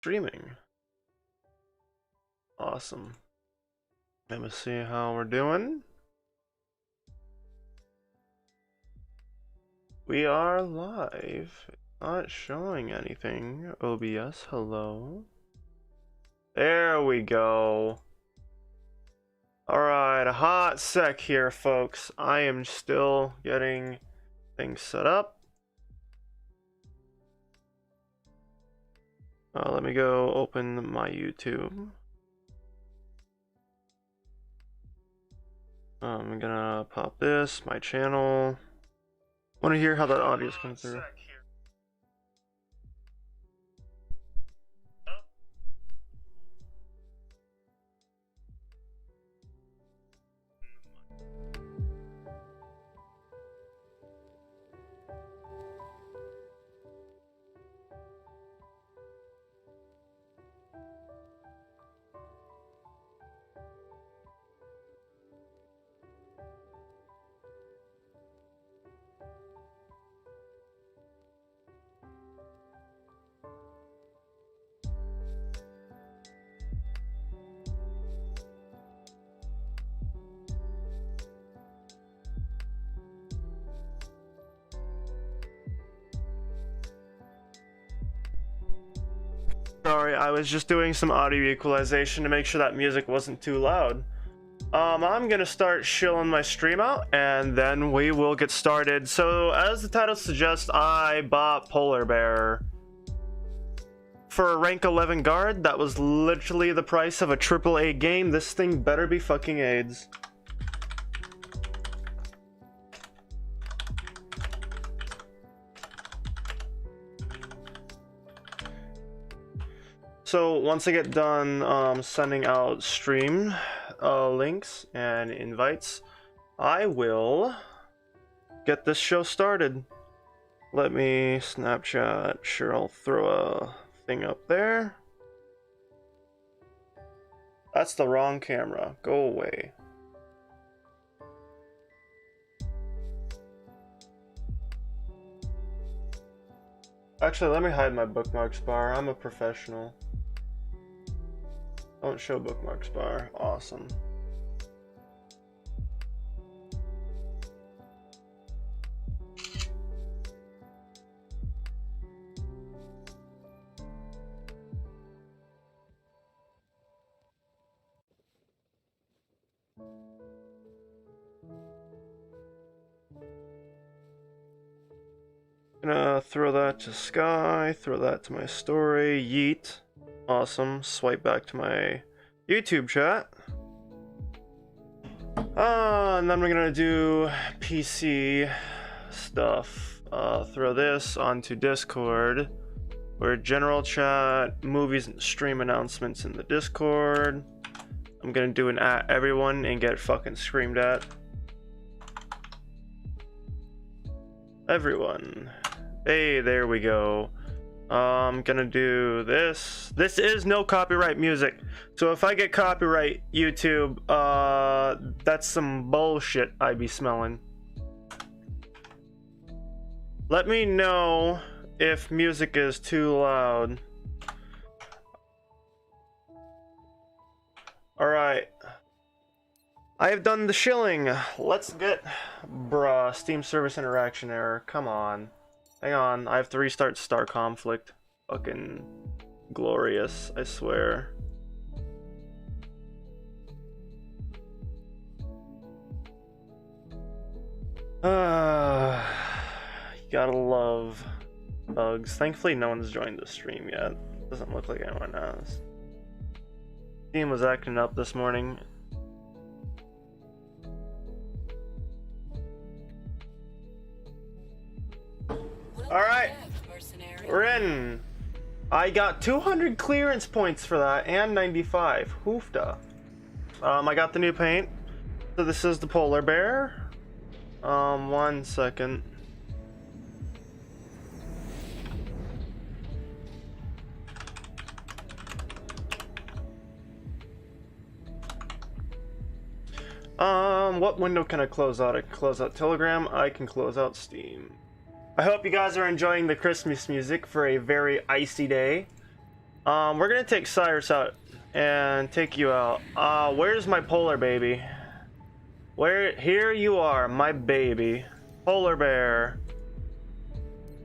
Streaming. Awesome. Let me see how we're doing. We are live. It's not showing anything. OBS, hello. There we go. Alright, a hot sec here, folks. I am still getting things set up. Let me go open my YouTube. I'm gonna pop this, my channel. Want to hear how that audio's coming through. Sorry, I was just doing some audio equalization to make sure that music wasn't too loud. I'm gonna start shilling my stream out and then we will get started. So as the title suggests, I bought Polar Bear for a rank 11 guard. That was literally the price of a AAA game. This thing better be fucking AIDS. So once I get done sending out stream links and invites, I will get this show started. Let me Snapchat. Sure, I'll throw a thing up there. That's the wrong camera. Go away. Actually, let me hide my bookmarks bar. I'm a professional. Don't show bookmarks bar. Awesome. Gonna throw that to Sky, throw that to my story, yeet. Awesome. Swipe back to my YouTube chat. And then we're gonna do PC stuff. Throw this onto Discord. Where general chat, movies and stream announcements in the Discord. I'm gonna do an at everyone and get fucking screamed at. Everyone. Hey, there we go. I'm gonna do this. This is no copyright music. So if I get copyright, YouTube, that's some bullshit I be smelling. Let me know if music is too loud. Alright. I have done the shilling. Let's get... Bruh, Steam service interaction error. Come on. Hang on, I have to restart Star Conflict. Fucking glorious, I swear. You gotta love bugs. Thankfully no one's joined the stream yet. Doesn't look like anyone has. Steam was acting up this morning. Alright, we're in. I got 200 clearance points for that and 95. Hoofda. I got the new paint. So this is the Polar Bear. 1 second. What window can I close out? I can close out Telegram. I can close out Steam. I hope you guys are enjoying the Christmas music for a very icy day. We're gonna take Cyrus out and take you out. Where's my polar baby? Here you are, my baby. Polar bear.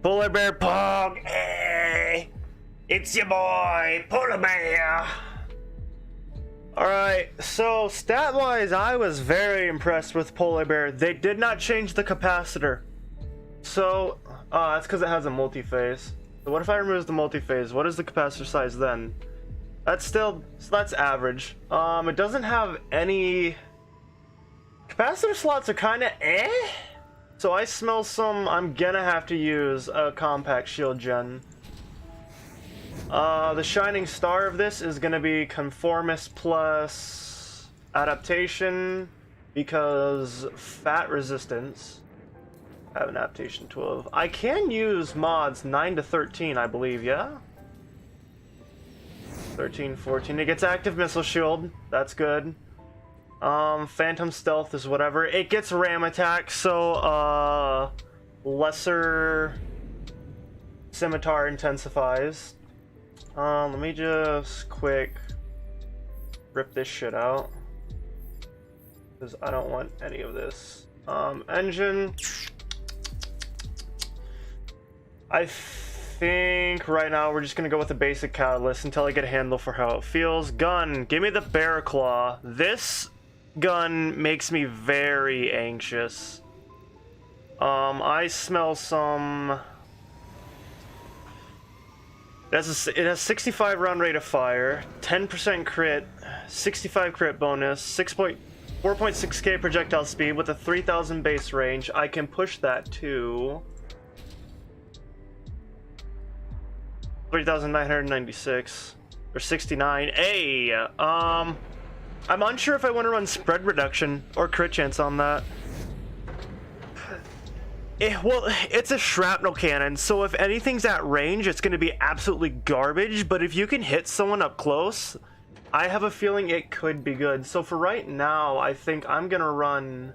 Polar bear Pog. Hey, it's your boy, Polar Bear. Alright, so stat-wise, I was very impressed with Polar Bear. They did not change the capacitor. So, that's because it has a multi-phase. So what if I remove the multi-phase? What is the capacitor size then? That's average. It doesn't have any... Capacitor slots are kind of eh? So I smell some... I'm gonna have to use a compact shield gen. The shining star of this is gonna be conformist plus adaptation because fat resistance. I have an adaptation 12. I can use mods 9 to 13, I believe, yeah? 13, 14. It gets active missile shield. That's good. Phantom stealth is whatever. It gets ram attack, so lesser scimitar intensifies. Let me just quick rip this shit out because I don't want any of this. Engine. I think right now we're just gonna go with the basic catalyst until I get a handle for how it feels. Gun, give me the bear claw. This gun makes me very anxious. I smell some. It has 65 round rate of fire, 10% crit, 65 crit bonus, 4.6k projectile speed with a 3000 base range. I can push that to 3,996 or 69. Hey, I'm unsure if I want to run spread reduction or crit chance on that. Well, it's a shrapnel cannon, so if anything's at range, it's going to be absolutely garbage, but if you can hit someone up close, I have a feeling it could be good. So for right now, I think I'm going to run...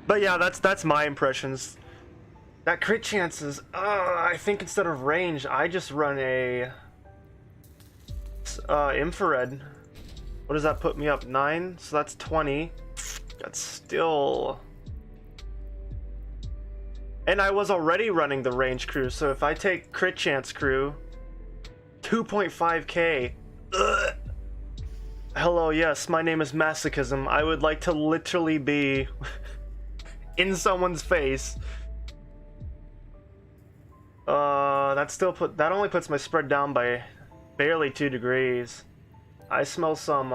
But yeah, that's my impressions. That crit chances, I think instead of range, I just run a... infrared. What does that put me up? 9? So that's 20. That's still... And I was already running the range crew, so if I take crit chance crew, 2.5k. Ugh. Hello, yes, my name is Masochism. I would like to literally be in someone's face. That only puts my spread down by barely 2 degrees. I smell some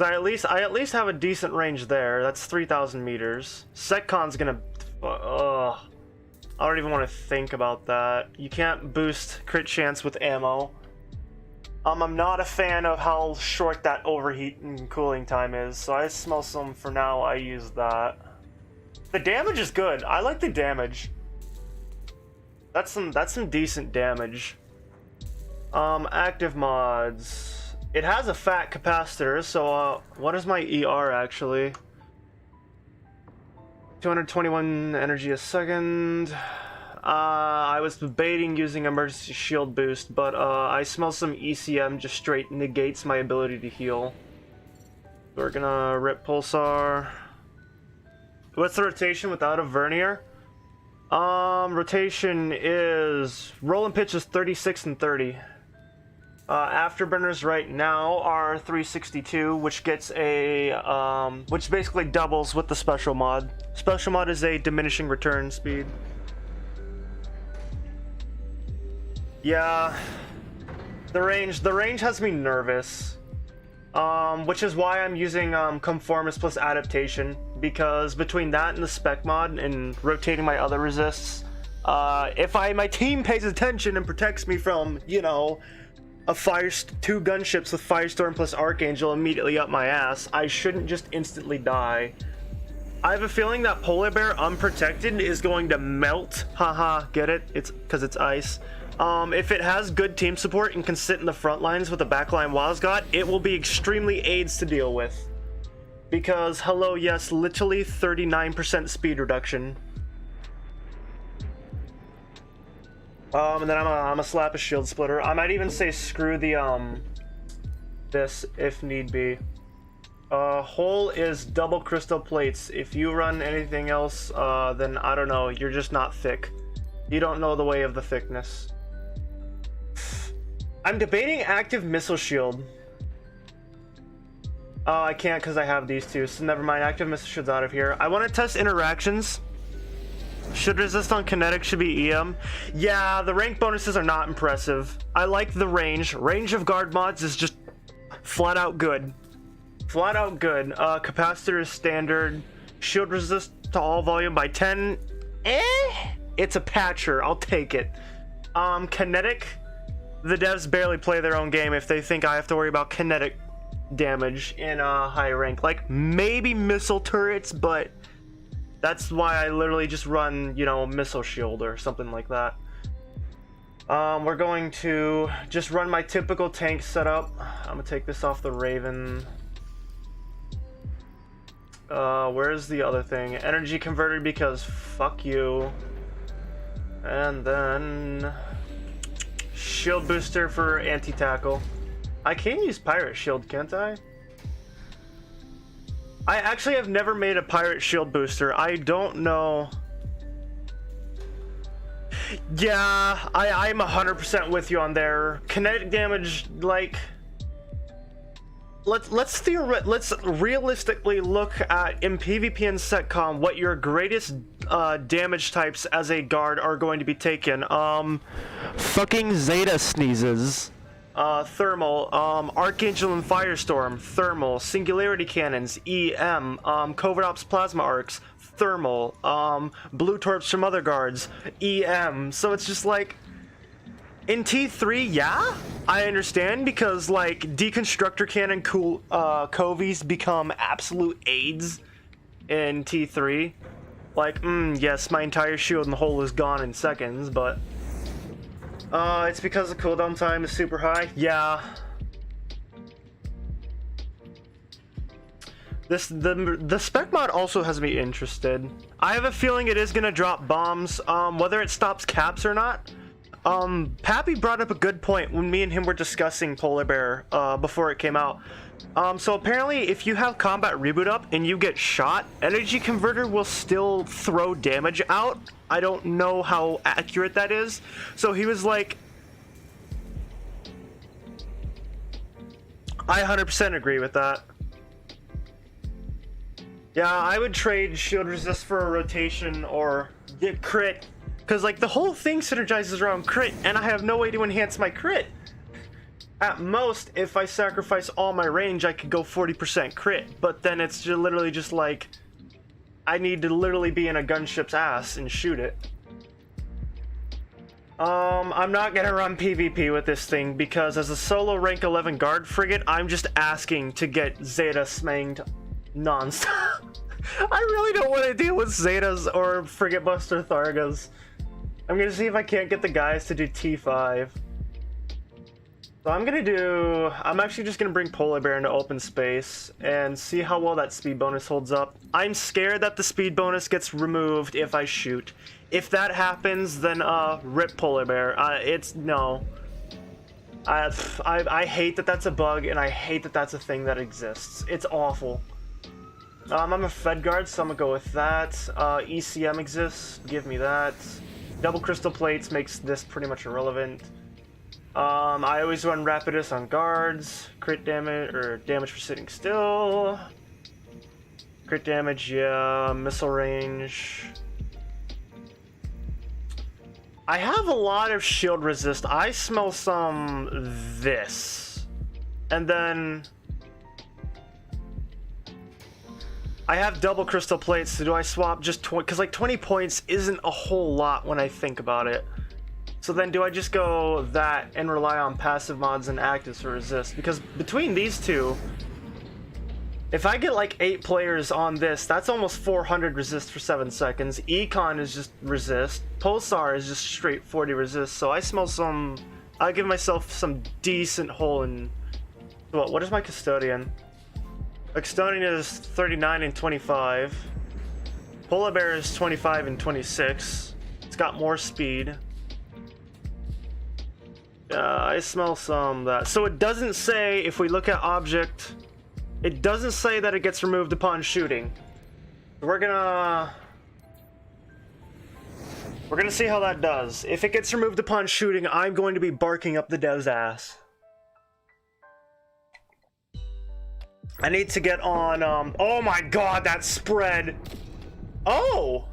I at least have a decent range there. That's 3,000 meters. Seccon's gonna... I don't even want to think about that. You can't boost crit chance with ammo. I'm not a fan of how short that overheat and cooling time is, so I smell some for now. I use that. The damage is good. I like the damage. That's some decent damage. Active mods. It has a fat capacitor, so what is my ER actually? 221 energy a second. I was debating using emergency shield boost, but I smell some ECM just straight negates my ability to heal. We're gonna rip Pulsar. What's the rotation without a vernier? Rotation is roll and pitch is 36 and 30. Afterburners right now are 362, which gets a which basically doubles with the special mod. Special mod is a diminishing return speed. Yeah, the range has me nervous, which is why I'm using conformist plus adaptation, because between that and the spec mod and rotating my other resists, if my team pays attention and protects me from, you know, two gunships with Firestorm plus Archangel immediately up my ass, I shouldn't just instantly die. I have a feeling that Polar Bear unprotected is going to melt. Haha, get it? It's because it's ice. If it has good team support and can sit in the front lines with a backline Wazgot, it will be extremely AIDS to deal with. Because, hello, yes, literally 39% speed reduction. And then I'm a slap a shield splitter. I might even say screw the this if need be. Hull is double crystal plates. If you run anything else, then I don't know, you're just not thick. You don't know the way of the thickness. I'm debating active missile shield. Oh, I can't because I have these two, so never mind. Active missile shield's out of here. I want to test interactions. Should resist on kinetic should be EM. Yeah, the rank bonuses are not impressive. I like the range. Range of guard mods is just flat out good. Flat out good. Capacitor is standard. Shield resist to all volume by 10. It's a patcher. I'll take it. Kinetic. The devs barely play their own game if they think I have to worry about kinetic damage in a high rank. Like, maybe missile turrets, but that's why I literally just run, you know, missile shield or something like that. We're going to just run my typical tank setup. I'm gonna take this off the Raven. Where's the other thing? Energy converter, because fuck you. And then shield booster for anti-tackle. I can use pirate shield, can't I? I actually have never made a pirate shield booster. I don't know. Yeah, I'm 100% with you on there. Kinetic damage, like, let's realistically look at in PvP and SecCom what your greatest damage types as a guard are going to be taken. Fucking Zeta sneezes. Thermal, Archangel and Firestorm, thermal, Singularity Cannons, EM, Covert Ops Plasma Arcs, thermal, Blue Torps from other guards, EM. So it's just like, in T3, yeah, I understand, because like Deconstructor Cannon Covies become absolute aids in T3. Like, yes, my entire shield and the hole is gone in seconds, but it's because the cooldown time is super high. Yeah. The spec mod also has me interested. I have a feeling it is gonna drop bombs, whether it stops caps or not. Pappy brought up a good point when me and him were discussing Polar Bear before it came out. So apparently if you have combat reboot up and you get shot, energy converter will still throw damage out. I don't know how accurate that is. So he was like, I 100% agree with that. Yeah, I would trade shield resist for a rotation or get crit, because like the whole thing synergizes around crit and I have no way to enhance my crit. At most, if I sacrifice all my range, I could go 40% crit, but then it's just literally just like, I need to literally be in a gunship's ass and shoot it. I'm not gonna run PvP with this thing because as a solo rank 11 guard frigate, I'm just asking to get Zeta smanged non-stop. I really don't want to deal with Zetas or Frigate Buster Thargas. I'm gonna see if I can't get the guys to do T5. So I'm actually just gonna bring Polar Bear into open space and see how well that speed bonus holds up. I'm scared that the speed bonus gets removed if I shoot. If that happens, then rip Polar Bear. No. I hate that that's a bug, and I hate that that's a thing that exists. It's awful. I'm a Fed guard, so I'm gonna go with that. ECM exists, give me that. Double crystal plates makes this pretty much irrelevant. I always run Rapidus on guards. Crit damage, or damage for sitting still. Crit damage, yeah. Missile range. I have a lot of shield resist. I smell some this. And then I have double crystal plates, so do I swap just 20? Because like 20 points isn't a whole lot when I think about it. So then do I just go that and rely on passive mods and actives for resist? Because between these two, if I get like 8 players on this, that's almost 400 resist for 7 seconds. Econ is just resist. Pulsar is just straight 40 resist. So I smell some, I'll give myself some decent hole in, what is my Custodian? Custodian is 39 and 25. Polar Bear is 25 and 26. It's got more speed. I smell some that. So it doesn't say, if we look at object, it doesn't say that it gets removed upon shooting. We're gonna see how that does. If it gets removed upon shooting, I'm going to be barking up the dev's ass. I need to get on, oh my god, that spread. Oh!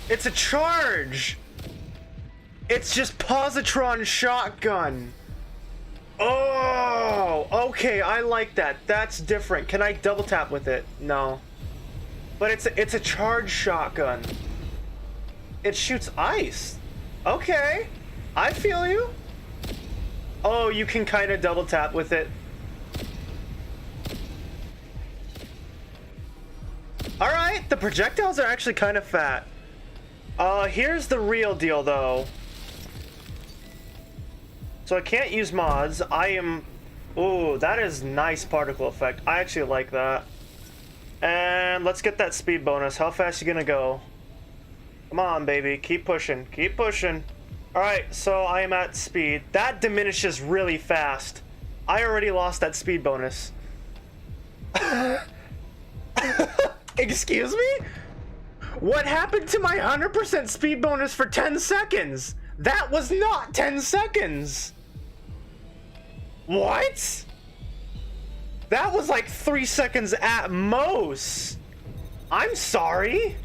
It's a charge! It's just positron shotgun. Oh! Okay, I like that. That's different. Can I double tap with it? No. But it's a charge shotgun. It shoots ice. Okay. I feel you. Oh, you can kind of double tap with it. Alright, the projectiles are actually kind of fat. Here's the real deal though. So I can't use mods. Ooh, that is nice particle effect. I actually like that. And let's get that speed bonus. How fast you gonna go? Come on, baby. Keep pushing. Keep pushing. Alright, so I am at speed. That diminishes really fast. I already lost that speed bonus. Excuse me? What happened to my 100% speed bonus for 10 seconds? That was not 10 seconds. What? That was like 3 seconds at most. I'm sorry.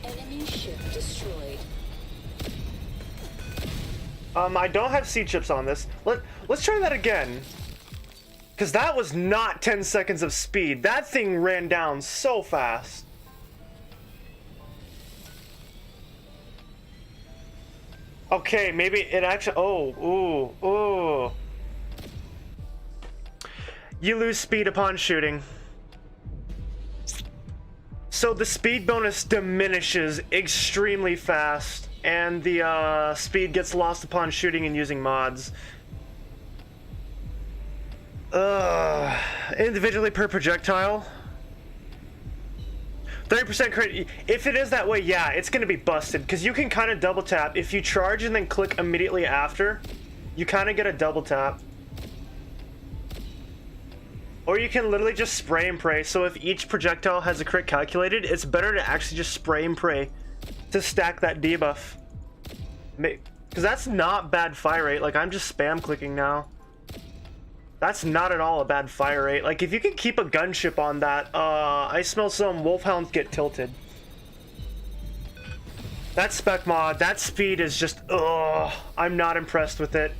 Enemy ship destroyed. I don't have seed chips on this. Let's try that again. Because that was not 10 seconds of speed. That thing ran down so fast. Okay, maybe it actually... Oh, ooh, ooh. You lose speed upon shooting. So the speed bonus diminishes extremely fast. And the speed gets lost upon shooting and using mods. Individually per projectile. 30% crit. If it is that way, yeah, it's gonna be busted because you can kind of double tap. If you charge and then click immediately after, you kind of get a double tap. Or you can literally just spray and pray. So if each projectile has a crit calculated, it's better to actually just spray and pray to stack that debuff. Because that's not bad fire rate. Like, I'm just spam clicking now. That's not at all a bad fire rate. Like, if you can keep a gunship on that, I smell some wolfhounds get tilted. That spec mod, that speed is just, ugh, I'm not impressed with it.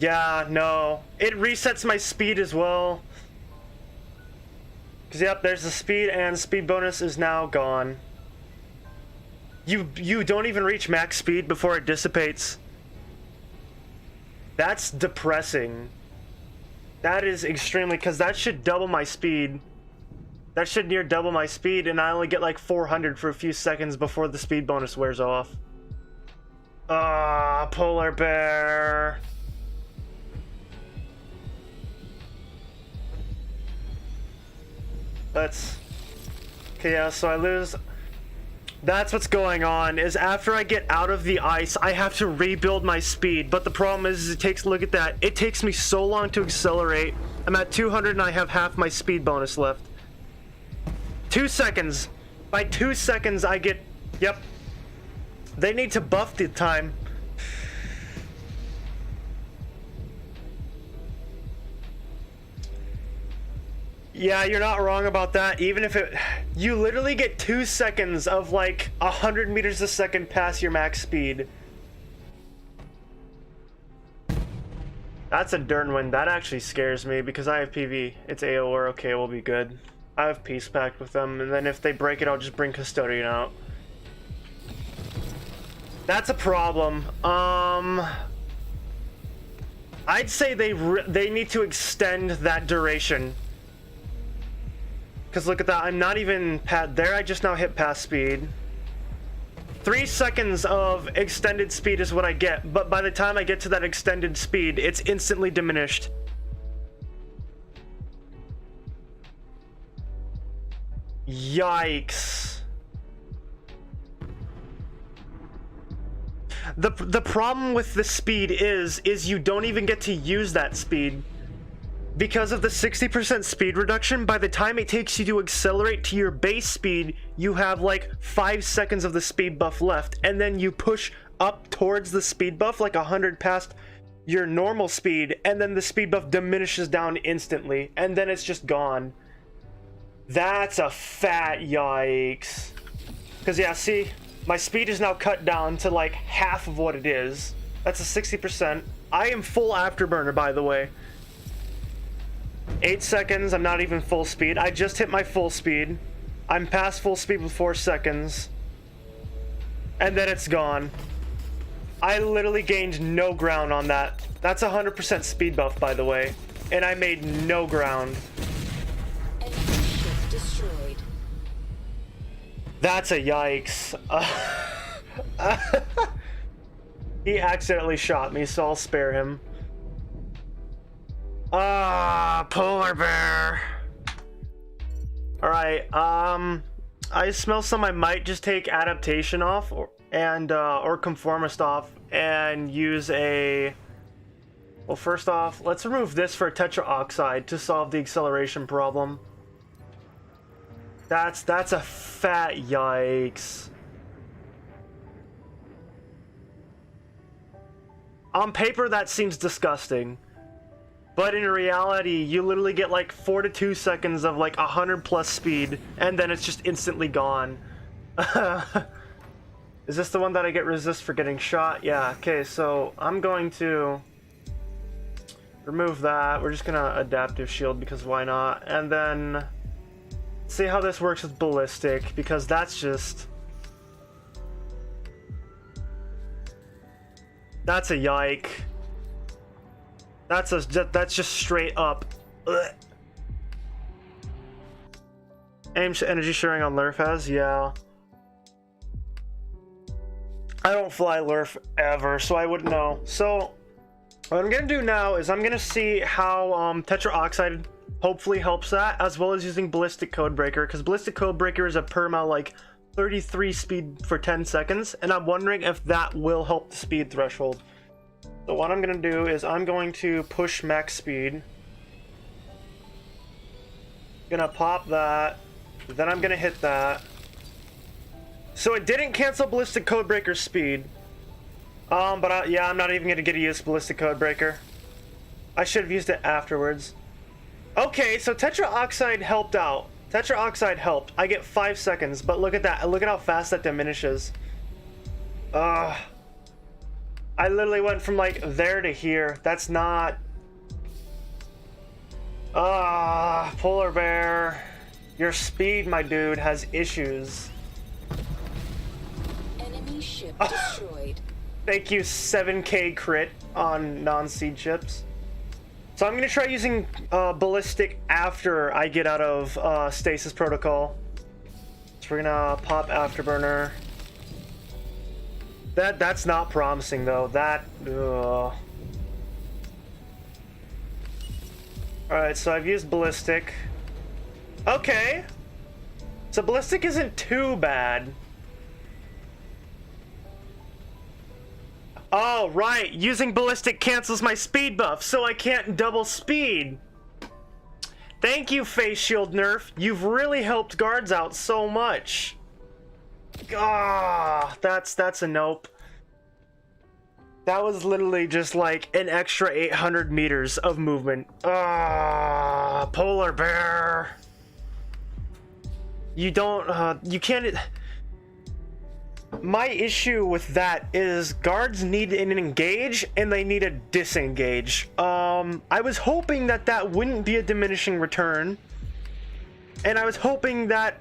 Yeah, no. It resets my speed as well. Because, yep, there's the speed, and speed bonus is now gone. You don't even reach max speed before it dissipates. That's depressing. That is extremely, because that should double my speed. That should near double my speed, and I only get like 400 for a few seconds before the speed bonus wears off. Ah, polar bear. Okay, yeah, so I lose. That's what's going on, is after I get out of the ice, I have to rebuild my speed. But the problem is look at that. It takes me so long to accelerate. I'm at 200 and I have half my speed bonus left. 2 seconds. By 2 seconds, I get, yep. They need to buff the time. Yeah, you're not wrong about that. Even if you literally get 2 seconds of like 100 meters a second past your max speed. That's a Dernwin. That actually scares me because I have PV. It's AOR. Okay, we'll be good. I have Peace Pact with them, and then if they break it, I'll just bring Custodian out. That's a problem. I'd say they need to extend that duration. Because look at that, I'm not even there, I just now hit past speed. 3 seconds of extended speed is what I get, but by the time I get to that extended speed, it's instantly diminished. Yikes. The problem with the speed is you don't even get to use that speed. Because of the 60% speed reduction, by the time it takes you to accelerate to your base speed, you have like 5 seconds of the speed buff left, and then you push up towards the speed buff like 100 past your normal speed, and then the speed buff diminishes down instantly, and then it's just gone. That's a fat yikes. Because yeah, see, my speed is now cut down to like half of what it is. That's a 60%. I am full afterburner, by the way. 8 seconds, I'm not even full speed. I just hit my full speed. I'm past full speed with 4 seconds. And then it's gone. I literally gained no ground on that. That's 100% speed buff, by the way. And I made no ground. Enemy ship destroyed. That's a yikes. He accidentally shot me, so I'll spare him. Polar bear. Alright, I smell some. I might just take adaptation off or conformist off and use a... Well, first off, let's remove this for tetraoxide to solve the acceleration problem. That's a fat yikes. On paper, that seems disgusting. But in reality, you literally get like 4 to 2 seconds of like 100 plus speed, and then it's just instantly gone. Is this the one that I get resist for getting shot? Yeah, okay, so I'm going to remove that. We're just gonna adaptive shield because why not? And then see how this works with ballistic, because that's just... That's a yike. That's just straight up. Ugh. Aim energy sharing on Lurf has? Yeah. I don't fly Lurf ever, so I wouldn't know. So, what I'm gonna do now is I'm gonna see how tetraoxide hopefully helps that, as well as using ballistic codebreaker, because ballistic codebreaker is a perma like 33 speed for 10 seconds, and I'm wondering if that will help the speed threshold. So what I'm going to do is I'm going to push max speed. Gonna pop that. Then I'm going to hit that. So it didn't cancel ballistic codebreaker's speed. Yeah, I'm not even going to get to use ballistic codebreaker. I should have used it afterwards. Okay, so tetraoxide helped out. Tetraoxide helped. I get 5 seconds, but look at that. Look at how fast that diminishes. I literally went from like there to here. That's not... Polar bear. Your speed, my dude, has issues. Enemy ship destroyed. Thank you, 7k crit on non-seed chips. So I'm gonna try using ballistic after I get out of stasis protocol. So we're gonna pop afterburner. That's not promising though. Alright, so I've used ballistic. Okay. So ballistic isn't too bad. Oh, right. Using ballistic cancels my speed buff, so I can't double speed. Thank you, face shield nerf. You've really helped guards out so much. That's a nope. That was literally just like an extra 800 meters of movement. Polar bear. You don't, you can't... My issue with that is guards need an engage and they need a disengage. I was hoping that wouldn't be a diminishing return. And I was hoping that...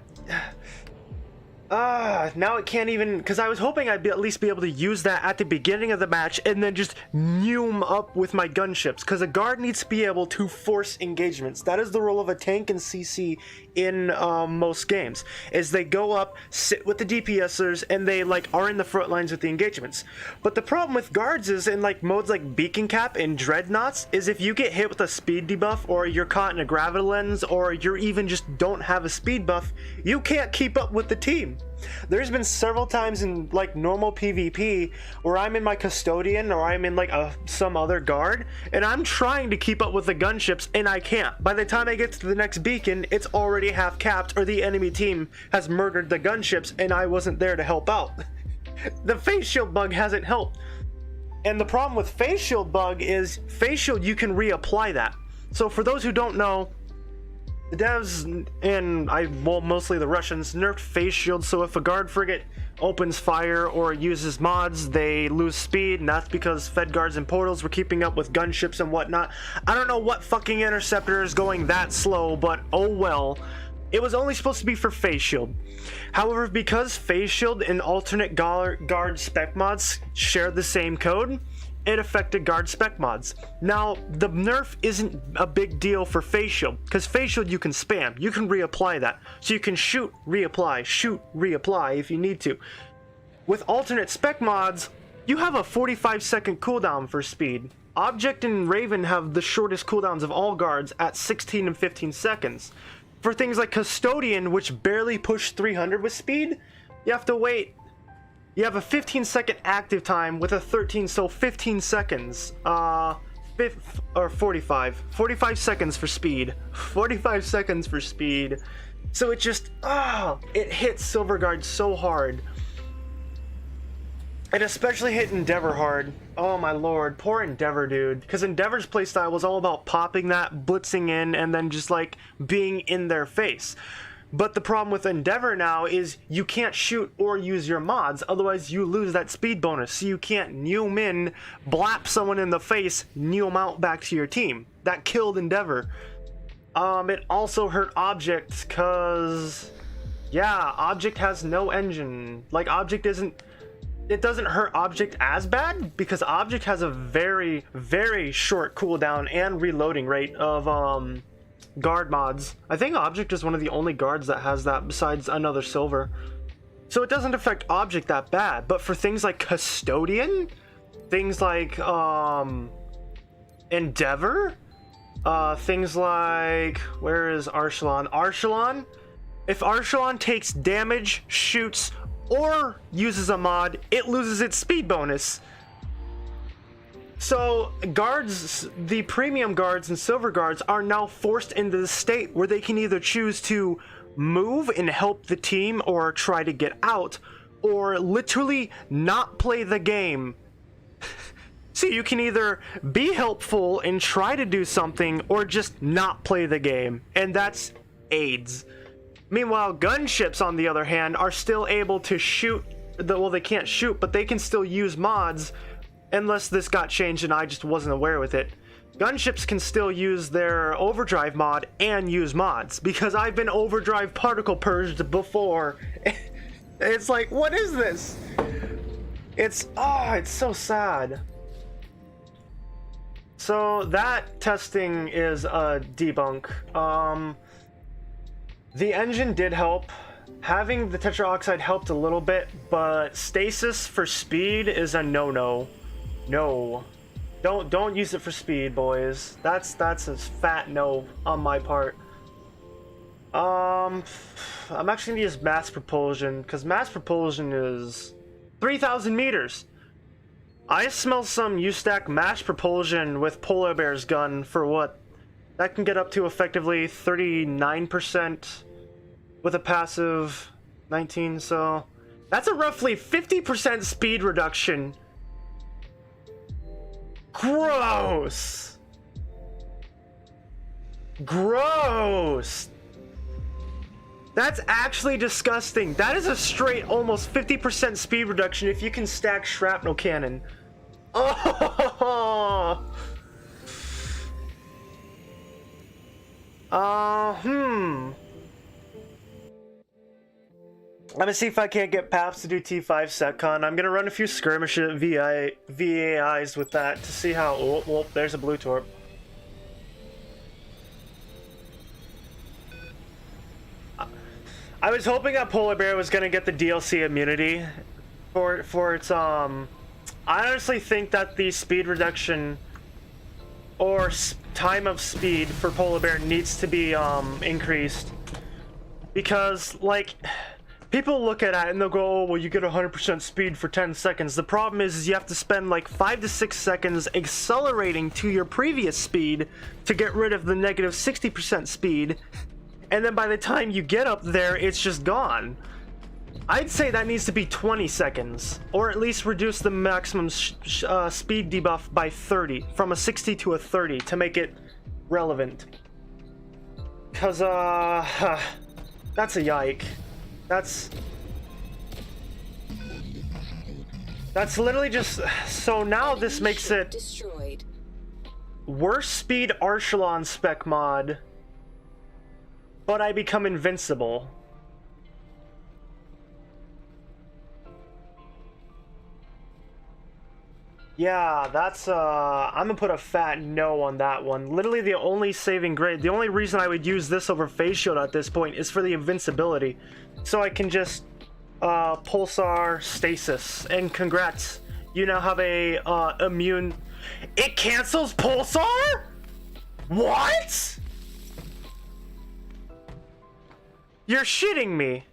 Now it can't even, because I was hoping I'd at least be able to use that at the beginning of the match and then just neum up with my gunships, because a guard needs to be able to force engagements. That is the role of a tank and CC in most games, is they go up, sit with the DPSers, and they like are in the front lines with the engagements. But the problem with guards is in like modes like Beacon Cap and Dreadnoughts is if you get hit with a speed debuff, or you're caught in a gravity lens, or you're even just don't have a speed buff, you can't keep up with the team. There's been several times in like normal PvP where I'm in my custodian or I'm in like some other guard and I'm trying to keep up with the gunships and I can't. By the time I get to the next beacon, it's already half capped or the enemy team has murdered the gunships and I wasn't there to help out. The face shield bug hasn't helped. And the problem with face shield bug is face shield, you can reapply that. So for those who don't know, the devs and mostly the Russians nerfed face shields, so if a guard frigate opens fire or uses mods, they lose speed, and that's because Fed guards and portals were keeping up with gunships and whatnot. I don't know what fucking interceptor is going that slow, but oh well. It was only supposed to be for face shield. However, because face shield and alternate guard spec mods share the same code, it affected guard spec mods. Now, the nerf isn't a big deal for face shield, because face shield you can spam, you can reapply that. So you can shoot, reapply if you need to. With alternate spec mods, you have a 45-second cooldown for speed. Object and Raven have the shortest cooldowns of all guards at 16 and 15 seconds. For things like Custodian, which barely push 300 with speed, you have to wait. You have a 15-second active time with a 13, so 15 seconds. 45 seconds for speed. 45 seconds for speed. So it just, it hits Silverguard so hard. It especially hit Endeavor hard. Oh my lord, poor Endeavor, dude. Because Endeavor's playstyle was all about popping that, blitzing in, and then just like being in their face. But the problem with Endeavor now is you can't shoot or use your mods, otherwise you lose that speed bonus. So you can't neum in, blap someone in the face, neum out back to your team. That killed Endeavor. It also hurt Object, cause yeah, Object has no engine. Like Object it doesn't hurt Object as bad because Object has a very, very short cooldown and reloading rate of guard mods. I think Object is one of the only guards that has that besides another silver. So it doesn't affect Object that bad, but for things like Custodian, things like Endeavor, things like, where is Archelon? Archelon, if Archelon takes damage, shoots, or uses a mod, it loses its speed bonus. So guards, the premium guards and silver guards are now forced into the state where they can either choose to move and help the team or try to get out, or literally not play the game. So you can either be helpful and try to do something or just not play the game, and that's AIDS. Meanwhile, gunships, on the other hand, are still able to shoot. Well, they can't shoot, but they can still use mods, unless this got changed and I just wasn't aware with it. Gunships can still use their overdrive mod and use mods, because I've been overdrive particle purged before. It's like, what is this? It's so sad. So that testing is a debunk. The engine did help. Having the tetraoxide helped a little bit, but stasis for speed is a no-no. No. Don't use it for speed, boys. That's a fat no on my part. I'm actually gonna use mass propulsion, because mass propulsion is 3,000 meters. I smell some U-stack mass propulsion with Polar Bear's gun for what? That can get up to effectively 39% with a passive 19, so that's a roughly 50% speed reduction. Gross. Gross. That's actually disgusting. That is a straight almost 50% speed reduction if you can stack shrapnel cannon. Oh. I'm gonna see if I can't get Paps to do T5 SecCon. I'm gonna run a few skirmishes VAIs with that to see how. Oh, there's a blue torp. I was hoping that Polar Bear was gonna get the DLC immunity for its I honestly think that the speed reduction or time of speed for Polar Bear needs to be increased, because like people look at it and they'll go, oh well, you get 100% speed for 10 seconds. The problem is you have to spend like 5 to 6 seconds accelerating to your previous speed to get rid of the negative 60% speed, and then by the time you get up there it's just gone. I'd say that needs to be 20 seconds, or at least reduce the maximum speed debuff by 30, from a 60 to a 30 to make it relevant. Cause that's a yike. That's literally just, so now this makes it destroyed. Worse speed Archelon spec mod, but I become invincible. Yeah, that's I'm gonna put a fat no on that one. Literally the only saving grade, the only reason I would use this over Phase Shield at this point is for the invincibility. So I can just Pulsar Stasis, and congrats, you now have a immune. It cancels Pulsar? What? You're shitting me.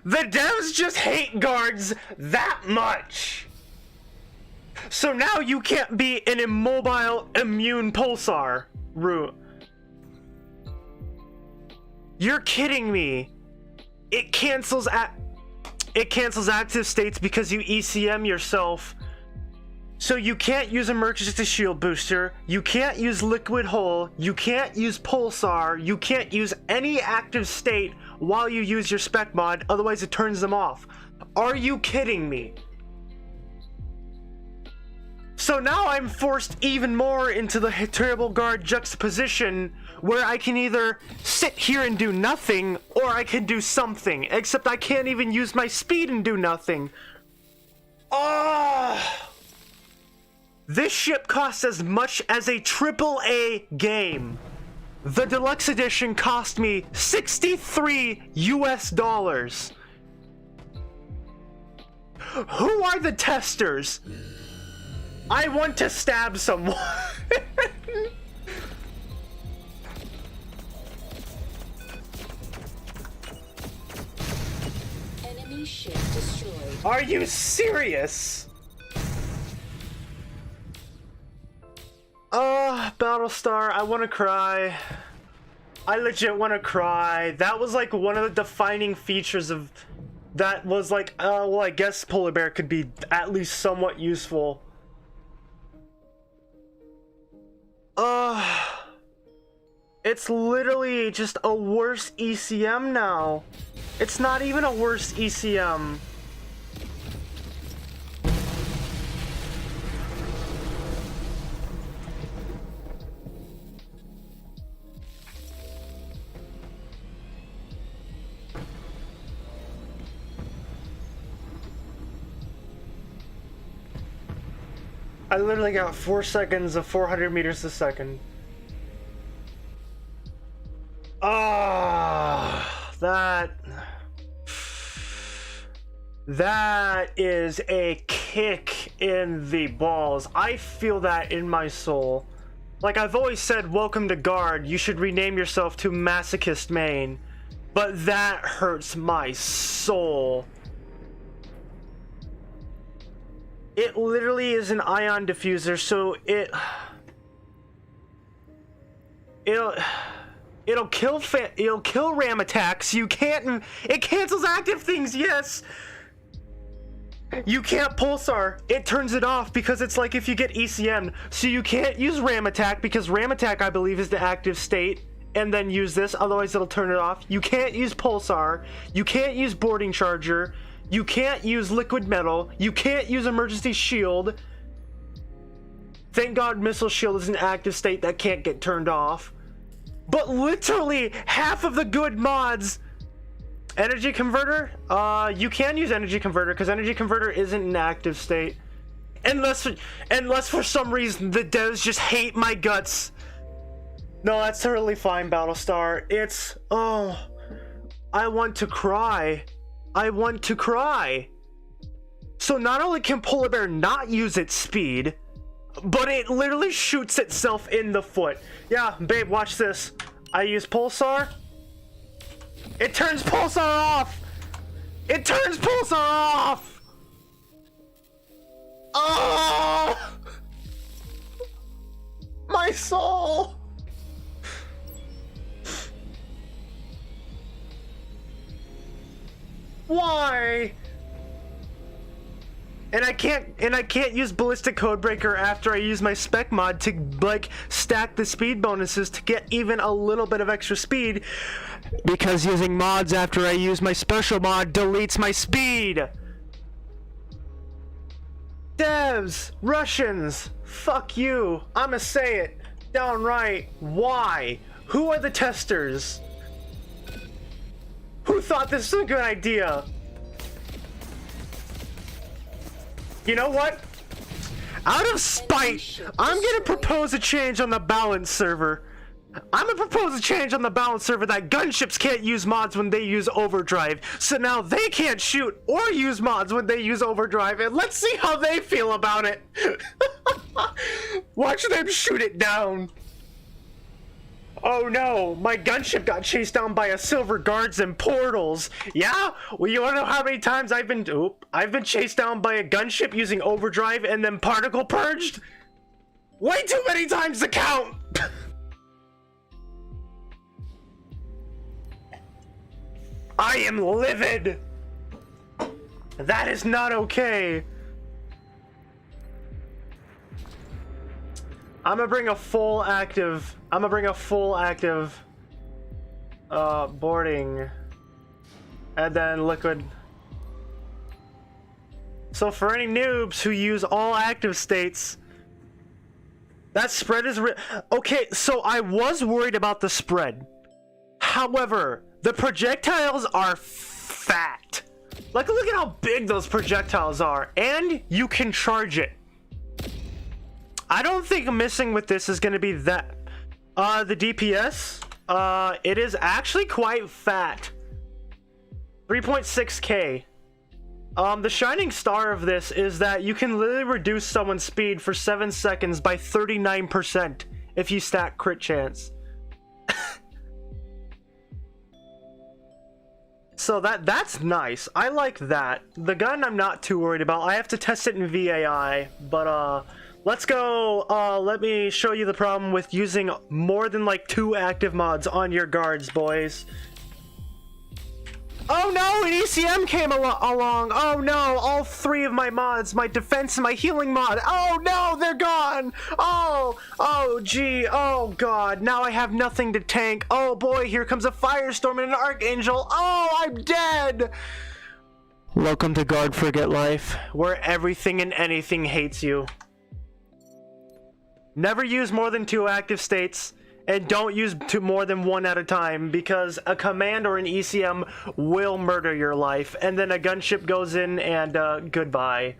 The devs just hate guards that much. So now you can't be an immobile immune pulsar route. You're kidding me. It cancels active states because you ECM yourself. So you can't use emergency shield booster, you can't use liquid hull, you can't use pulsar, you can't use any active state while you use your spec mod, otherwise it turns them off. Are you kidding me? So now I'm forced even more into the terrible guard juxtaposition where I can either sit here and do nothing, or I can do something, except I can't even use my speed and do nothing. This ship costs as much as a AAA game. The deluxe edition cost me $63 US. Who are the testers? I want to stab someone. Enemy ship destroyed. Are you serious? Battlestar, I want to cry. I legit want to cry. That was like one of the defining features of that was like, well, I guess Polar Bear could be at least somewhat useful. It's literally just a worse ECM now. It's not even a worse ECM. I literally got 4 seconds of 400 meters a second. That is a kick in the balls. I feel that in my soul. Like I've always said, welcome to Guard. You should rename yourself to Masochist Main. But that hurts my soul. It literally is an ion diffuser, so it'll kill ram attacks. You can't. It cancels active things. Yes. You can't pulsar. It turns it off because it's like if you get ECM. So you can't use ram attack because ram attack, I believe, is the active state, and then use this. Otherwise, it'll turn it off. You can't use pulsar. You can't use boarding charger. You can't use liquid metal. You can't use emergency shield. Thank God Missile Shield is an active state that can't get turned off. But literally half of the good mods. Energy Converter? You can use Energy Converter because Energy Converter isn't an active state. Unless for some reason the devs just hate my guts. No, that's totally fine, Battlestar. It's... oh... I want to cry. I want to cry. So not only can Polar Bear not use its speed, but it literally shoots itself in the foot. Yeah, babe, watch this. I use Pulsar. It turns Pulsar off! It turns Pulsar off! Oh! My soul! Why? And I can't use Ballistic Codebreaker after I use my spec mod to like stack the speed bonuses to get even a little bit of extra speed, because using mods after I use my special mod deletes my speed. Devs, Russians, fuck you. I'ma say it downright. Why? Who are the testers? Who thought this was a good idea? You know what? Out of spite, I'm gonna propose a change on the balance server. I'm gonna propose a change on the balance server that gunships can't use mods when they use overdrive. So now they can't shoot or use mods when they use overdrive, and let's see how they feel about it. Watch them shoot it down. Oh no, my gunship got chased down by a silver guards and portals. Yeah? Well, you wanna know how many times I've been chased down by a gunship using overdrive and then particle purged? Way too many times to count! I am livid! That is not okay. I'm gonna bring a full active boarding and then liquid. So for any noobs who use all active states, that spread is okay. So I was worried about the spread. However, the projectiles are fat. Like, look at how big those projectiles are, and you can charge it. I don't think missing with this is going to be that. The DPS, it is actually quite fat. 3.6k. The shining star of this is that you can literally reduce someone's speed for 7 seconds by 39% if you stack crit chance. So that's nice. I like that. The gun I'm not too worried about. I have to test it in VAI, but let's go. Let me show you the problem with using more than like 2 active mods on your guards, boys. Oh no, an ECM came along. Oh no, all 3 of my mods, my defense and my healing mod. Oh no, they're gone. Oh gee, oh god, now I have nothing to tank. Oh boy, here comes a firestorm and an archangel. Oh, I'm dead. Welcome to Guard Forget Life, where everything and anything hates you. Never use more than 2 active states, and don't use more than 1 at a time, because a command or an ECM will murder your life, and then a gunship goes in and goodbye.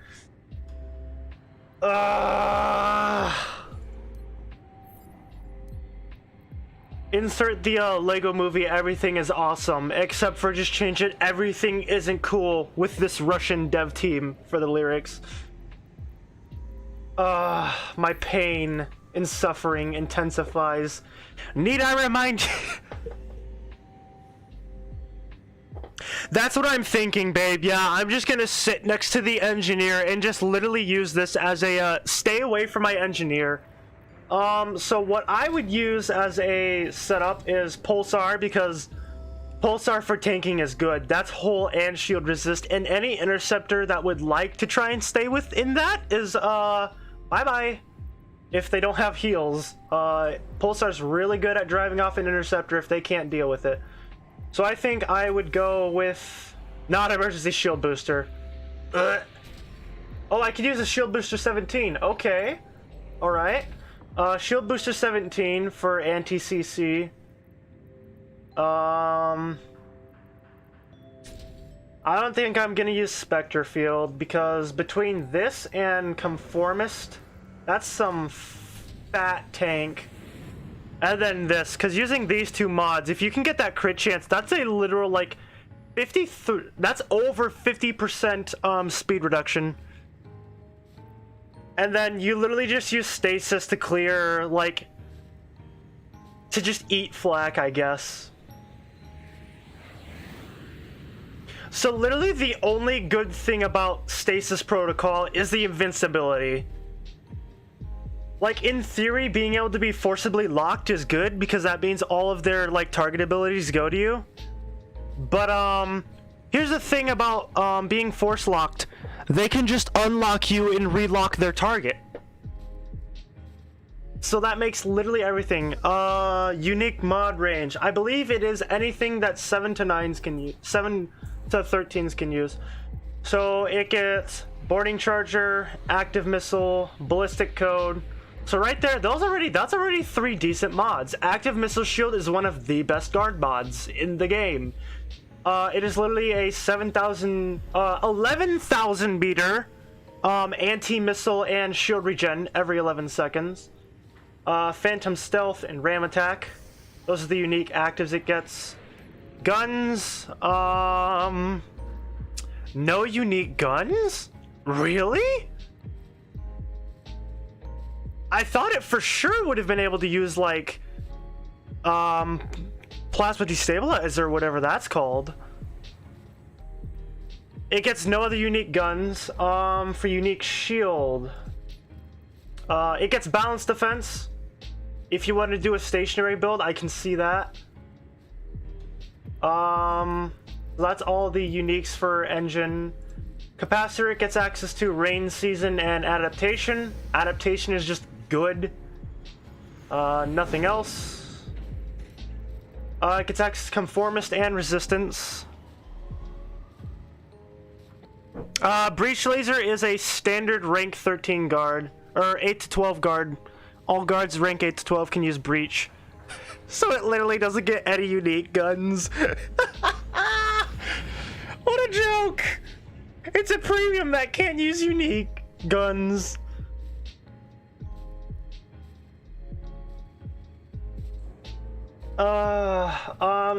Insert the Lego movie Everything is Awesome, except for just change it Everything Isn't Cool with this Russian dev team for the lyrics. My pain and suffering intensifies. Need I remind you? That's what I'm thinking, babe. Yeah, I'm just gonna sit next to the engineer and just literally use this as a stay away from my engineer. So what I would use as a setup is Pulsar, because Pulsar for tanking is good. That's hull and shield resist, and any interceptor that would like to try and stay within that is bye-bye. If they don't have heals, Pulsar's really good at driving off an interceptor if they can't deal with it. So I think I would go with not emergency shield booster. Oh, I could use a shield booster 17. Okay. All right. Shield booster 17 for anti-CC. I don't think I'm gonna use Spectre Field because between this and Conformist, that's some fat tank. And then this, because using these two mods, if you can get that crit chance, that's a literal like 53. That's over 50% speed reduction. And then you literally just use stasis to clear, like, to just eat flak, I guess. So literally the only good thing about Stasis Protocol is the invincibility. Like, in theory, being able to be forcibly locked is good because that means all of their, like, target abilities go to you. But, here's the thing about, being force locked. They can just unlock you and relock their target. So that makes literally everything. Unique mod range. I believe it is anything that 7 to 9s can use. 7 to 13s can use. So it gets boarding charger, active missile, ballistic code. So right there, that's already 3 decent mods. Active missile shield is one of the best guard mods in the game. It is literally a 11,000 meter anti-missile and shield regen every 11 seconds. Phantom stealth and ram attack. Those are the unique actives it gets. Guns, no unique guns? Really? I thought it for sure would have been able to use like plasma destabilizer or whatever that's called. It gets no other unique guns. For unique shield, it gets balanced defense. If you want to do a stationary build, I can see that. That's all the uniques for engine. Capacitor, it gets access to rain season and adaptation. Adaptation is just good. Nothing else. It gets access to conformist and resistance. Breach laser is a standard rank 13 guard, or 8 to 12 guard. All guards rank 8 to 12 can use breach. So it literally doesn't get any unique guns. What a joke! It's a premium that can't use unique guns.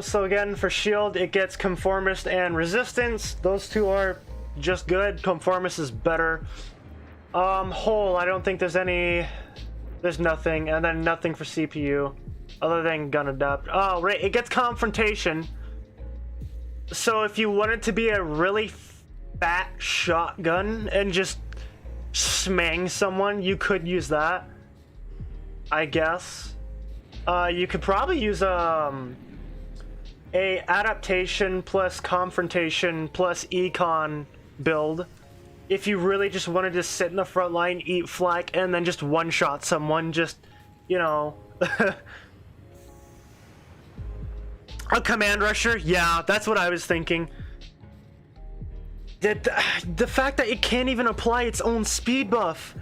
So again, for shield, it gets conformist and resistance. Those two are just good. Conformist is better. Hull, I don't think there's nothing, and then nothing for CPU other than gun adapt. Oh, right, it gets confrontation. So if you want it to be a really fat shotgun and just smang someone, you could use that, I guess. You could probably use a adaptation plus confrontation plus econ build if you really just wanted to sit in the front line, eat flak, and then just one-shot someone. Just, you know. A command rusher? Yeah, that's what I was thinking. The fact that it can't even apply its own speed buff.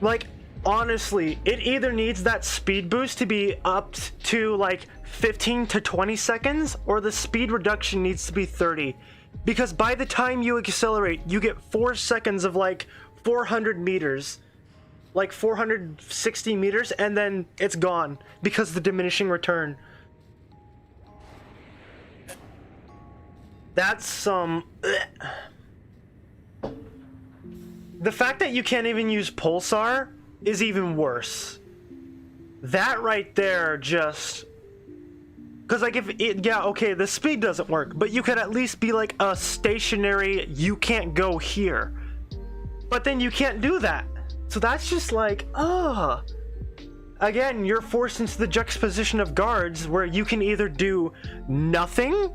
Like, honestly, it either needs that speed boost to be up to like 15 to 20 seconds, or the speed reduction needs to be 30. Because by the time you accelerate, you get 4 seconds of like 400 meters. Like 460 meters, and then it's gone because of the diminishing return. That's some... The fact that you can't even use Pulsar is even worse. That right there just... Because like if it... Yeah, okay, the speed doesn't work, but you could at least be like a stationary, you can't go here. But then you can't do that. So that's just like, again, you're forced into the juxtaposition of guards where you can either do nothing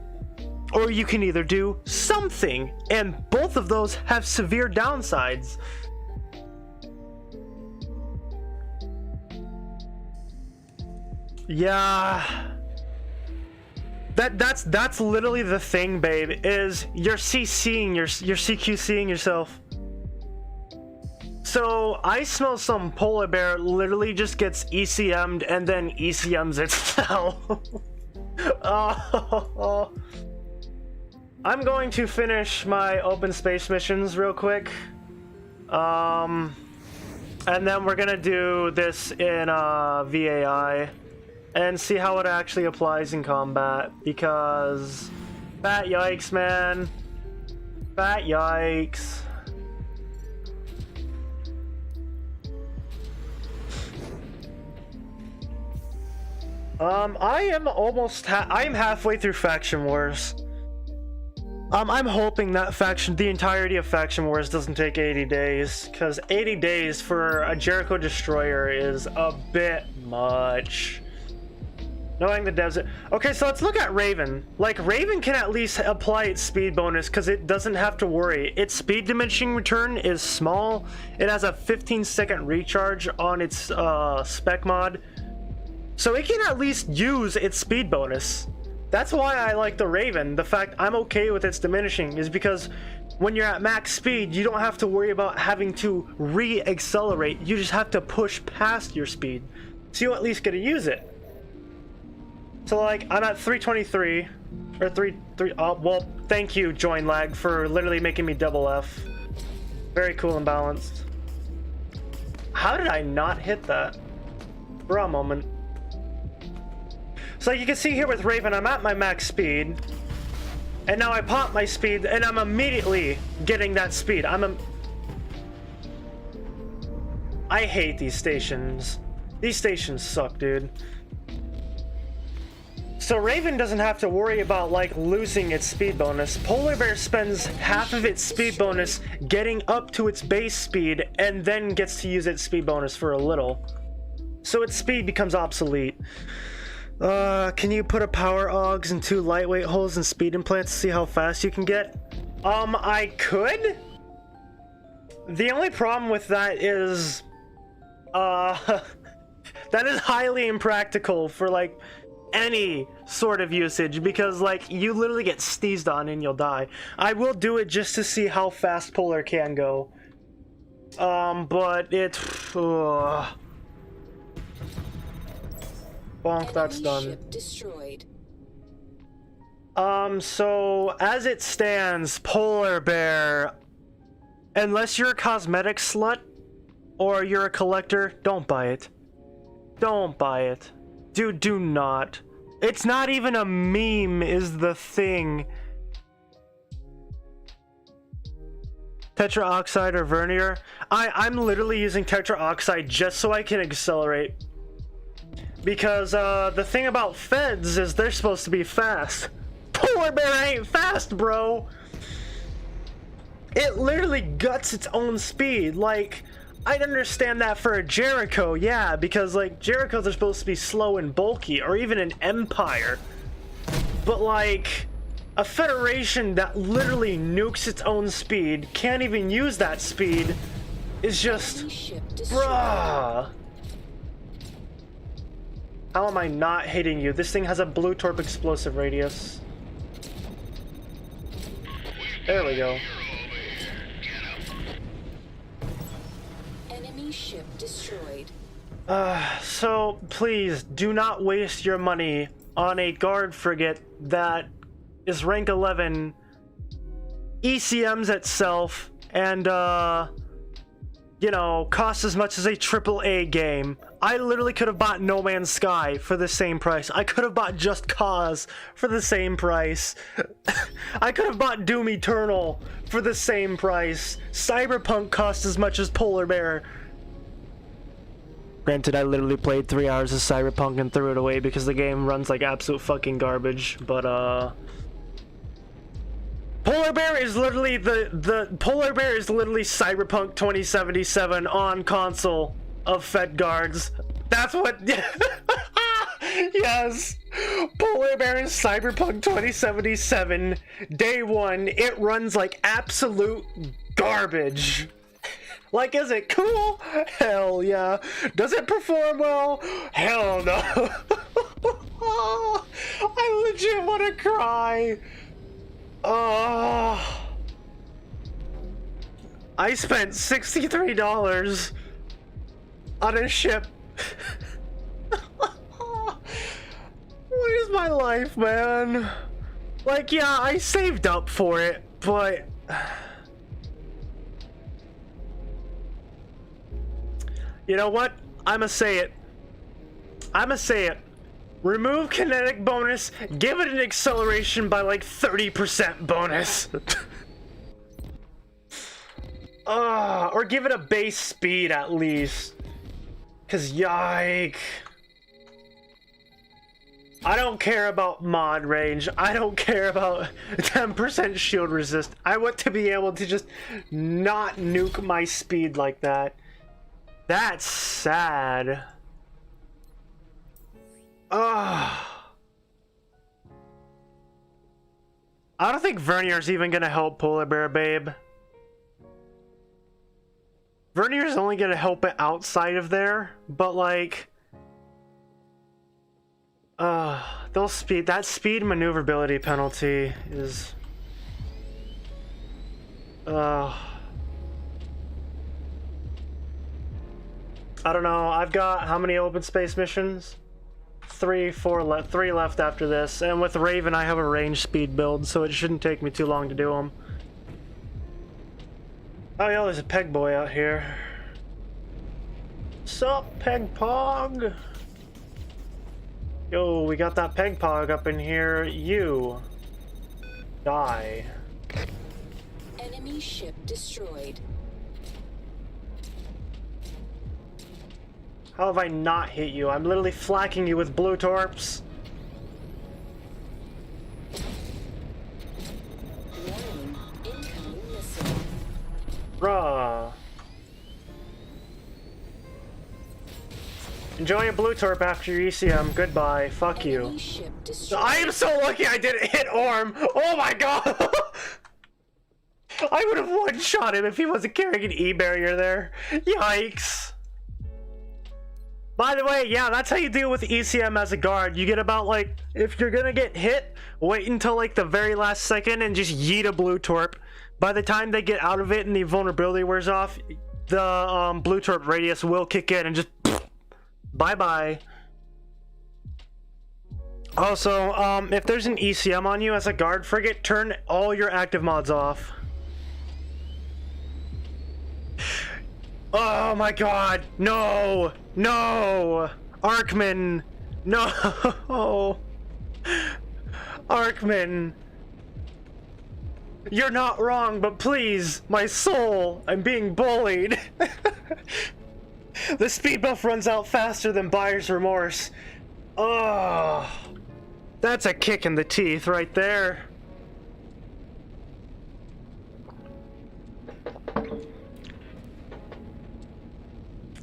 or you can either do something, and both of those have severe downsides. Yeah. That's literally the thing, babe, is you're CCing, you're CQCing yourself. So I smell some polar bear literally just gets ECM'd and then ECMs itself. Oh. I'm going to finish my open space missions real quick. And then we're gonna do this in VAI and see how it actually applies in combat, because fat yikes, man. Fat yikes. I am halfway through Faction Wars. I'm hoping that the entirety of Faction Wars doesn't take 80 days, because 80 days for a Jericho Destroyer is a bit much. Knowing the devs... Okay, so let's look at Raven. Like, Raven can at least apply its speed bonus, because it doesn't have to worry. Its speed diminishing return is small. It has a 15-second recharge on its spec mod. So it can at least use its speed bonus. That's why I like the Raven. The fact I'm okay with its diminishing is because when you're at max speed, you don't have to worry about having to re-accelerate. You just have to push past your speed. So you at least get to use it. So like, I'm at 323, or 3, well, thank you, Join Lag, for literally making me double F. Very cool and balanced. How did I not hit that? For a moment. So you can see here with Raven, I'm at my max speed, and now I pop my speed, and I'm immediately getting that speed. I hate these stations. These stations suck, dude. So Raven doesn't have to worry about like losing its speed bonus. Polar Bear spends half of its speed bonus getting up to its base speed, and then gets to use its speed bonus for a little. So its speed becomes obsolete. Can you put a power augs and 2 lightweight holes and speed implants to see how fast you can get? I could. The only problem with that is, that is highly impractical for like any sort of usage, because like you literally get sneezed on and you'll die. I will do it just to see how fast Polar can go. But it, bonk, that's done. Ship destroyed. So as it stands, Polar Bear, unless you're a cosmetic slut or you're a collector, don't buy it. Don't buy it. Dude, do not. It's not even a meme is the thing. Tetra Oxide or Vernier? I'm literally using Tetra Oxide just so I can accelerate. Because the thing about feds is they're supposed to be fast. Polar Bear ain't fast, bro. It literally guts its own speed. Like, I'd understand that for a Jericho, yeah, because like Jerichos are supposed to be slow and bulky, or even an Empire. But like a Federation that literally nukes its own speed, can't even use that speed, is just, bruh. How am I not hitting you? This thing has a blue torp explosive radius. There we go. Enemy ship destroyed. So please do not waste your money on a guard frigate that is rank 11, ECMs itself, and you know, costs as much as a AAA game. I literally could have bought No Man's Sky for the same price. I could have bought Just Cause for the same price. I could have bought Doom Eternal for the same price. Cyberpunk costs as much as Polar Bear. Granted, I literally played 3 hours of Cyberpunk and threw it away because the game runs like absolute fucking garbage, but Polar Bear is literally Polar Bear is literally Cyberpunk 2077 on console of Fed guards. That's what. Yes, Polar Bear is Cyberpunk 2077 day one. It runs like absolute garbage. Like, is it cool? Hell yeah. Does it perform well? Hell no. I legit want to cry. I spent $63 on a ship. What is my life, man? Like, yeah, I saved up for it, but you know what? I'ma say it. Remove kinetic bonus, give it an acceleration by like 30% bonus. Or give it a base speed at least. Cause yike. I don't care about mod range. I don't care about 10% shield resist. I want to be able to just not nuke my speed like that. That's sad. I don't think Vernier's even gonna help Polar Bear, babe. Vernier's only gonna help it outside of there, but like, that speed maneuverability penalty is, I don't know. I've got how many open space missions? 3 left after this, and with Raven I have a range speed build, so it shouldn't take me too long to do them. Oh yeah, there's a peg boy out here. Sup, peg pog? Yo, we got that peg pog up in here. You die. Enemy ship destroyed. How have I not hit you? I'm literally flacking you with blue torps. Warning, incoming missile. Bruh. Enjoy a blue torp after your ECM. Goodbye. Fuck you. Enemy ship destroyed. I am so lucky I didn't hit Orm. Oh my god. I would have one-shot him if he wasn't carrying an E-barrier there. Yikes. By the way, yeah, that's how you deal with ECM as a guard. You get about, like, if you're gonna get hit, wait until, like, the very last second and just yeet a blue torp. By the time they get out of it and the vulnerability wears off, the blue torp radius will kick in and just bye-bye. Also, if there's an ECM on you as a guard frigate, turn all your active mods off. Oh my god, no! No! Arkman! No! Arkman! You're not wrong, but please, my soul, I'm being bullied. The speed buff runs out faster than buyer's remorse. Oh, that's a kick in the teeth right there.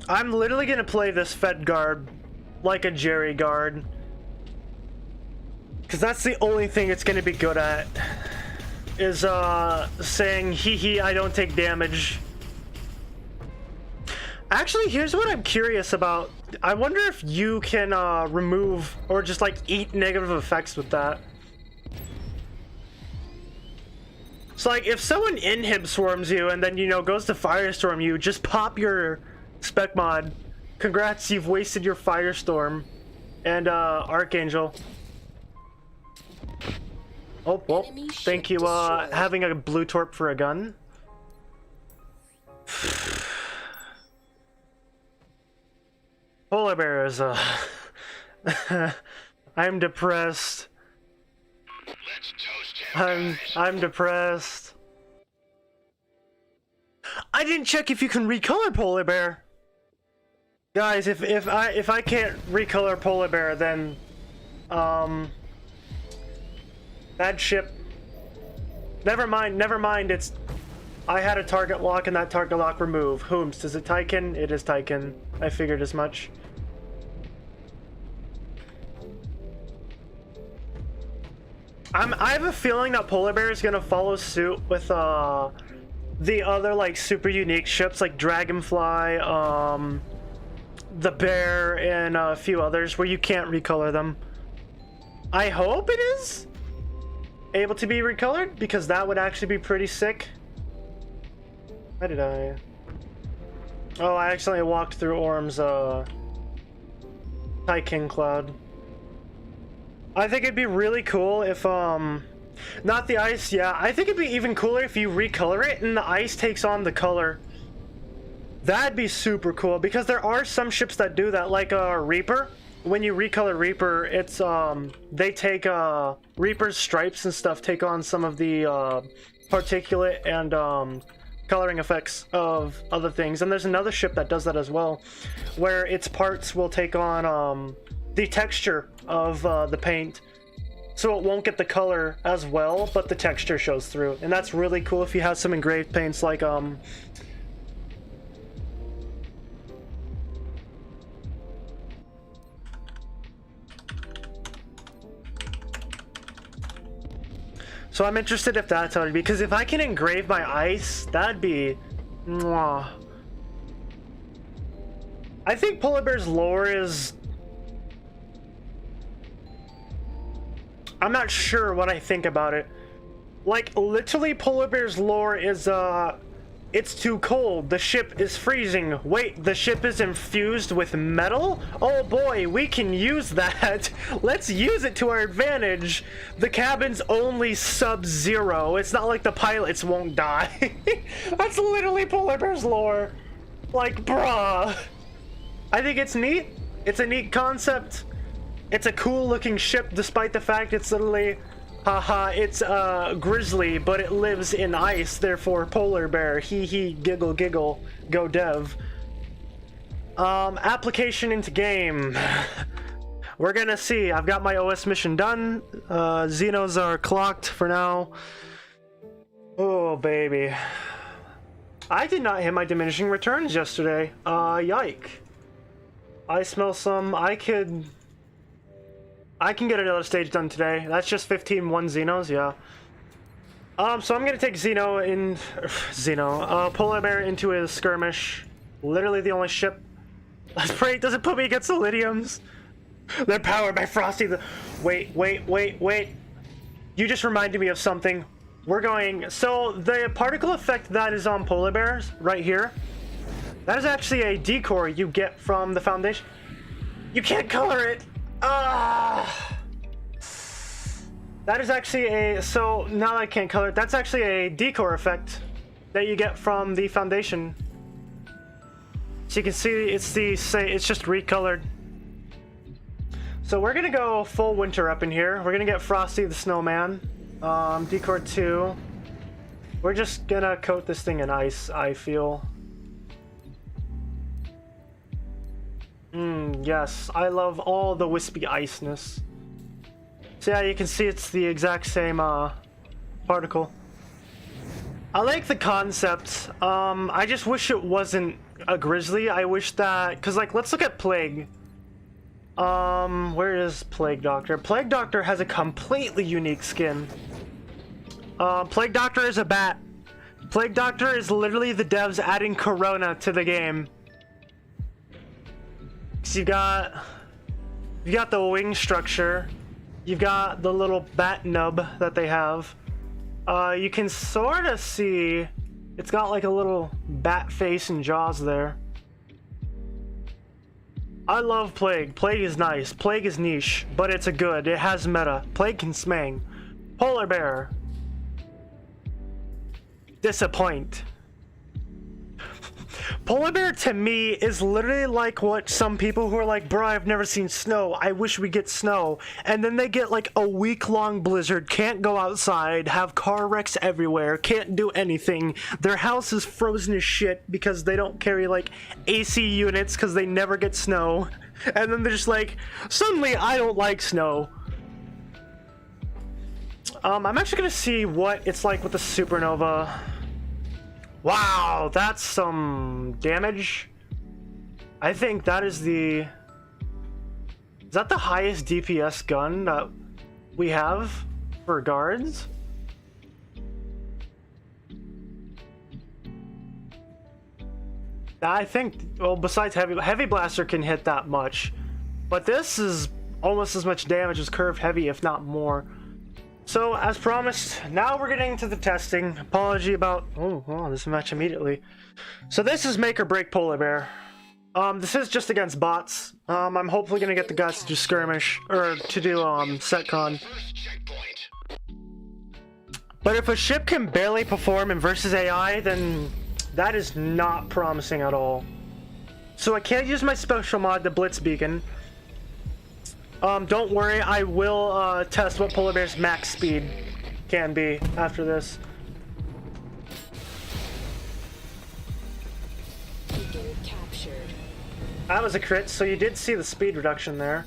I'm literally gonna play this Fed guard like a Jerry guard, because that's the only thing it's gonna be good at, is saying hee hee I don't take damage. Actually, here's what I'm curious about. I wonder if you can remove or just like eat negative effects with that. So like if someone inhib swarms you and then, you know, goes to firestorm you, just pop your spec mod. Congrats, you've wasted your firestorm. And Archangel. Oh, well, thank you, having a blue torp for a gun. Polar bear is, I'm depressed. Let's toast him, I'm depressed. I didn't check if you can recolor polar bear. Guys, if I can't recolor polar bear, then bad ship. Never mind, it's I had a target lock and that target lock remove. Whomst, is it Tykin? It is Tykin. I figured as much. I have a feeling that polar bear is gonna follow suit with the other like super unique ships like Dragonfly, the bear, and a few others where you can't recolor them. I hope it is able to be recolored, because that would actually be pretty sick. Why did I? Oh, I accidentally walked through Orm's Tyking Cloud. I think it'd be really cool if not the ice, yeah. I think it'd be even cooler if you recolor it and the ice takes on the color. That'd be super cool because there are some ships that do that, like Reaper. When you recolor Reaper, it's they take Reaper's stripes and stuff take on some of the particulate and coloring effects of other things. And there's another ship that does that as well, where its parts will take on the texture of the paint, so it won't get the color as well, but the texture shows through. And that's really cool if you have some engraved paints like so I'm interested if that's how it'd be, because if I can engrave my ice, that'd be mwah. I think Polar Bear's lore is, I'm not sure what I think about it. Like, literally, Polar Bear's lore is, it's too cold. The ship is freezing. Wait, the ship is infused with metal? Oh boy, we can use that. Let's use it to our advantage. The cabin's only sub-zero. It's not like the pilots won't die. That's literally Polar Bear's lore. Like, bruh. I think it's neat. It's a neat concept. It's a cool looking ship despite the fact it's literally, haha, it's grizzly, but it lives in ice, therefore polar bear. Hee hee, giggle giggle, go dev. Application into game. We're gonna see. I've got my OS mission done. Xenos are clocked for now. Oh baby. I did not hit my diminishing returns yesterday. Yike. I smell some. I can get another stage done today. That's just 15 Xenos, yeah. So I'm gonna take Polar Bear into his skirmish. Literally the only ship. Let's pray it doesn't put me against the Lydiums. They're powered by Frosty the... Wait. You just reminded me of something. We're going... So, the particle effect that is on Polar Bears, right here, that is actually a decor you get from the Foundation. You can't color it! That is actually a... So, now that I can't color it, that's actually a decor effect that you get from the Foundation. So you can see it's just recolored. So we're gonna go full winter up in here. We're gonna get Frosty the Snowman. Decor 2. We're just gonna coat this thing in ice, I feel. Yes, I love all the wispy iceness. So yeah, you can see it's the exact same particle. I like the concept. I just wish it wasn't a grizzly. I wish that, cause like, let's look at Plague. Where is Plague Doctor? Plague Doctor has a completely unique skin. Plague Doctor is a bat. Plague Doctor is literally the devs adding Corona to the game. So you got the wing structure, you've got the little bat nub that they have. You can sort of see it's got like a little bat face and jaws there. I love Plague. Plague is nice. Plague is niche, but it's a good. It has meta. Plague can smang. Polar Bear. Disappoint. Polar Bear to me is literally like what some people who are like, bro, I've never seen snow, I wish we get snow, and then they get like a week-long blizzard, can't go outside, have car wrecks everywhere, can't do anything, their house is frozen as shit because they don't carry like AC units because they never get snow, and then they're just like, suddenly I don't like snow. I'm actually gonna see what it's like with the supernova. Wow, that's some damage. I think that is the... Is that the highest DPS gun that we have for guards? I think, well, besides Heavy Blaster can hit that much. But this is almost as much damage as Curved Heavy, if not more. So, as promised, now we're getting to the testing. Apology about... Oh, wow, this match immediately. So this is make or break Polar Bear. This is just against bots. I'm hopefully gonna get the guys to do skirmish, or to do, setcon. First checkpoint. But if a ship can barely perform in versus AI, then that is not promising at all. So I can't use my special mod, the Blitz Beacon. Don't worry, I will test what Polar Bear's max speed can be after this. Beacon captured. That was a crit, so you did see the speed reduction there.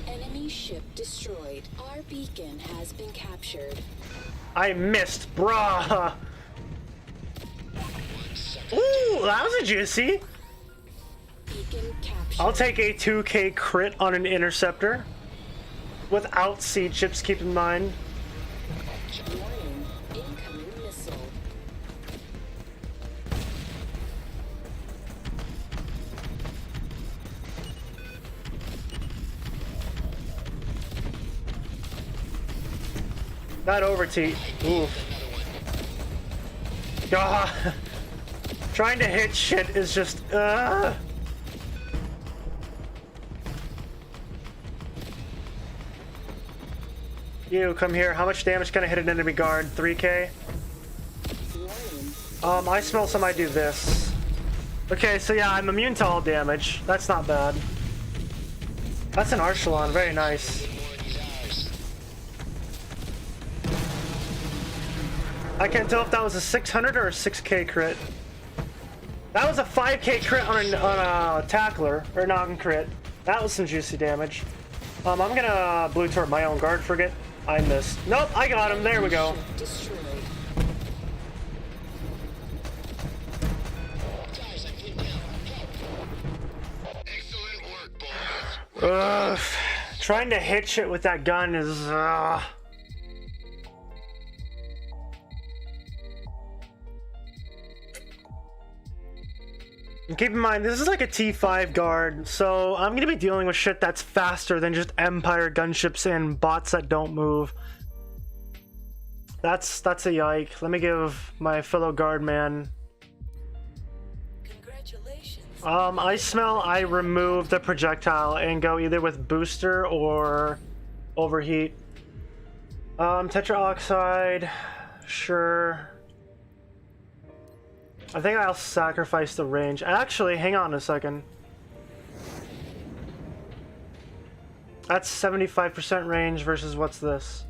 Enemy ship destroyed. Our beacon has been captured. I missed, brah! Ooh, that was a juicy. Beacon captured. I'll take a 2k crit on an interceptor. Without seed chips, keep in mind. Warning. Incoming missile. Not over T. Ooh. God. Trying to hit shit is just You come here. How much damage can I hit an enemy guard? 3k? Warning. I smell some I do this. Okay, so yeah, I'm immune to all damage. That's not bad. That's an Archelon, very nice. I can't tell if that was a 600 or a 6k crit. That was a 5k crit on a tackler, or non-crit. That was some juicy damage. I'm gonna blue turret my own guard frigate. I missed. Nope, I got him. There we go. Ship destroyed. Excellent work, boys. Ugh. Trying to hit shit with that gun is And keep in mind, this is like a T5 guard, so I'm gonna be dealing with shit that's faster than just Empire gunships and bots that don't move. That's a yike. Let me give my fellow guard man. Congratulations. I smell I remove the projectile and go either with booster or overheat. Tetra oxide, sure. I think I'll sacrifice the range. Actually, hang on a second. That's 75% range versus what's this?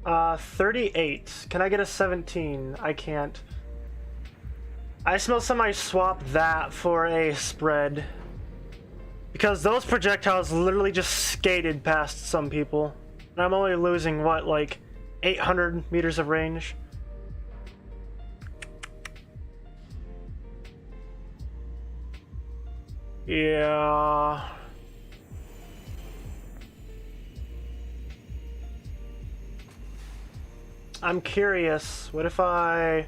38. Can I get a 17? I can't. I smell somebody swap that for a spread. Because those projectiles literally just skated past some people. And I'm only losing, what, like 800 meters of range? Yeah. I'm curious. What if I'd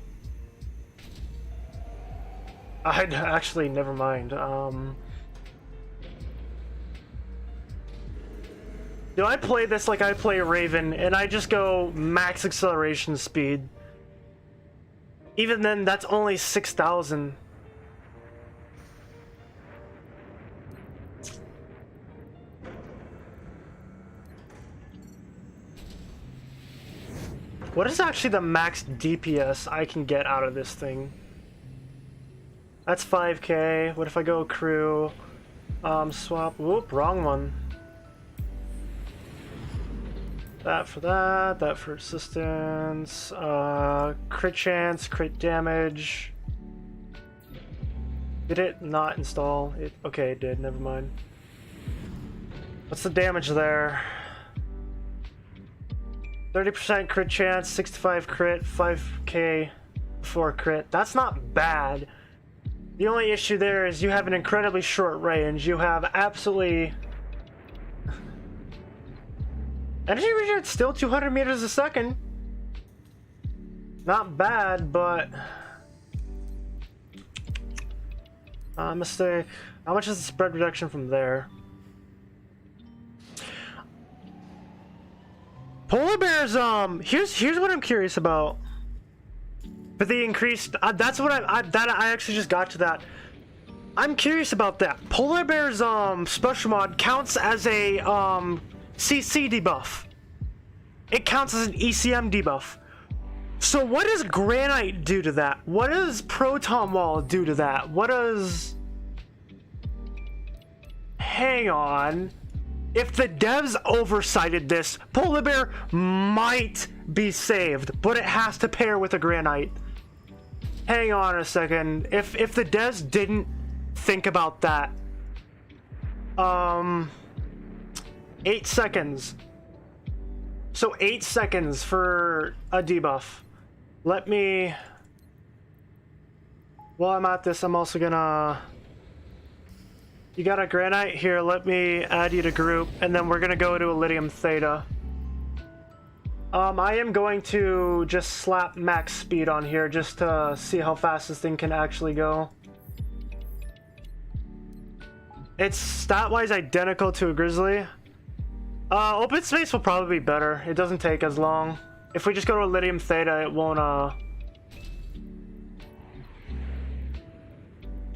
actually, never mind. Do I play this like I play Raven and I just go max acceleration speed? Even then, that's only 6,000. What is actually the max DPS I can get out of this thing? That's 5k. What if I go crew? Swap. Whoop, wrong one. That for that. That for assistance. Crit chance, crit damage. Did it not install? Okay, it did. Never mind. What's the damage there? 30% crit chance, 65 crit, 5k for crit. That's not bad. The only issue there is you have an incredibly short range. You have absolutely... Energy regen still 200 meters a second. Not bad, but... mistake. How much is the spread reduction from there? Polar bears, here's what I'm curious about. But the increased, that's what I actually just got to that. I'm curious about that. Polar bears, special mod counts as a, CC debuff. It counts as an ECM debuff. So what does Granite do to that? What does Proton Wall do to that? What does... Hang on. If the devs oversighted this, Polar Bear might be saved, but it has to pair with a Granite. Hang on a second. If the devs didn't think about that. 8 seconds. So 8 seconds for a debuff. Let me... While I'm at this, I'm also gonna... You got a Granite here, let me add you to group, and then we're gonna go to Iridium Theta. I am going to just slap max speed on here just to see how fast this thing can actually go. It's stat-wise identical to a Grizzly. Open space will probably be better. It doesn't take as long. If we just go to Iridium Theta, it won't,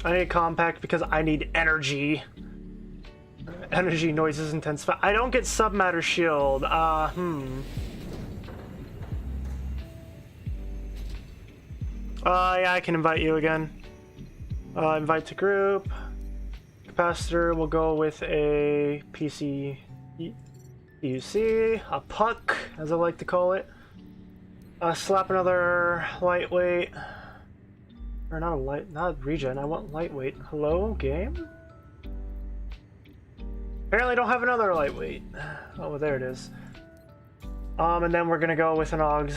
I need compact because I need energy. Energy noises intensify. I don't get submatter shield. Yeah, I can invite you again. Invite to group. Capacitor, we'll go with a PC UC, a puck, as I like to call it. Slap another lightweight. Or not regen, I want lightweight. Hello, game? Apparently I don't have another lightweight. Oh, there it is. And then we're gonna go with an Augs.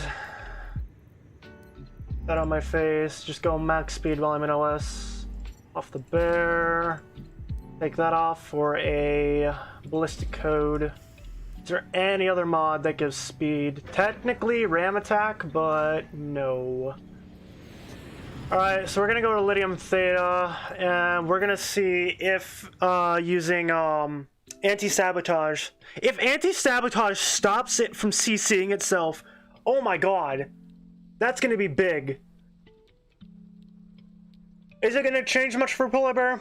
That on my face, just go max speed while I'm in OS. Off the bear. Take that off for a ballistic code. Is there any other mod that gives speed? Technically ram attack, but no. Alright, so we're gonna go to Iridium Theta, and we're gonna see if using anti-sabotage. If anti-sabotage stops it from CCing itself, oh my god, that's gonna be big. Is it gonna change much for Polar Bear?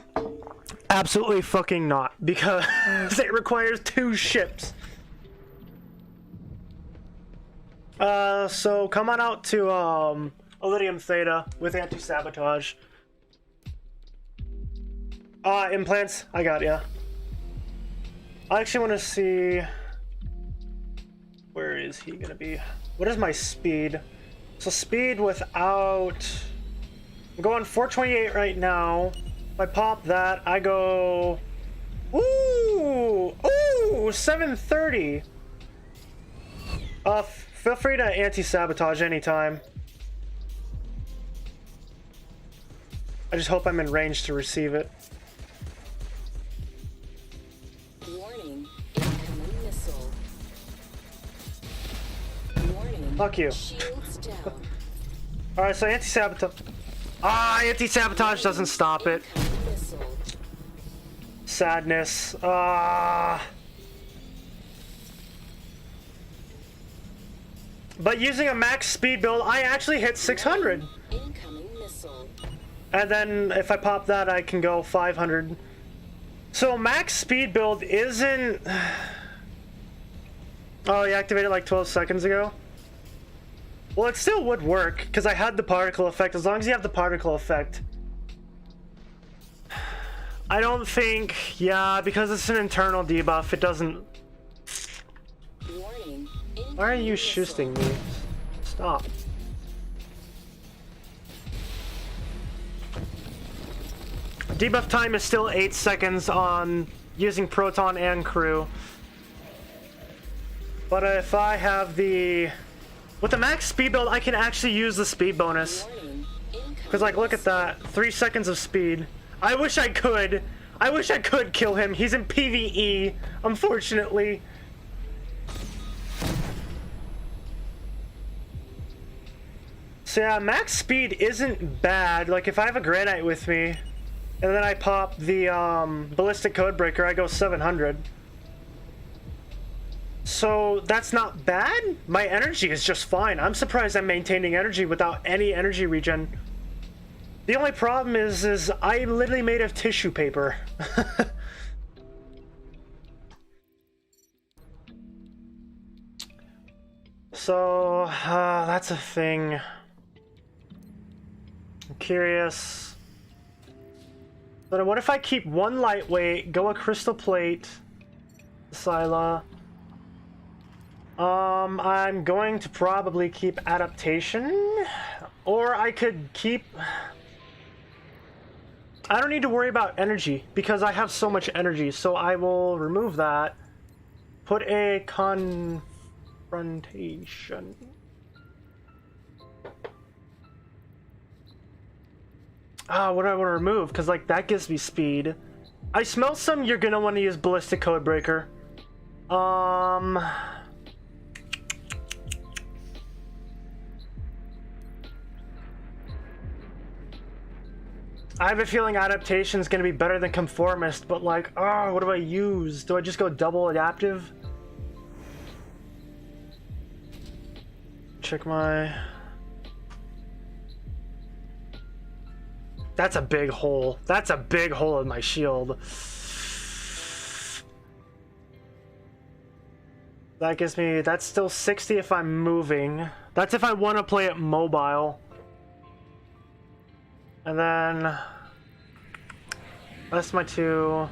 Absolutely fucking not, because it requires 2 ships. So come on out to Iridium Theta with anti-sabotage. Implants, I got ya. I actually want to see... Where is he gonna be? What is my speed? So speed without... I'm going 428 right now. If I pop that, I go... Ooh! Ooh! 730! Feel free to anti-sabotage anytime. I just hope I'm in range to receive it. Warning, incoming missile. Warning. Fuck you. Shields down. Alright, so anti-sabotage... anti-sabotage doesn't stop it. Incoming missile. Sadness. But using a max speed build, I actually hit 600. Incoming missile. And then if I pop that, I can go 500. So max speed build isn't... Oh, you activated like 12 seconds ago? Well, it still would work, because I had the particle effect. As long as you have the particle effect. I don't think... Yeah, because it's an internal debuff, it doesn't... Warning. Why are you shooting me? Stop. Debuff time is still 8 seconds on using Proton and Crew. But if I have the... With the max speed build, I can actually use the speed bonus. Warning. Because, like, look at that. 3 seconds of speed. I wish I could. I wish I could kill him. He's in PvE, unfortunately. So yeah, max speed isn't bad. Like, if I have a Granite with me, and then I pop the Ballistic Codebreaker, I go 700. So that's not bad? My energy is just fine. I'm surprised I'm maintaining energy without any energy regen. The only problem is I'm literally made of tissue paper. So, that's a thing. I'm curious. But what if I keep one lightweight, go a crystal plate, Scylla. I'm going to probably keep adaptation, or I could keep... I don't need to worry about energy because I have so much energy, so I will remove that. Put a confrontation. What do I want to remove? Because, like, that gives me speed. I smell some you're gonna want to use Ballistic Codebreaker. I have a feeling adaptation is going to be better than conformist, but like, what do I use? Do I just go double adaptive? Check my... That's a big hole. That's a big hole in my shield. That gives me... That's still 60 if I'm moving. That's if I want to play it mobile. And then that's my 2.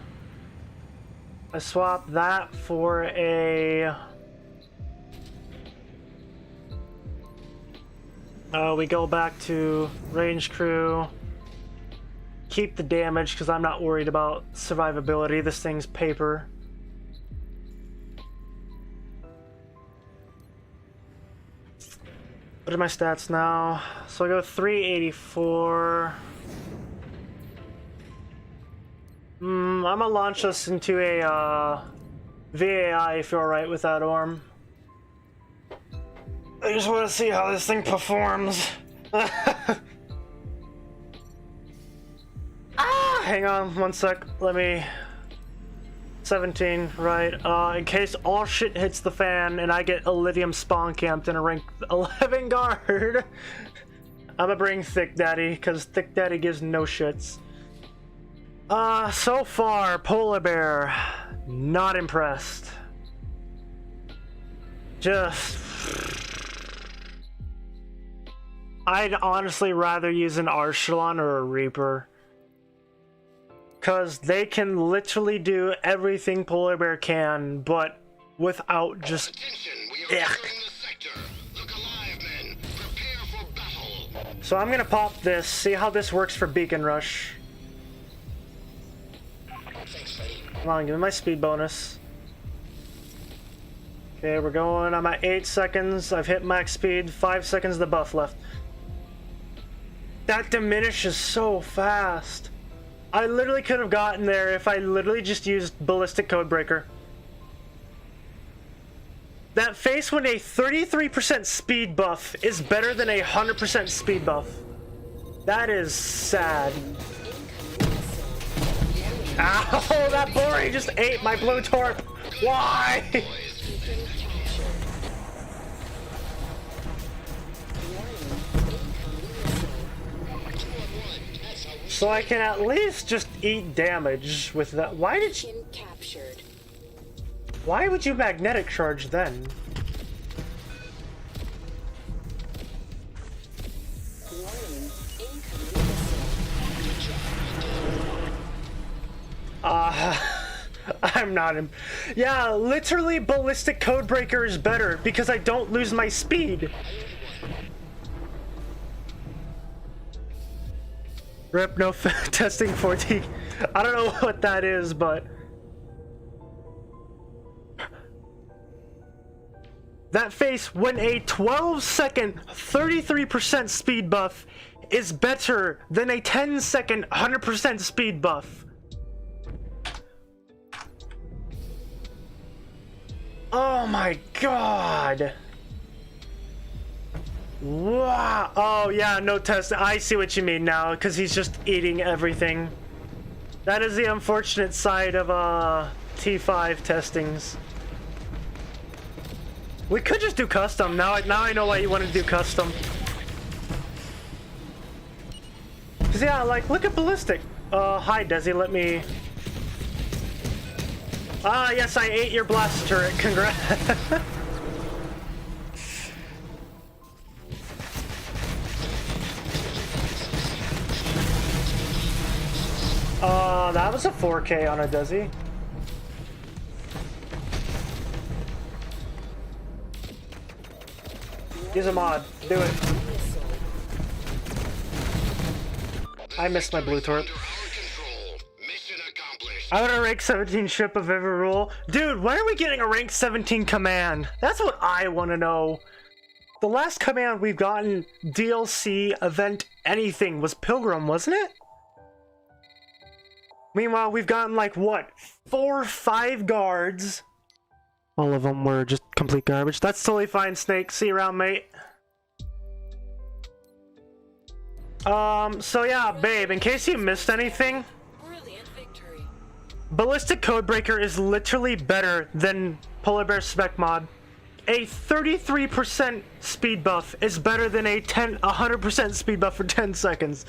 I swap that for a... we go back to range crew. Keep the damage because I'm not worried about survivability. This thing's paper. What are my stats now? So I go 384. I'm gonna launch us into a VAI if you're alright with that, Orm. I just want to see how this thing performs. Hang on one sec. Let me... 17, right. In case all shit hits the fan and I get Elysium spawn camped in a rank 11 guard, I'm gonna bring Thick Daddy, because Thick Daddy gives no shits. So far, Polar Bear, not impressed. Just... I'd honestly rather use an Archelon or a Reaper. Because they can literally do everything Polar Bear can, but without just... Attention, we are entering the sector. Look alive, men. Prepare for battle. So I'm gonna pop this, see how this works for Beacon Rush. Thanks, buddy. Come on, give me my speed bonus. Okay, we're going. I'm at 8 seconds. I've hit max speed. 5 seconds of the buff left. That diminishes so fast. I literally could have gotten there if I literally just used Ballistic Codebreaker. That face when a 33% speed buff is better than a 100% speed buff. That is sad. Ow, that boring just ate my blue torp. Why? So I can at least just eat damage with that. Why did you... Captured. Why would you magnetic charge then? Warning. Incoming missile. I'm not in... Yeah, literally Ballistic Codebreaker is better because I don't lose my speed. Rip, no testing 40. I don't know what that is, but... That face, when a 12-second 33% speed buff is better than a 10-second 100% speed buff. Oh my god. Wow. Oh yeah, no test. I see what you mean now, because he's just eating everything. That is the unfortunate side of T5 testings. We could just do custom. Now I know why you want to do custom. Cause yeah, like look at ballistic. Hi Desi, let me. Ah, yes, I ate your blast turret. Congrats. That was a 4K on a Desi. Use a mod. Do it. I missed my blue turret. I want a rank 17 ship of every rule. Dude, when are we getting a rank 17 command? That's what I want to know. The last command we've gotten, DLC, event, anything, was Pilgrim, wasn't it? Meanwhile, we've gotten like, what, 4 or 5 guards. All of them were just complete garbage. That's totally fine, Snake. See you around, mate. So yeah, babe, in case you missed anything, Ballistic Codebreaker is literally better than Polar Bear Spec Mod. A 33% speed buff is better than a 100% speed buff for 10 seconds.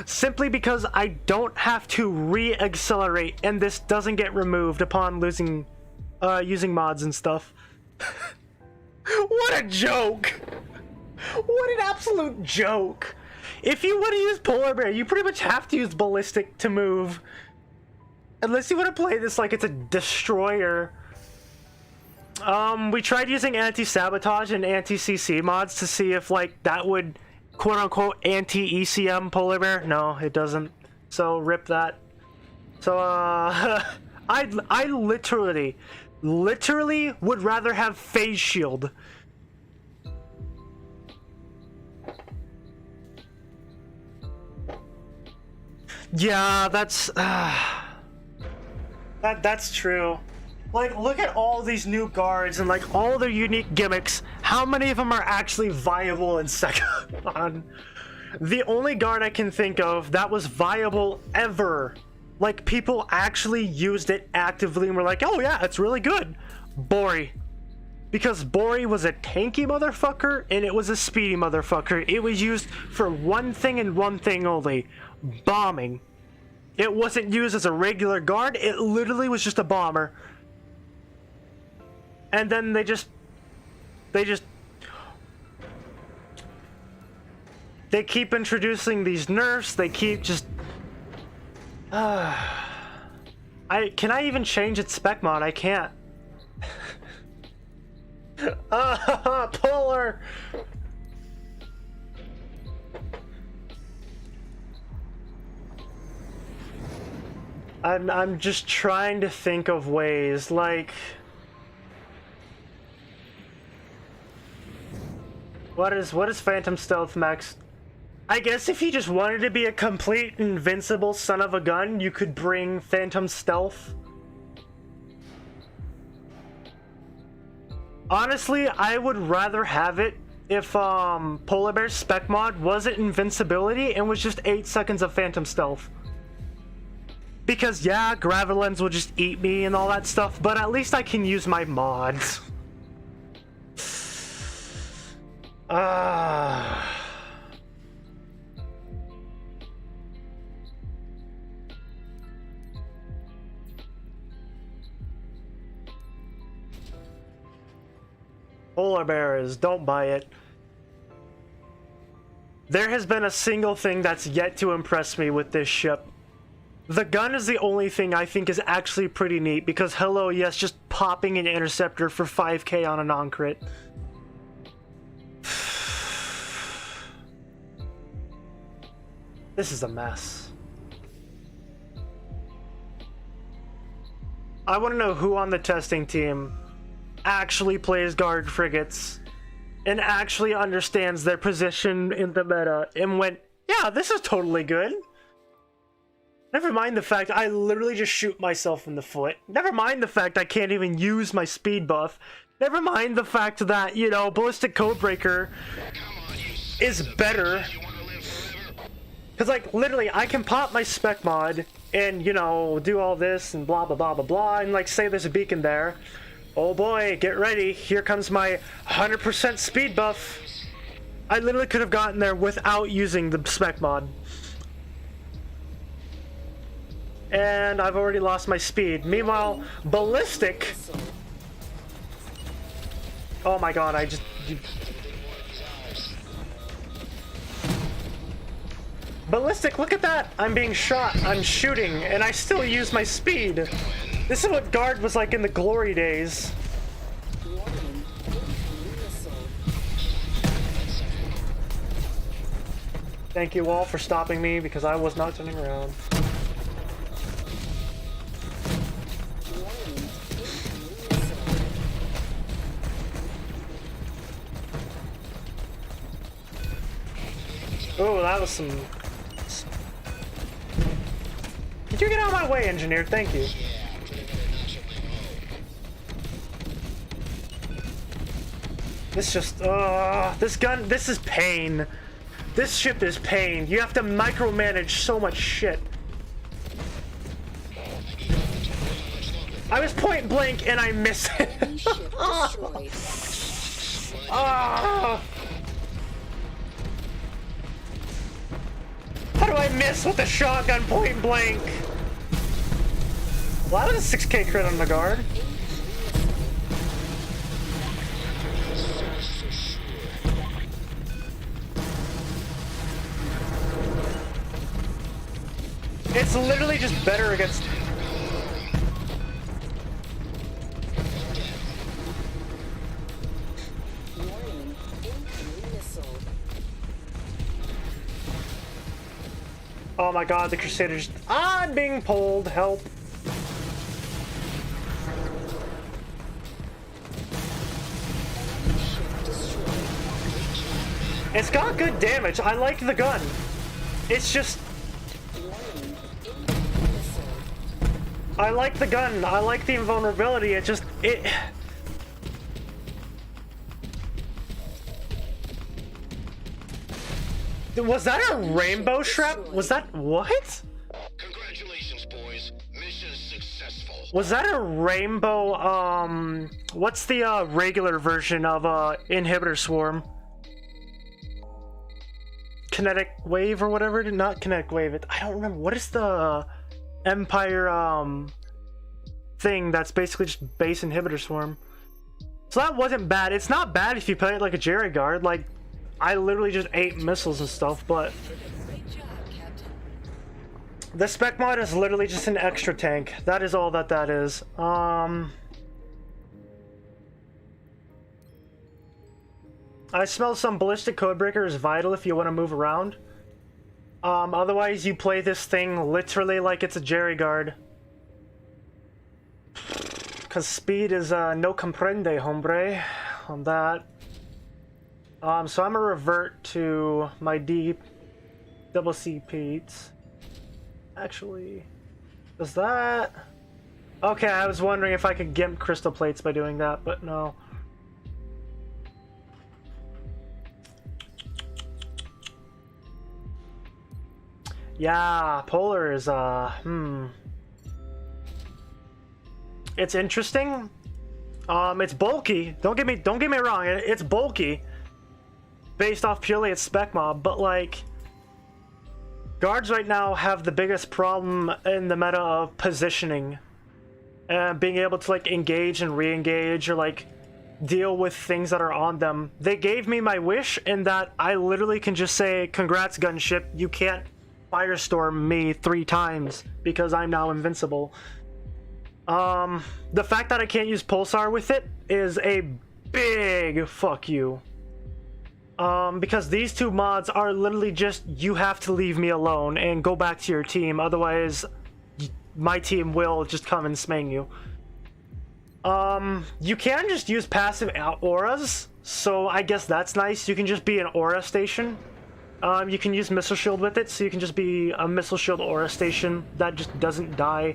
Simply because I don't have to re-accelerate and this doesn't get removed upon using mods and stuff. What a joke! What an absolute joke! If you want to use Polar Bear, you pretty much have to use Ballistic to move. Unless you want to play this like it's a destroyer. We tried using anti-sabotage and anti-CC mods to see if like that would quote-unquote anti-ECM Polar Bear. No, it doesn't. So rip that. So I literally would rather have Phase Shield. Yeah, that's that's true. Like, look at all these new guards and like all their unique gimmicks. How many of them are actually viable in Second? The only guard I can think of that was viable ever, like people actually used it actively and were like, oh yeah, it's really good. Bori. Because Bori was a tanky motherfucker and it was a speedy motherfucker. It was used for one thing and one thing only. Bombing. It wasn't used as a regular guard. It literally was just a bomber. And then they keep introducing these nerfs. They keep just can I even change its spec mod? I can't. Polar. I'm just trying to think of ways like what is Phantom Stealth Max? I guess if you just wanted to be a complete invincible son of a gun, you could bring Phantom Stealth. Honestly, I would rather have it if Polar Bear's spec mod wasn't invincibility and was just 8 seconds of Phantom Stealth. Because yeah, Gravelins will just eat me and all that stuff, but at least I can use my mods. Polar Bears, don't buy it. There has been a single thing that's yet to impress me with this ship. The gun is the only thing I think is actually pretty neat because hello, yes, just popping an interceptor for 5k on a non-crit. This is a mess. I want to know who on the testing team actually plays guard frigates and actually understands their position in the meta and went, yeah, this is totally good. Never mind the fact I literally just shoot myself in the foot. Never mind the fact I can't even use my speed buff. Never mind the fact that, you know, Ballistic Codebreaker is better. Because, like, literally, I can pop my spec mod and, you know, do all this and blah, blah, blah, blah, blah, and, like, say there's a beacon there. Oh boy, get ready. Here comes my 100% speed buff. I literally could have gotten there without using the spec mod. And I've already lost my speed. Meanwhile, Ballistic... Oh my god, I just... Ballistic, look at that! I'm being shot, I'm shooting, and I still use my speed. This is what Guard was like in the glory days. Warning, incoming missile. Thank you all for stopping me because I was not turning around. Warning, incoming missile. Oh, that was some... Could you get out of my way, engineer? Thank you. This just... this gun... This is pain. This ship is pain. You have to micromanage so much shit. I was point blank and I missed it. Enemy ship destroyed. Ah! How do I miss with a shotgun point blank? Well, that was a 6K crit on the Guard. It's literally just better against... Warning, incoming missile. Oh my god, the Crusaders... I'm being pulled, help. Enemy ship destroyed. It's got good damage, I like the gun. It's just... Warning, incoming missile. I like the gun, I like the invulnerability, it just... it... Was that a rainbow shrap? Was that... what? Congratulations, boys. Mission successful. Was that a rainbow, what's the, regular version of, Inhibitor Swarm? Kinetic Wave or whatever? Not Kinetic Wave, I don't remember. What is the Empire, thing that's basically just base Inhibitor Swarm? So that wasn't bad. It's not bad if you play it like a Jerry Guard, like... I literally just ate missiles and stuff, but... The spec mod is literally just an extra tank. That is all that that is. I smell some Ballistic Codebreaker is vital if you want to move around. Otherwise you play this thing literally like it's a Jerry Guard. Cause speed is no comprende, hombre, on that. So I'm gonna revert to my deep double C Pete's. Actually, does that... Okay, I was wondering if I could gimp crystal plates by doing that, but no. Yeah, Polar is, It's interesting. It's bulky. Don't get me wrong, it's bulky. Based off purely its spec mob, but like... Guards right now have the biggest problem in the meta of positioning. And being able to like engage and re-engage or like deal with things that are on them. They gave me my wish in that I literally can just say, congrats gunship, you can't firestorm me 3 times because I'm now invincible. The fact that I can't use Pulsar with it is a big fuck you. Because these 2 mods are literally just, you have to leave me alone and go back to your team, otherwise my team will just come and smang you. You can just use passive auras, so I guess that's nice. You can just be an aura station. You can use Missile Shield with it, so you can just be a Missile Shield aura station that just doesn't die.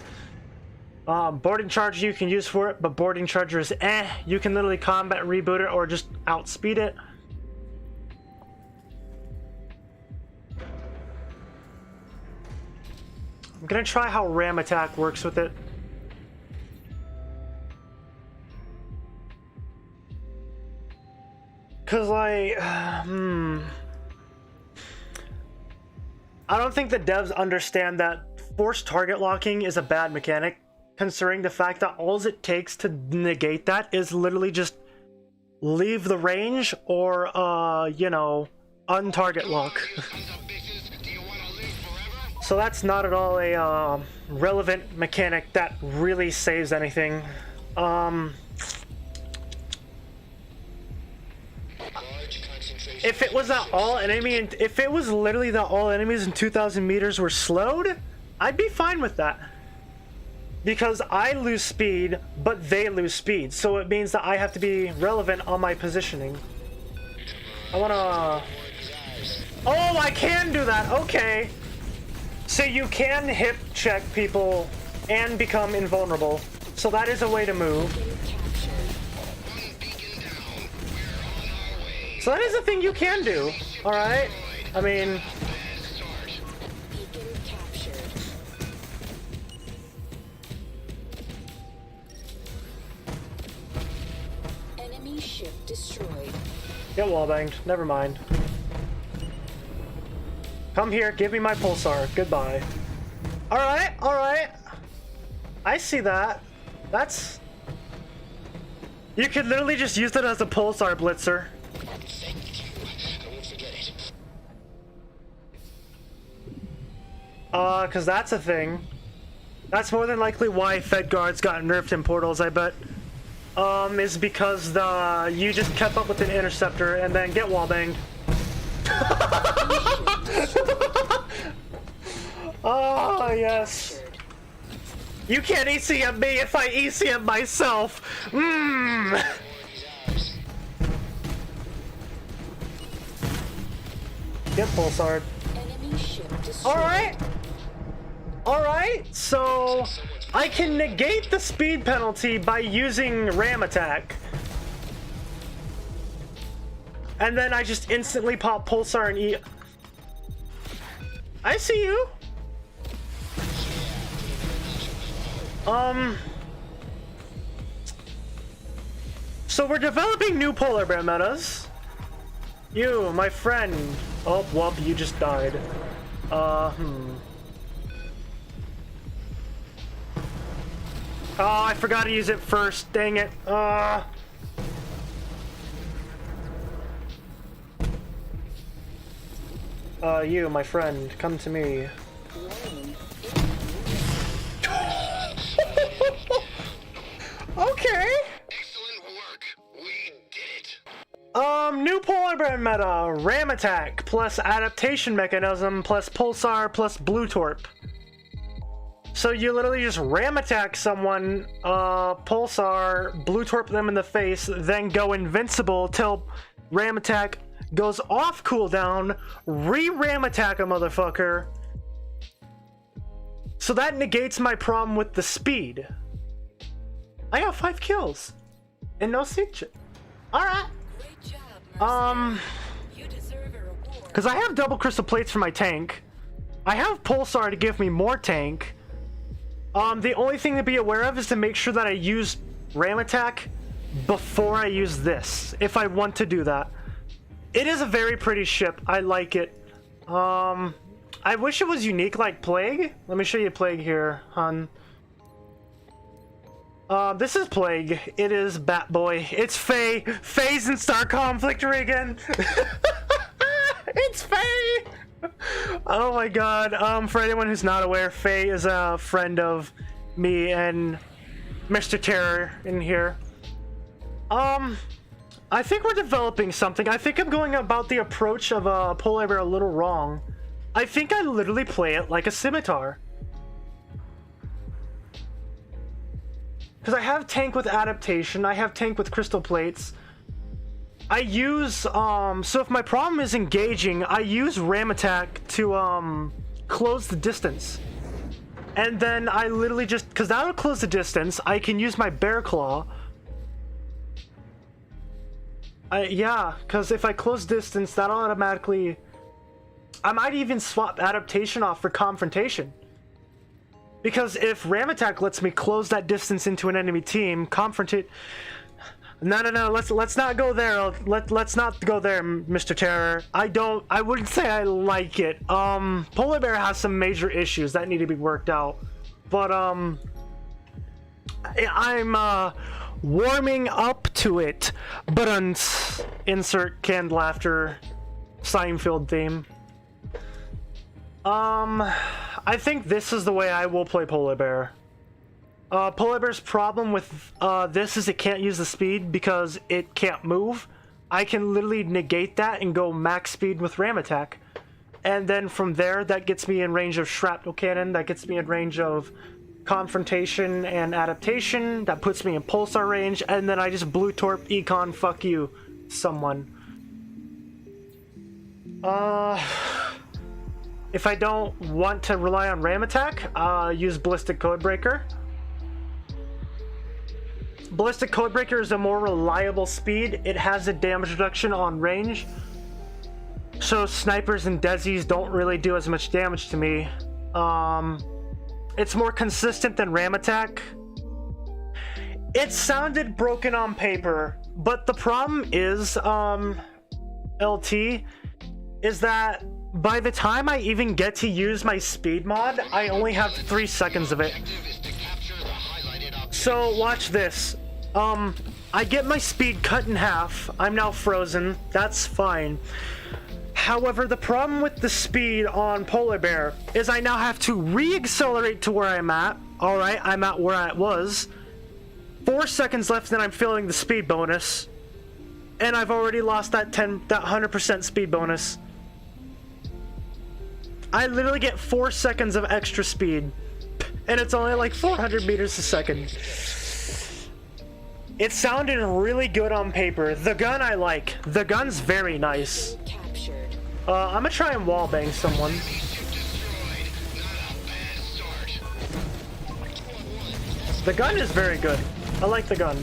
Boarding Charger you can use for it, but Boarding Charger is eh. You can literally combat reboot it or just outspeed it. I'm gonna try how Ram Attack works with it. Cause like, I don't think the devs understand that forced target locking is a bad mechanic, considering the fact that all it takes to negate that is literally just leave the range or, you know, untarget lock. So that's not at all a relevant mechanic that really saves anything. If it was that all enemy, if it was literally that all enemies in 2,000 meters were slowed, I'd be fine with that. Because I lose speed, but they lose speed, so it means that I have to be relevant on my positioning. I wanna... Oh, I can do that, okay. So you can hip check people and become invulnerable. So that is a way to move. So that is a thing you can do, alright? I mean... Beacon captured. Enemy ship destroyed. Get wallbanged, never mind. Come here, give me my pulsar, goodbye. Alright, alright. I see that. That's... You could literally just use it as a pulsar blitzer. Cause that's a thing. That's more than likely why Fed guards got nerfed in Portals, I bet. Is because you just kept up with an interceptor and then get wallbanged. Oh, yes. You can't ECM me if I ECM myself. Get pulsar. Enemy ship destroyed. Alright. Alright, so I can negate the speed penalty by using ram attack. And then I just instantly pop pulsar and E. I see you. So we're developing new polar bear metas. You, my friend. Oh, whoop, you just died. Oh, I forgot to use it first. Dang it. You, my friend, come to me. Okay. Excellent work. We did it. New polar bear meta. Ram attack plus adaptation mechanism plus pulsar plus blue torp. So you literally just ram attack someone, pulsar, blue torp them in the face, then go invincible till ram attack goes off cooldown, re-ram attack a motherfucker. So that negates my problem with the speed. I got 5 kills and no siege. Alright. Great job, you deserve a reward. Because I have double crystal plates for my tank. I have pulsar to give me more tank. The only thing to be aware of is to make sure that I use ram attack before I use this, if I want to do that. It is a very pretty ship. I like it. I wish it was unique like Plague. Let me show you Plague here, hun. This is Plague. It is Batboy. It's Faye. Faye's in Star Conflict Regan. It's Faye. Oh my god. For anyone who's not aware, Faye is a friend of me and Mr. Terror in here. I think we're developing something. I think I'm going about the approach of a polar bear a little wrong. I think I literally play it like a scimitar. Because I have tank with adaptation, I have tank with crystal plates. I use, so if my problem is engaging, I use ram attack to, close the distance. And then I literally just, because that'll close the distance, I can use my bear claw. Yeah, because if I close distance, that'll automatically... I might even swap adaptation off for confrontation. Because if ram attack lets me close that distance into an enemy team, No. Let's not go there. Let's not go there, Mr. Terror. I wouldn't say I like it. Polar Bear has some major issues that need to be worked out. But I'm warming up to it. But insert canned laughter Seinfeld theme. I think this is the way I will play Polar Bear. Polar Bear's problem with this is it can't use the speed because it can't move. I can literally negate that and go max speed with Ram Attack. And then from there, that gets me in range of Shrapnel Cannon, that gets me in range of Confrontation and Adaptation, that puts me in Pulsar range, and then I just Blue Torp, Econ, fuck you, someone. If I don't want to rely on Ram Attack, use Ballistic Codebreaker. Ballistic Codebreaker is a more reliable speed. It has a damage reduction on range. So snipers and desis don't really do as much damage to me. It's more consistent than Ram Attack. It sounded broken on paper, but the problem is, LT, is that by the time I even get to use my speed mod, I only have 3 seconds of it. So watch this. I get my speed cut in half. I'm now frozen. That's fine. However, the problem with the speed on Polar Bear is I now have to re-accelerate to where I'm at. Alright, I'm at where I was. 4 seconds left and I'm feeling the speed bonus. And I've already lost that 100% speed bonus. I literally get 4 seconds of extra speed. And it's only like 400 meters a second. It sounded really good on paper. The gun I like. The gun's very nice. I'm gonna try and wallbang someone. The gun is very good. I like the gun.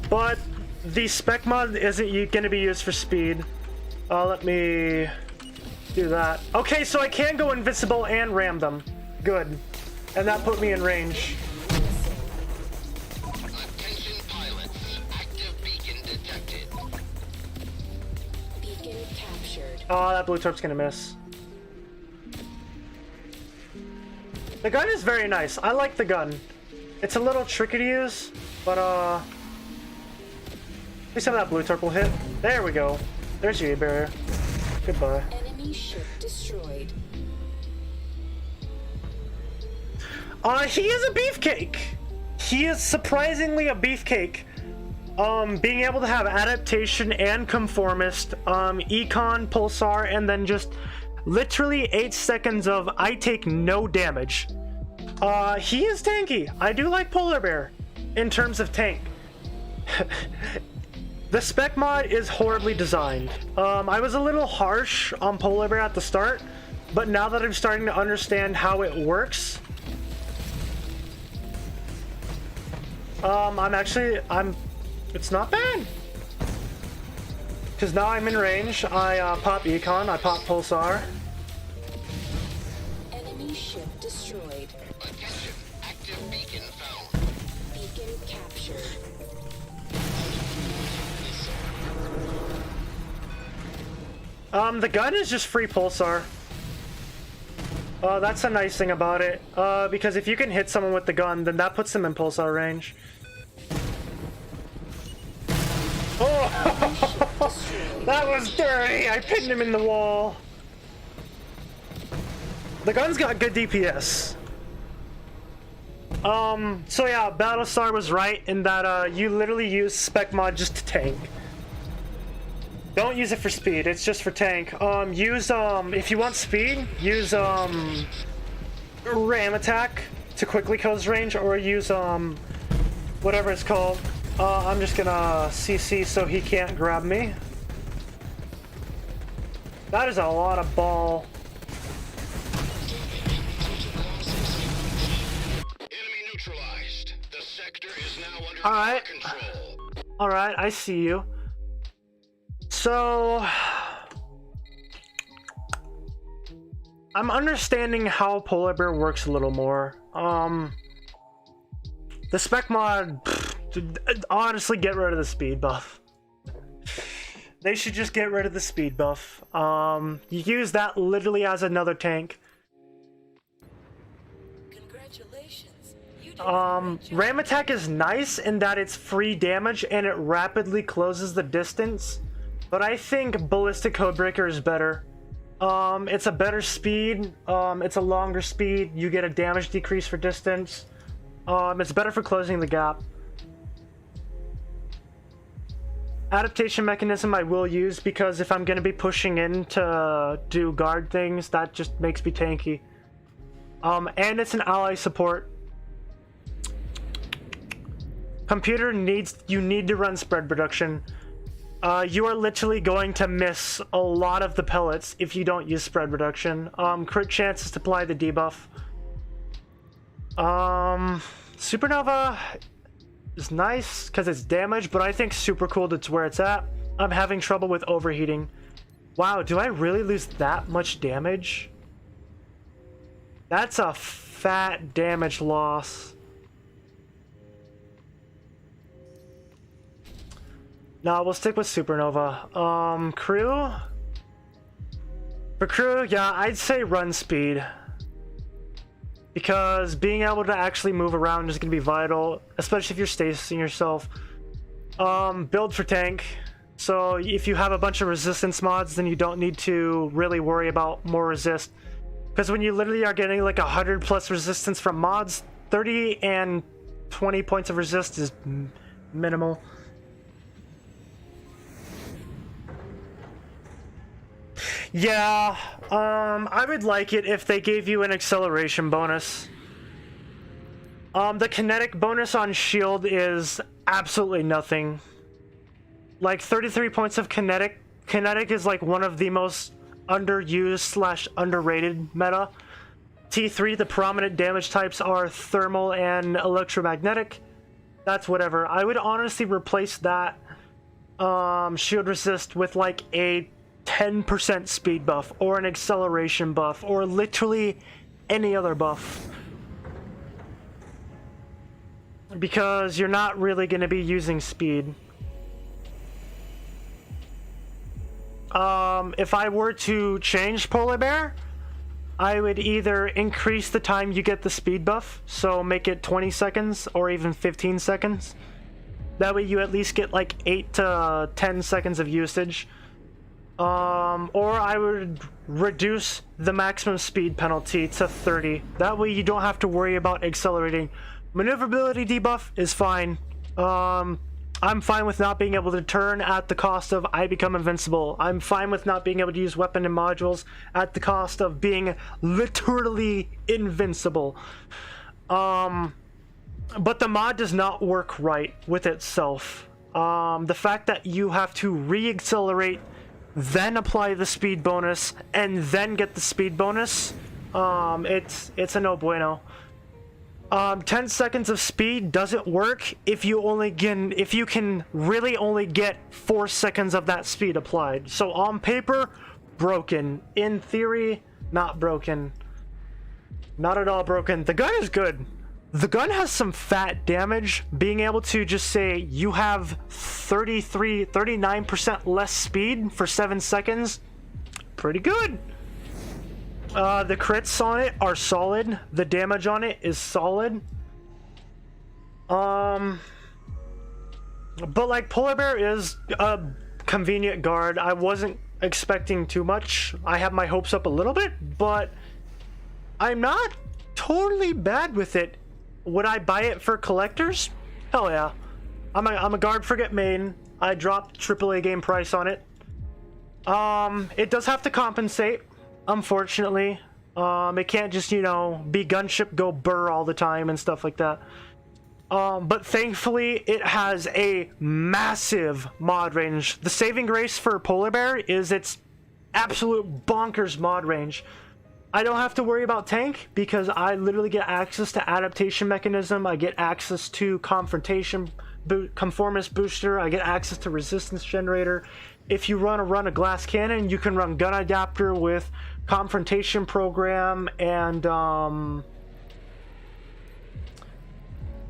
But the spec mod isn't gonna be used for speed. Let me do that. Okay, so I can go invincible and ram them. Good. And that put me in range. Attention pilots. Active beacon detected. Beacon captured. Oh, that Blue Torp's gonna miss. The gun is very nice. I like the gun. It's a little tricky to use, but at least some of that Blue Torp will hit. There we go. There's your barrier. Goodbye. Enemy ship destroyed. He is a beefcake. He is surprisingly a beefcake. Being able to have adaptation and conformist, econ, pulsar, and then just literally 8 seconds of I take no damage. He is tanky. I do like Polar Bear in terms of tank. The spec mod is horribly designed. I was a little harsh on Polar Bear at the start, but now that I'm starting to understand how it works, it's not bad. Because now I'm in range. I pop Econ, I pop Pulsar. Enemy ship destroyed. Attention. Active beacon found. Beacon captured. The gun is just free Pulsar. That's a nice thing about it. Because if you can hit someone with the gun, then that puts them in Pulsar range. Oh! That was dirty! I pinned him in the wall. The gun's got good DPS. So yeah, Battlestar was right in that, you literally use spec mod just to tank. Don't use it for speed, it's just for tank. If you want speed, use, Ram Attack to quickly close range, or use, whatever it's called. I'm just gonna CC so he can't grab me. That is a lot of ball. Enemy neutralized. The sector is now under Alright. control. Alright, I see you. So I'm understanding how Polar Bear works a little more. The spec mod, honestly, get rid of the speed buff. They should just get rid of the speed buff. You use that literally as another tank. Congratulations. Ram attack is nice in that it's free damage and it rapidly closes the distance, but I think ballistic codebreaker is better. It's a better speed, it's a longer speed, you get a damage decrease for distance. It's better for closing the gap. Adaptation mechanism I will use because if I'm going to be pushing in to do guard things, that just makes me tanky. And it's an ally support. Computer you need to run spread reduction. You are literally going to miss a lot of the pellets if you don't use spread reduction. Crit chances to apply the debuff. Supernova is nice because it's damage, but I think super cool that's where it's at. I'm having trouble with overheating. Wow, do I really lose that much damage? That's a fat damage loss. No, we'll stick with Supernova. Crew? For crew, yeah, I'd say run speed. Because being able to actually move around is going to be vital, especially if you're stasing yourself. Build for tank. So if you have a bunch of resistance mods, then you don't need to really worry about more resist. Because when you literally are getting like 100 plus resistance from mods, 30 and 20 points of resist is minimal. Yeah, I would like it if they gave you an acceleration bonus. The kinetic bonus on shield is absolutely nothing. Like 33 points of kinetic. Kinetic is like one of the most underused / underrated meta. T3, the prominent damage types are thermal and electromagnetic. That's whatever. I would honestly replace that shield resist with like a 10% speed buff or an acceleration buff or literally any other buff, because you're not really going to be using speed. If I were to change Polar Bear, I would either increase the time you get the speed buff, so make it 20 seconds or even 15 seconds. That way you at least get like 8 to 10 seconds of usage. Or I would reduce the maximum speed penalty to 30. That way you don't have to worry about accelerating. Maneuverability debuff is fine. I'm fine with not being able to turn at the cost of I become invincible. I'm fine with not being able to use weapon and modules at the cost of being literally invincible. But the mod does not work right with itself. The fact that you have to re-accelerate, then apply the speed bonus, and then get the speed bonus, it's a no bueno. 10 seconds of speed doesn't work if you can really only get 4 seconds of that speed applied. So on paper, broken. In theory, not broken. Not at all broken. The gun is good. The gun has some fat damage. Being able to just say you have 39% less speed for 7 seconds, pretty good. The crits on it are solid. The damage on it is solid. But like Polar Bear is a convenient guard. I wasn't expecting too much. I have my hopes up a little bit, but I'm not totally bad with it. Would I buy it for collectors? Hell yeah. I'm a guard frigate main. I dropped AAA game price on it. It does have to compensate, unfortunately. It can't just, be gunship go burr all the time and stuff like that. But thankfully, it has a massive mod range. The saving grace for Polar Bear is its absolute bonkers mod range. I don't have to worry about tank because I literally get access to adaptation mechanism. I get access to confrontation, conformist booster. I get access to resistance generator. If you run a glass cannon, you can run gun adapter with confrontation program and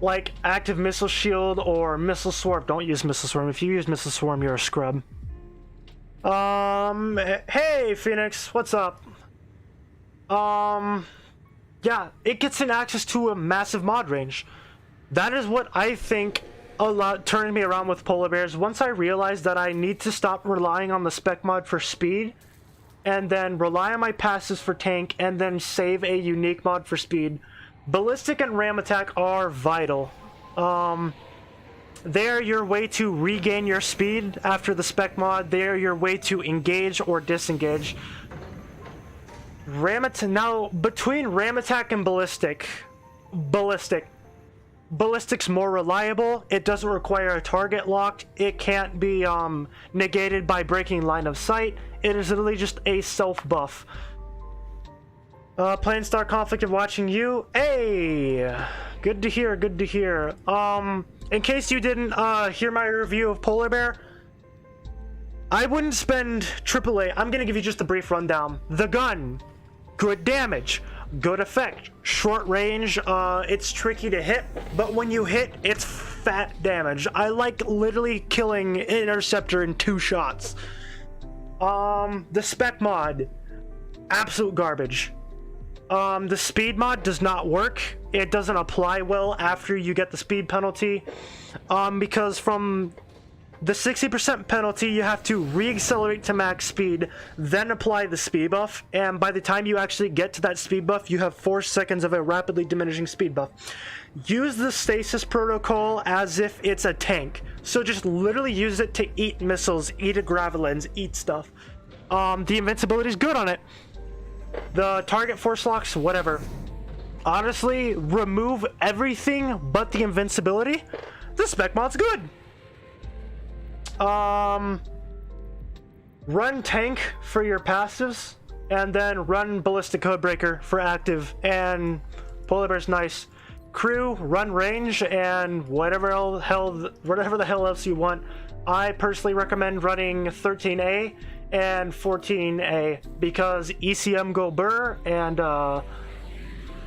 like active missile shield or missile swarm. Don't use missile swarm. If you use missile swarm, you're a scrub. Hey Phoenix, what's up? Yeah, it gets an access to a massive mod range. That is what I think turned me around with polar bears. Once I realized that I need to stop relying on the spec mod for speed, and then rely on my passives for tank, and then save a unique mod for speed. Ballistic and ram attack are vital. They're your way to regain your speed after the spec mod. They're your way to engage or disengage. Now, between ram attack and ballistic's more reliable. It doesn't require a target lock. It can't be negated by breaking line of sight. It is literally just a self buff. Playing Star Conflict and watching you. Hey, good to hear. Good to hear. In case you didn't hear my review of Polar Bear, I wouldn't spend AAA. I'm gonna give you just a brief rundown. The gun, good damage, good effect, short range. It's tricky to hit, but when you hit, it's fat damage. I like literally killing Interceptor in 2 shots. The spec mod, absolute garbage. The speed mod does not work. It doesn't apply well after you get the speed penalty, because from the 60% penalty, you have to re-accelerate to max speed, then apply the speed buff, and by the time you actually get to that speed buff, you have 4 seconds of a rapidly diminishing speed buff. Use the stasis protocol as if it's a tank. So just literally use it to eat missiles, eat a gravelins, eat stuff. The invincibility is good on it. The target force locks, whatever. Honestly, remove everything but the invincibility. The spec mod's good. Run tank for your passives, and then run ballistic codebreaker for active, and polar bear's nice. Crew, run range, and whatever the hell else you want. I personally recommend running 13A and 14A because ECM go burr, and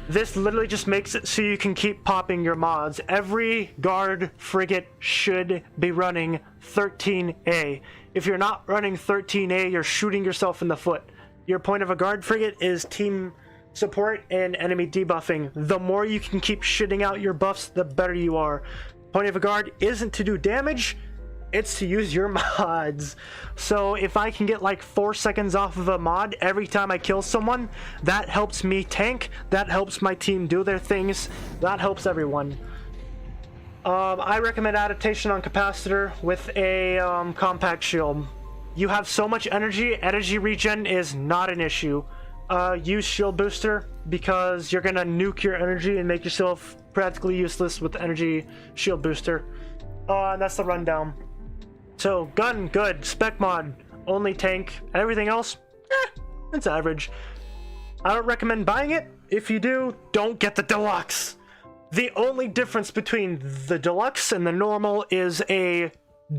this literally just makes it so you can keep popping your mods. Every guard frigate should be running 13A. If you're not running 13A, you're shooting yourself in the foot. Your point of a guard frigate is team support and enemy debuffing. The more you can keep shitting out your buffs, the better you are. Point of a guard isn't to do damage, it's to use your mods. So if I can get like 4 seconds off of a mod every time I kill someone, that helps me tank, that helps my team do their things, that helps everyone. I recommend adaptation on capacitor with a compact shield. You have so much energy regen is not an issue. Use shield booster because you're gonna nuke your energy and make yourself practically useless with energy shield booster. And that's the rundown. So gun, good. Spec mod, only tank. Everything else, it's average. I don't recommend buying it. If you do, don't get the deluxe. The only difference between the deluxe and the normal is a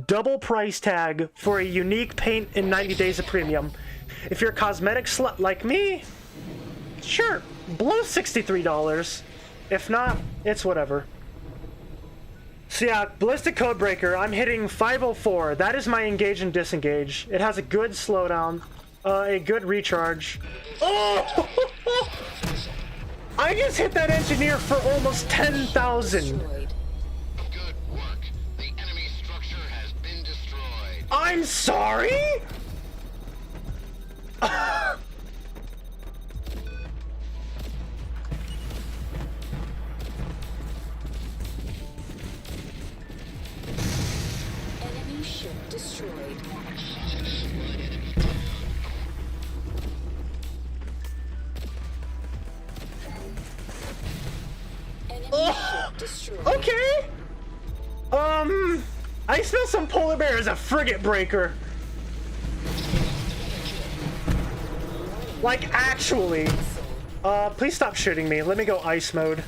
double price tag for a unique paint in 90 days of premium. If you're a cosmetic slut like me, sure, below $63. If not, it's whatever. So yeah, Ballistic Codebreaker, I'm hitting 504. That is my engage and disengage. It has a good slowdown, a good recharge. Oh! I just hit that engineer for almost 10,000. Good work. The enemy structure has been destroyed. I'm sorry? Enemy ship destroyed. Enemy ship destroyed. Okay. I smell some polar bear as a frigate breaker. Like, actually. Please stop shooting me. Let me go ice mode.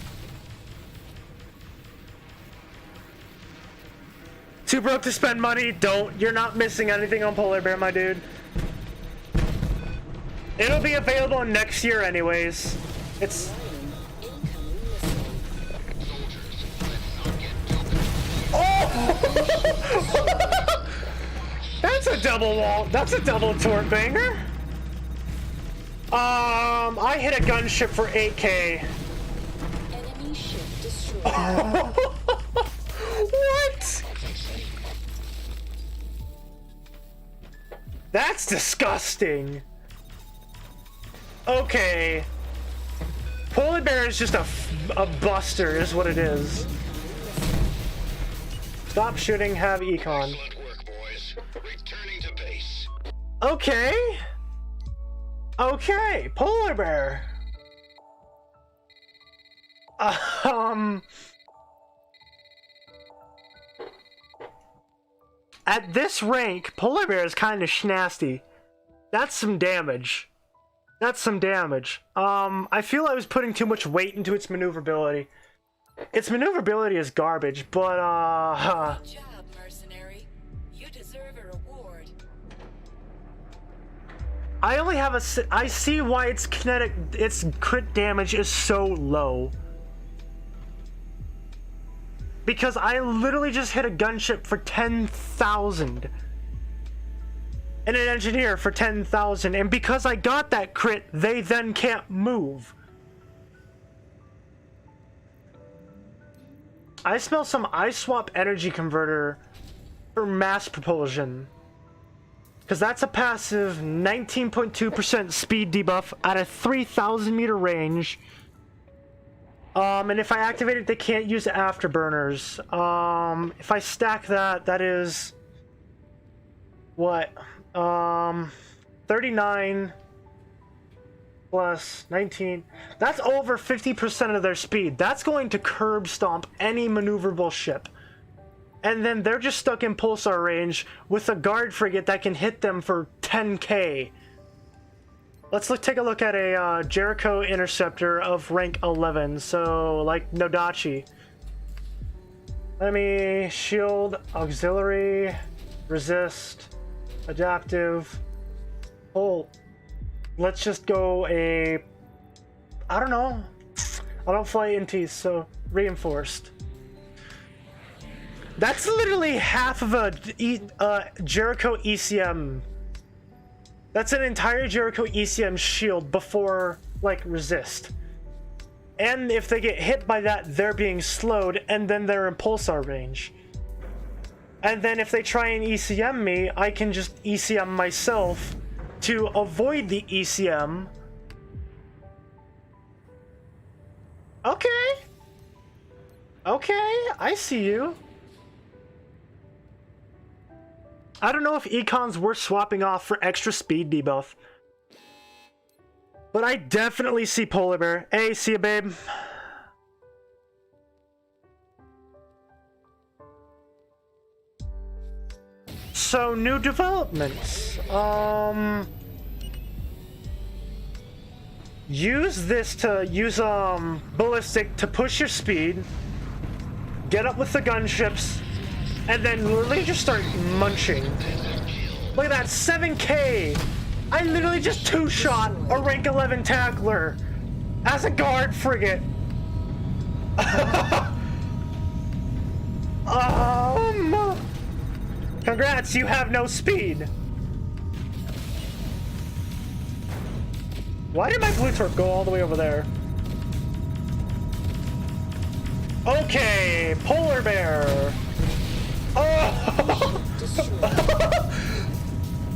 Too broke to spend money? Don't. You're not missing anything on polar bear, my dude. It'll be available next year anyways. It's... Soldiers, threaten That's a double wall. That's a double torque banger. I hit a gunship for 8K. Enemy ship destroyed. What? That's disgusting. Okay. Polar bear is just a buster, is what it is. Stop shooting, have econ. Excellent work, boys. Returning to base. Okay. Okay, polar bear. At this rank, polar bear is kind of schnasty. That's some damage. That's some damage. I feel I was putting too much weight into its maneuverability. Its maneuverability is garbage, but Good job, mercenary. You deserve a reward. I only have I see why its crit damage is so low. Because I literally just hit a gunship for 10,000. And an engineer for 10,000. And because I got that crit, they then can't move. I smell some iSwap energy converter for mass propulsion. Because that's a passive 19.2% speed debuff at a 3,000 meter range. And if I activate it, they can't use afterburners. If I stack that, that is... what? 39 plus 19. That's over 50% of their speed. That's going to curb stomp any maneuverable ship. And then they're just stuck in pulsar range with a guard frigate that can hit them for 10k. Let's take a look at a Jericho Interceptor of rank 11. So, like Nodachi. Enemy, shield, auxiliary, resist, adaptive. Oh, let's just go a... I don't know. I don't fly NTs, so reinforced. That's literally half of a Jericho ECM. That's an entire Jericho ECM shield before, like, resist. And if they get hit by that, they're being slowed, and then they're in pulsar range. And then if they try and ECM me, I can just ECM myself to avoid the ECM. Okay. Okay, I see you. I don't know if Econ's worth swapping off for extra speed debuff. But I definitely see Polar Bear. Hey, see ya, babe. So, new developments. Use this to use ballistic to push your speed. Get up with the gunships. And then literally just start munching. Look at that, 7k! I literally just two-shot a rank 11 tackler as a guard frigate. Congrats, you have no speed. Why did my blue torque go all the way over there? Okay, Polar Bear. Oh!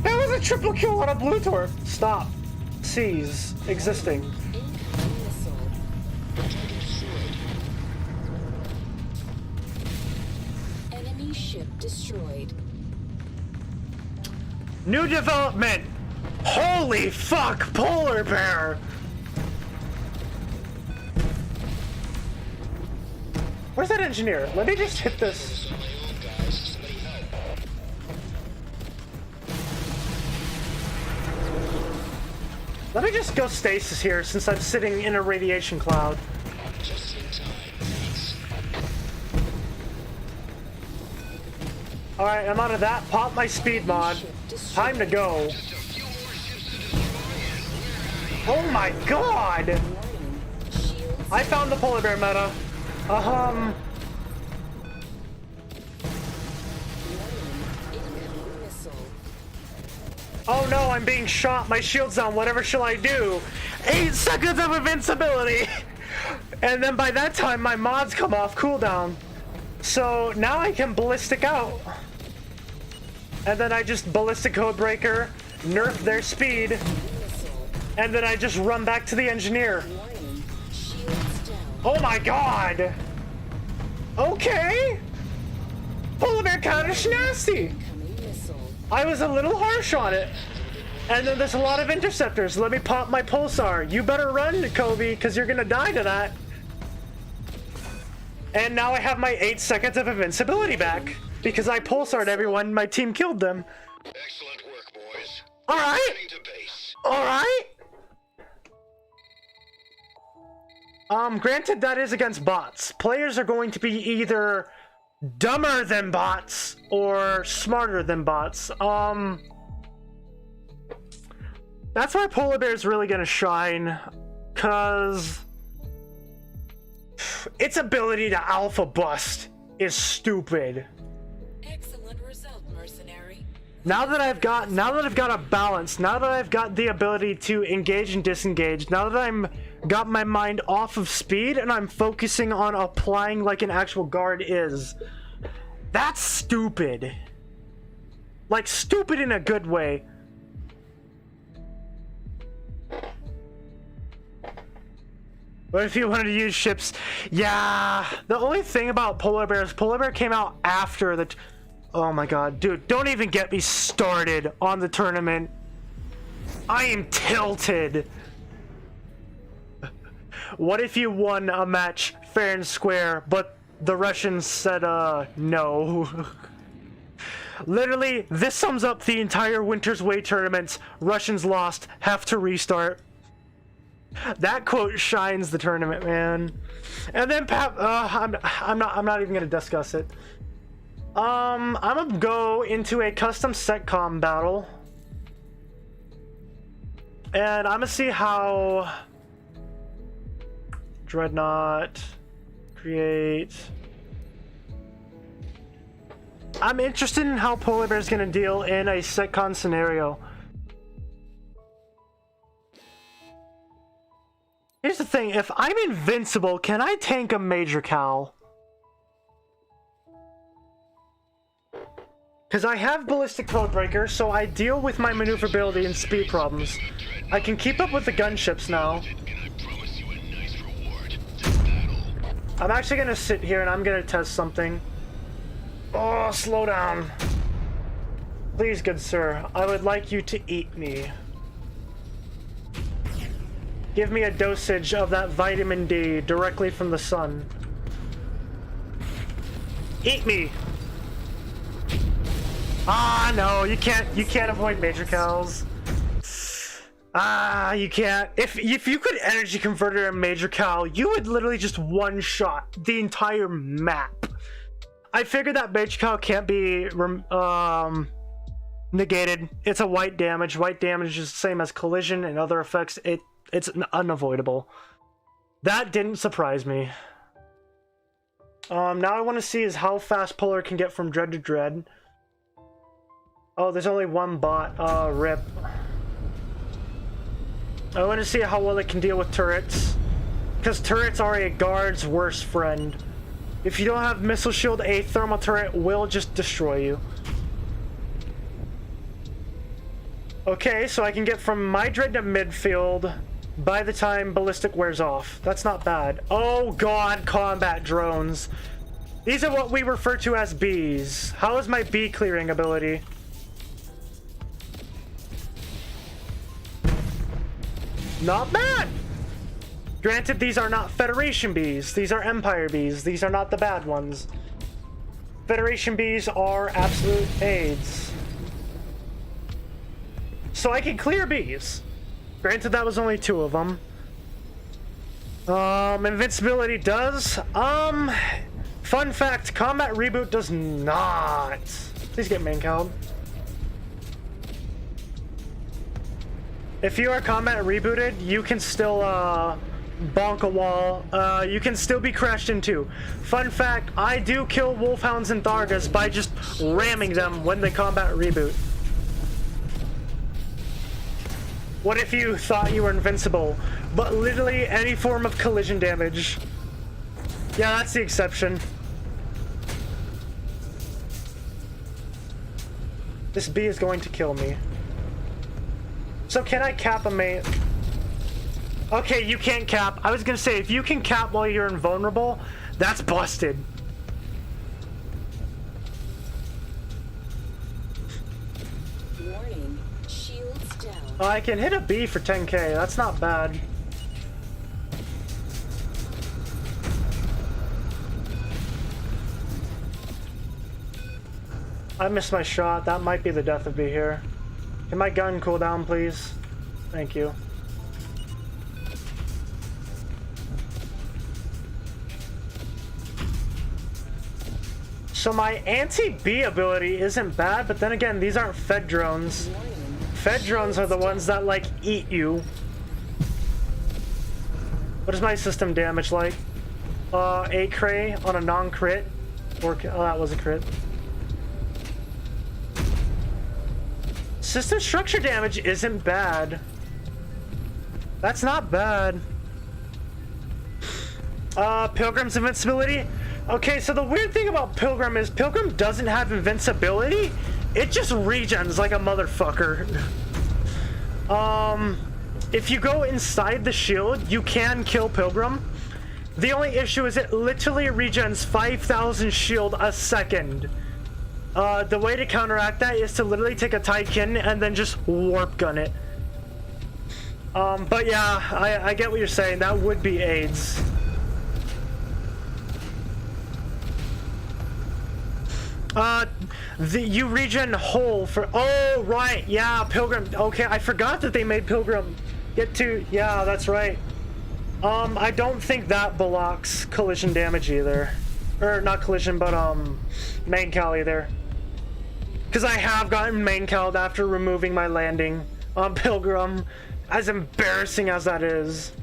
That was a triple kill on a blue torque. Stop. Seize. Existing. Incoming missile. Enemy ship destroyed. New development. Holy fuck, Polar Bear. Where's that engineer? Let me just hit this. Let me just go stasis here since I'm sitting in a radiation cloud. Alright, I'm out of that. Pop my speed mod. Time to go. Oh my god! I found the Polar Bear meta. Oh no, I'm being shot. My shield's down. Whatever shall I do? 8 seconds of invincibility. And then by that time, my mods come off cooldown. So now I can ballistic out. And then I just ballistic codebreaker, nerf their speed, and then I just run back to the engineer. Warning. Shields down. Oh my god! Okay! Polar bear kinda nasty! Coming missile. I was a little harsh on it. And then there's a lot of interceptors. Let me pop my pulsar. You better run, Kobe, because you're gonna die to that. And now I have my 8 seconds of invincibility back. Because I pulsared everyone, my team killed them. Excellent work, boys. Alright! Heading to base. Alright! Granted that is against bots. Players are going to be either dumber than bots or smarter than bots. That's where Polar Bear is really gonna shine, cause its ability to alpha bust is stupid. Excellent result, mercenary. Now that I've got a balance, now that I've got the ability to engage and disengage, now that I'm got my mind off of speed and I'm focusing on applying like an actual guard is, that's stupid. Like stupid in a good way. But if you wanted to use ships, yeah. The only thing about Polar Bear is Polar Bear came out after the... Oh my god, dude, don't even get me started on the tournament. I am tilted. What if you won a match fair and square, but the Russians said, no. Literally, this sums up the entire Winter's Way tournaments. Russians lost, have to restart. That quote shines the tournament, man. And then I'm not even gonna discuss it. I'm gonna go into a custom setcom battle, and I'm gonna see how Dreadnought create. I'm interested in how Polar Bear is gonna deal in a setcon scenario. Here's the thing, if I'm invincible, can I tank a Major Cal? Because I have Ballistic Codebreaker, so I deal with my maneuverability and speed problems. I can keep up with the gunships now. I'm actually going to sit here and I'm going to test something. Oh, slow down. Please, good sir, I would like you to eat me. Give me a dosage of that vitamin D directly from the sun. Eat me! Ah, no, you can't avoid Major Cals. Ah, you can't. If you could energy converter a Major Cal, you would literally just one-shot the entire map. I figured that Major Cal can't be negated. It's a white damage. White damage is the same as collision and other effects. It's unavoidable. That didn't surprise me. Now I want to see is how fast Polar can get from dread to dread. Oh, there's only one bot. Rip. I want to see how well it can deal with turrets. Because turrets are a guard's worst friend. If you don't have missile shield, a thermal turret will just destroy you. Okay, so I can get from my dread to midfield by the time ballistic wears off. That's not bad. Oh god, combat drones. These are what we refer to as bees. How is my bee clearing ability? Not bad! Granted, these are not Federation bees. These are Empire bees. These are not the bad ones. Federation bees are absolute aids. So I can clear bees. Granted, that was only 2 of them. Invincibility does. Fun fact, Combat Reboot does not. Please get main called. If you are Combat Rebooted, you can still, bonk a wall. You can still be crashed into. Fun fact, I do kill Wolfhounds and Thargas by just ramming them when they Combat Reboot. What if you thought you were invincible, but literally any form of collision damage? Yeah, that's the exception. This bee is going to kill me. So can I cap a main? Okay, you can't cap. I was gonna say, if you can cap while you're invulnerable, that's busted. Warning. Shields down. I can hit a bee for 10k. That's not bad. I missed my shot. That might be the death of me here. Can my gun cool down, please? Thank you. So my anti-bee ability isn't bad, but then again, these aren't fed drones. Fed drones are the ones that, like, eat you. What is my system damage like? 8 cray on a non-crit. Or, oh, that was a crit. System structure damage isn't bad. That's not bad. Pilgrim's invincibility. Okay, so the weird thing about Pilgrim is Pilgrim doesn't have invincibility. It just regens like a motherfucker. If you go inside the shield, you can kill Pilgrim. The only issue is it literally regens 5,000 shield a second. The way to counteract that is to literally take a Tidekin and then just warp gun it. But yeah, I get what you're saying. That would be AIDS. You regen whole for, oh right, yeah, Pilgrim. Okay, I forgot that they made Pilgrim get to, yeah, that's right. I don't think that blocks collision damage either, or not collision, but main cal either. Because I have gotten main called after removing my landing on Pilgrim, as embarrassing as that is.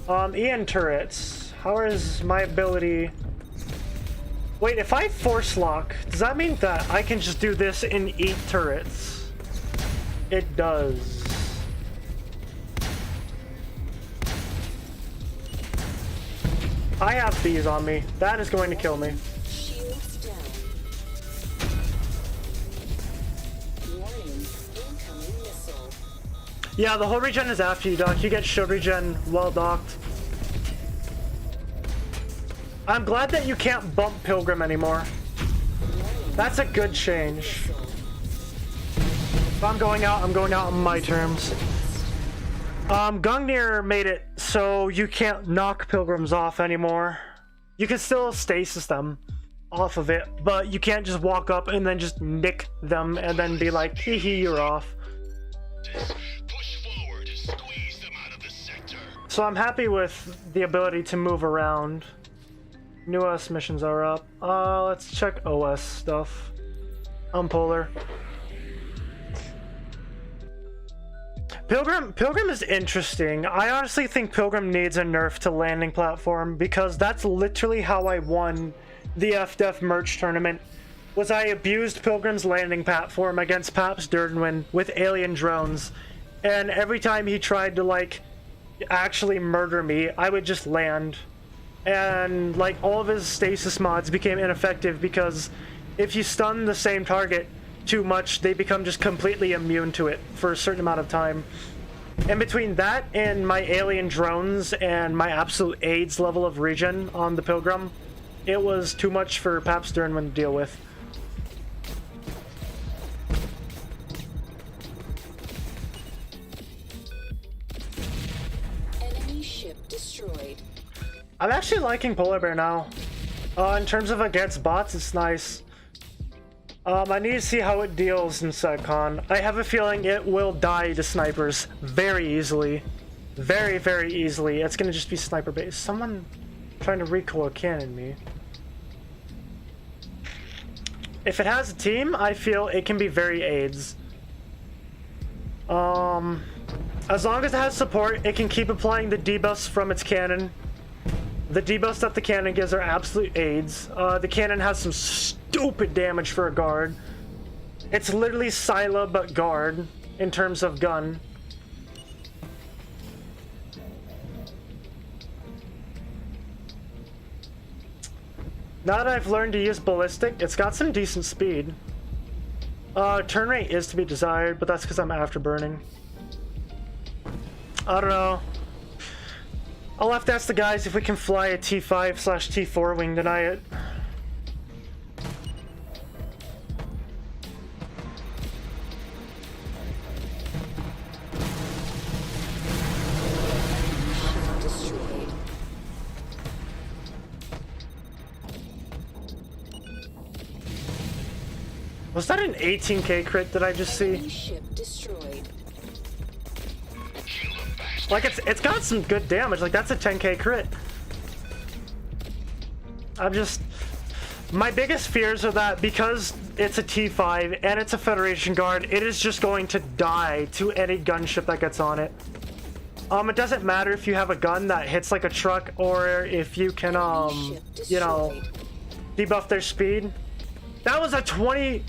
Ian turrets. How is my ability? Wait, if I force lock, does that mean that I can just do this and eat turrets? It does. I have bees on me. That is going to kill me. Shields down. Warning. Incoming missile. Yeah, the whole regen is after you dock. You get shield regen while docked. I'm glad that you can't bump Pilgrim anymore. That's a good change. If I'm going out on my terms. Gungnir made it so you can't knock Pilgrims off anymore. You can still stasis them off of it, but you can't just walk up and then just nick them and then be like, hee hee, you're off. Push forward, squeeze them out of the sector. So I'm happy with the ability to move around. New OS missions are up. Let's check OS stuff. Polar. Pilgrim is interesting. I honestly think Pilgrim needs a nerf to landing platform because that's literally how I won the FDF merch tournament. Was I abused Pilgrim's landing platform against Paps Durdenwin with alien drones, and every time he tried to like actually murder me, I would just land. And like all of his stasis mods became ineffective because if you stun the same target too much, they become just completely immune to it for a certain amount of time. And between that and my alien drones and my absolute AIDS level of regen on the Pilgrim, it was too much for Paps Durdenwin to deal with. Enemy ship destroyed. I'm actually liking Polar Bear now. In terms of against bots, it's nice. I need to see how it deals in SecCon. I have a feeling it will die to snipers very easily. Very, very easily. It's gonna just be sniper based. Someone trying to recoil cannon me. If it has a team, I feel it can be very AIDS. As long as it has support, it can keep applying the debuffs from its cannon. The debuffs that the cannon gives are absolute AIDS. The cannon has some stupid damage for a guard. It's literally Scylla but guard. in terms of gun. Now that I've learned to use ballistic, it's got some decent speed. Turn rate is to be desired, but that's because I'm afterburning. I don't know. I'll have to ask the guys if we can fly a T5/T4 wing tonight. Destroyed. Was that an 18k crit that I just Enemy see? ship destroyed. Like it's got some good damage. Like that's a 10k crit. My biggest fears are that because it's a T5 and it's a Federation guard, it is just going to die to any gunship that gets on it. It doesn't matter if you have a gun that hits like a truck or if you can you know, debuff their speed. That was a 20.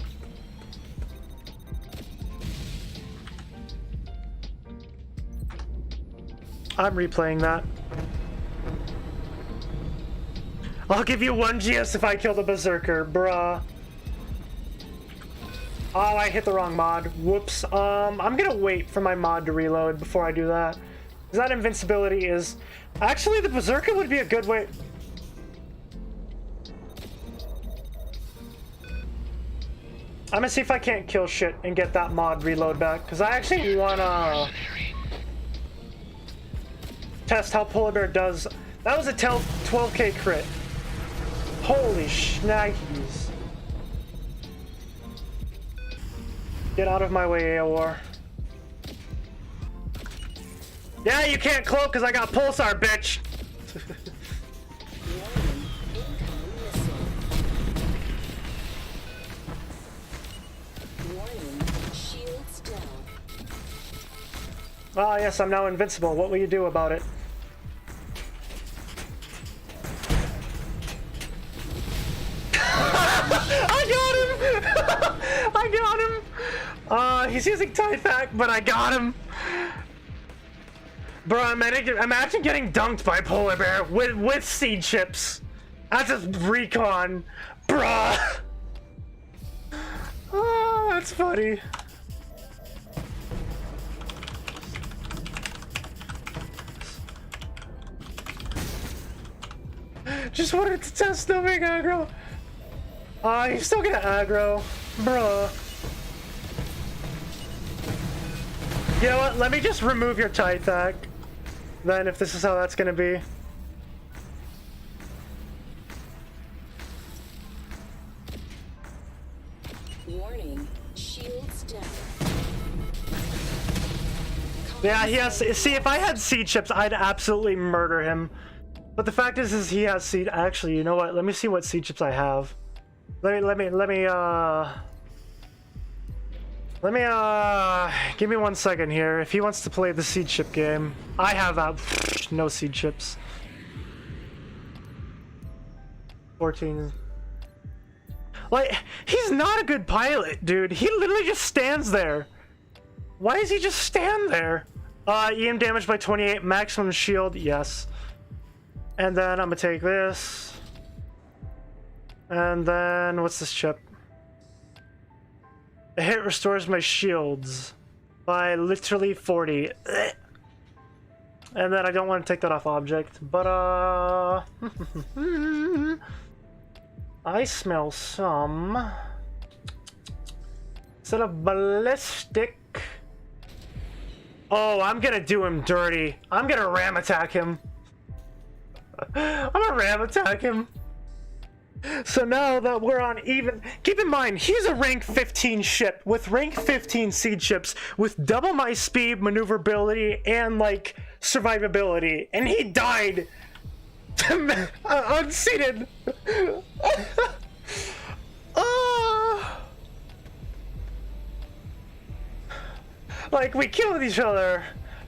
I'm replaying that. I'll give you 1 GS if I kill the Berserker, bruh. Oh, I hit the wrong mod. Whoops. I'm gonna wait for my mod to reload before I do that. 'Cause that invincibility is... Actually, the Berserker would be a good way... I'm gonna see if I can't kill shit and get that mod reload back. Because I actually wanna... test how Polar Bear does. That was a 12k crit. Holy schnaggies. Get out of my way, AOR. Yeah, you can't cloak because I got Pulsar, bitch. Warning. Incoming missile. Warning. Shields down. Ah, yes, I'm now invincible. What will you do about it? I got him! I got him! He's using Tythac, but I got him! Bro, imagine getting dunked by Polar Bear with seed chips. That's just recon. Bruh! Oh, that's funny. Just wanted to test no big aggro. He's still gonna aggro. Bruh. You know what? Let me just remove your Tythac. Then, if this is how that's gonna be. Warning. Shields down. Yeah, he has. See, if I had seed chips, I'd absolutely murder him. But the fact is he has seed. Actually, you know what? Let me see what seed chips I have. Let me give me 1 second here. If he wants to play the seed chip game, I have no seed chips. 14. Like, he's not a good pilot, dude. He literally just stands there. Why does he just stand there? EM damage by 28, maximum shield, yes. And then I'm gonna take this. And then, what's this chip? A hit restores my shields by literally 40. And then I don't want to take that off object, but I smell some. Instead of ballistic. Oh, I'm gonna do him dirty. I'm gonna ram attack him. I'm gonna ram attack him. So now that we're on even, keep in mind, he's a rank 15 ship with rank 15 seed chips with double my speed, maneuverability, and like survivability, and he died unseated. Like, we killed each other.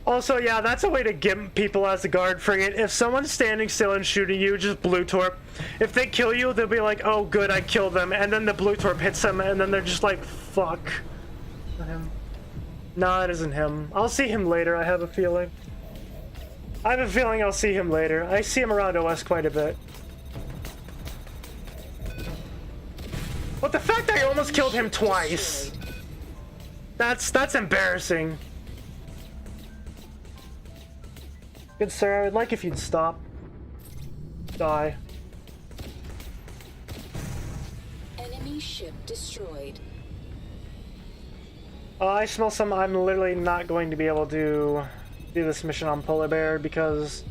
Also, yeah, that's a way to gimp people as a guard frigate. If someone's standing still and shooting you, just blue torp. If they kill you, they'll be like, oh good, I killed them. And then the blue torp hits them, and then they're just like, fuck. No, it isn't him. I'll see him later, I have a feeling. I have a feeling I'll see him later. I see him around OS quite a bit. But the fact that I almost killed him twice... That's embarrassing. Good sir, I would like if you'd stop. Die. Enemy ship destroyed. I smell some. I'm literally not going to be able to do this mission on Polar Bear because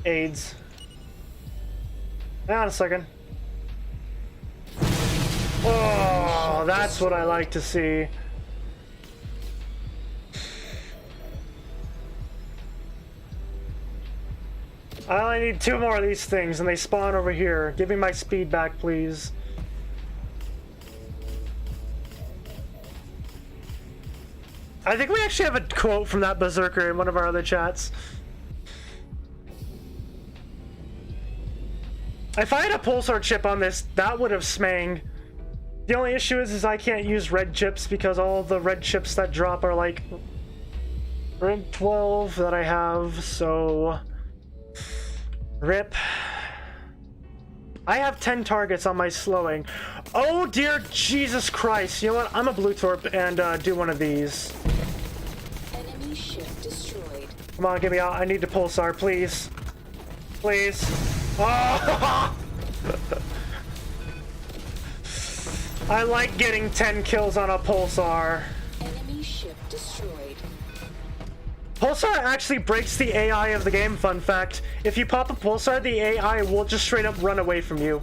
AIDS. Hang on a second. Oh, that's what I like to see. I only need 2 more of these things and they spawn over here. Give me my speed back, please. I think we actually have a quote from that Berserker in one of our other chats. If I had a pulsar chip on this, that would have smanged. The only issue is I can't use red chips because all the red chips that drop are like rank 12 that I have, so rip. I have 10 targets on my slowing. Oh dear Jesus Christ. You know what? I'm a blue torp and do one of these. Enemy ship destroyed. Come on, get me out. I need to pulsar, please. Please. Oh! I like getting 10 kills on a pulsar. Enemy ship destroyed. Pulsar actually breaks the AI of the game, fun fact. If you pop a pulsar, the AI will just straight up run away from you.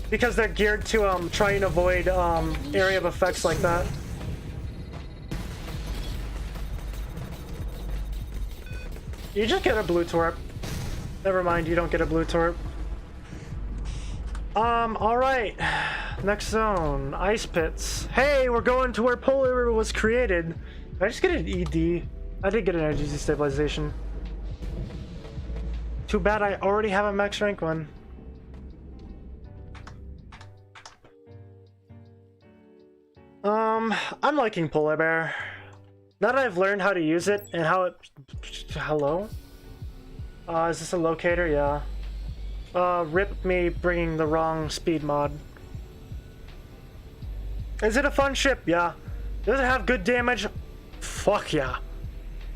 Because they're geared to try and avoid area of effects like that. You just get a blue torp. Never mind, you don't get a blue torp. Alright. Next zone. Ice pits. Hey, we're going to where Polar River was created. Did I just get an ED? I did get an energy destabilization. Too bad I already have a max rank one. I'm liking Polar Bear. Now that I've learned how to use it and how it... Hello? Is this a locator? Yeah. Rip me bringing the wrong speed mod. Is it a fun ship? Yeah. Does it have good damage? Fuck yeah.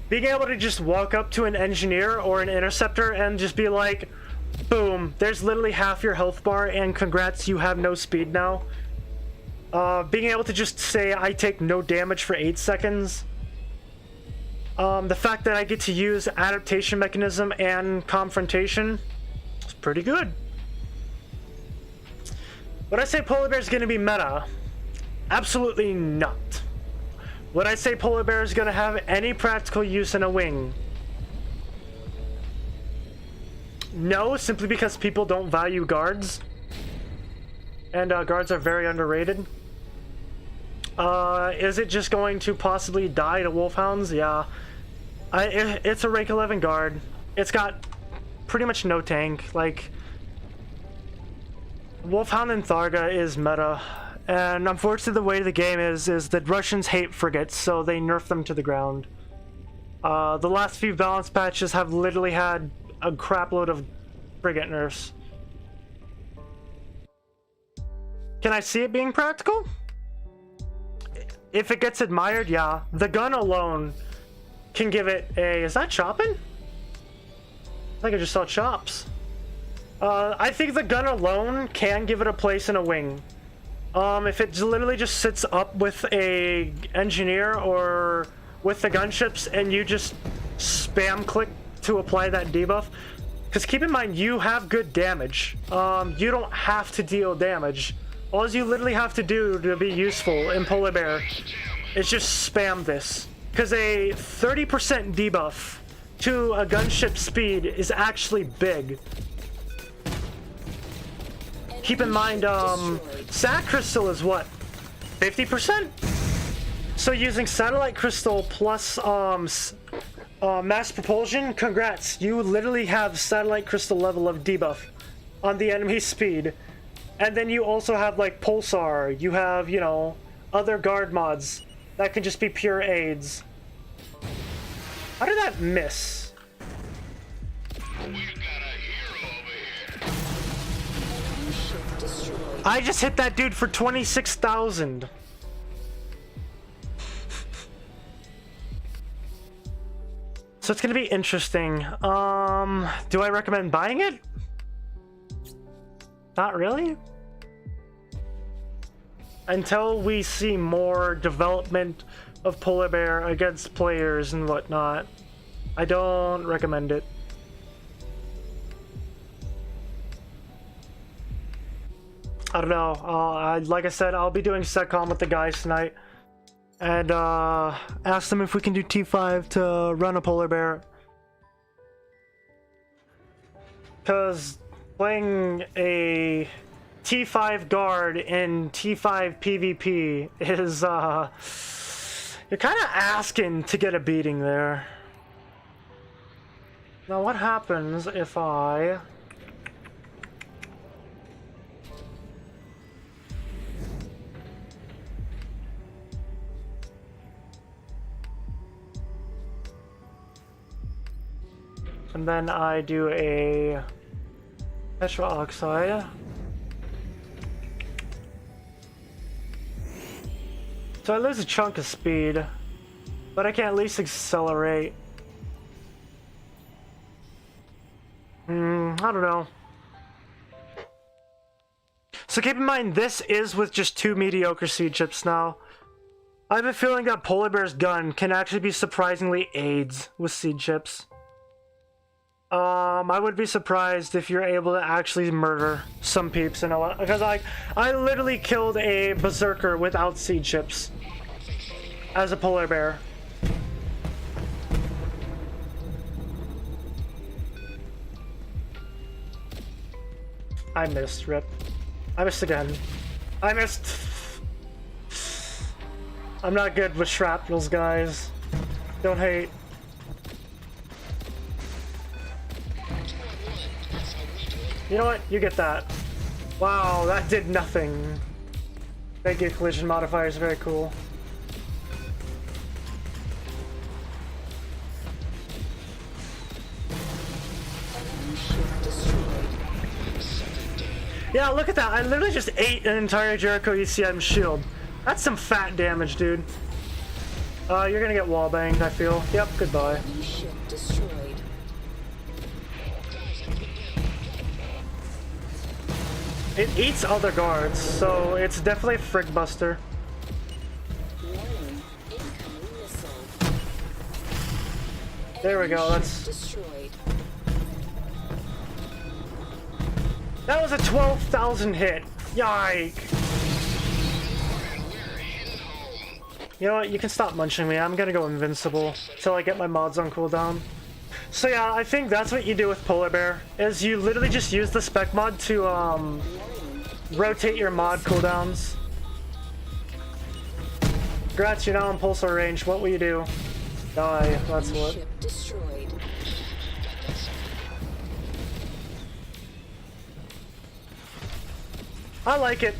Being able to just walk up to an engineer or an interceptor and just be like, boom, there's literally half your health bar and congrats, you have no speed now. Being able to just say I take no damage for 8 seconds. The fact that I get to use adaptation mechanism and confrontation is pretty good. Would I say Polar Bear is going to be meta? Absolutely not. Would I say Polar Bear is going to have any practical use in a wing? No, simply because people don't value guards. And guards are very underrated. Is it just going to possibly die to Wolfhounds? Yeah. It's a rank 11 guard. It's got pretty much no tank. Like, Wolfhound and Tharga is meta. And unfortunately the way the game is that Russians hate frigates, so they nerf them to the ground. The last few balance patches have literally had a crapload of frigate nerfs. Can I see it being practical? If it gets admired, yeah. The gun alone can give it a... Is that chopping? I think I just saw chops. I think the gun alone can give it a place in a wing. If it literally just sits up with a engineer or with the gunships and you just spam click to apply that debuff. Because keep in mind, you have good damage. You don't have to deal damage. All you literally have to do to be useful in Polar Bear is just spam this. Because a 30% debuff to a gunship speed is actually big. Keep in mind, Sat Crystal is what? 50%? So using Satellite Crystal plus Mass Propulsion, congrats. You literally have Satellite Crystal level of debuff on the enemy's speed. And then you also have like Pulsar, you have, you know, other guard mods that could just be pure AIDS. How did that miss? We got a hero over here. Enemy ship destroyed. I just hit that dude for 26,000. So it's gonna be interesting. Do I recommend buying it? Not really. Until we see more development of Polar Bear against players and whatnot, I don't recommend it. I don't know. Like I said, I'll be doing SecCom with the guys tonight. And ask them if we can do T5 to run a Polar Bear. Because playing a T5 guard in T5 PvP is, you're kind of asking to get a beating there. Now what happens if I... And then I do a petrol oxide. So I lose a chunk of speed, but I can at least accelerate. I don't know. So keep in mind, this is with just 2 mediocre seed chips now. I have a feeling that Polar Bear's gun can actually be surprisingly AIDS with seed chips. I would be surprised if you're able to actually murder some peeps, you know what? Because I literally killed a berserker without seed chips as a Polar Bear. I missed, rip. I missed again. I missed. I'm not good with shrapnels, guys. Don't hate. You know what? You get that. Wow, that did nothing. Thank you, collision modifiers. Very cool. Enemy ship destroyed. Yeah, look at that. I literally just ate an entire Jericho ECM shield. That's some fat damage, dude. You're gonna get wallbanged, I feel. Yep, goodbye. Enemy ship destroyed. It eats other guards, so it's definitely a Frick Buster. Warning. Incoming missile. There we Enemy go, ship that's- destroyed. That was a 12,000 hit. Yike. You know what? You can stop munching me. I'm gonna go invincible till I get my mods on cooldown. So yeah, I think that's what you do with Polar Bear, is you literally just use the spec mod to rotate your mod cooldowns. Congrats, you're now in pulsar range. What will you do? Die, that's Enemy what. ship destroyed. I like it.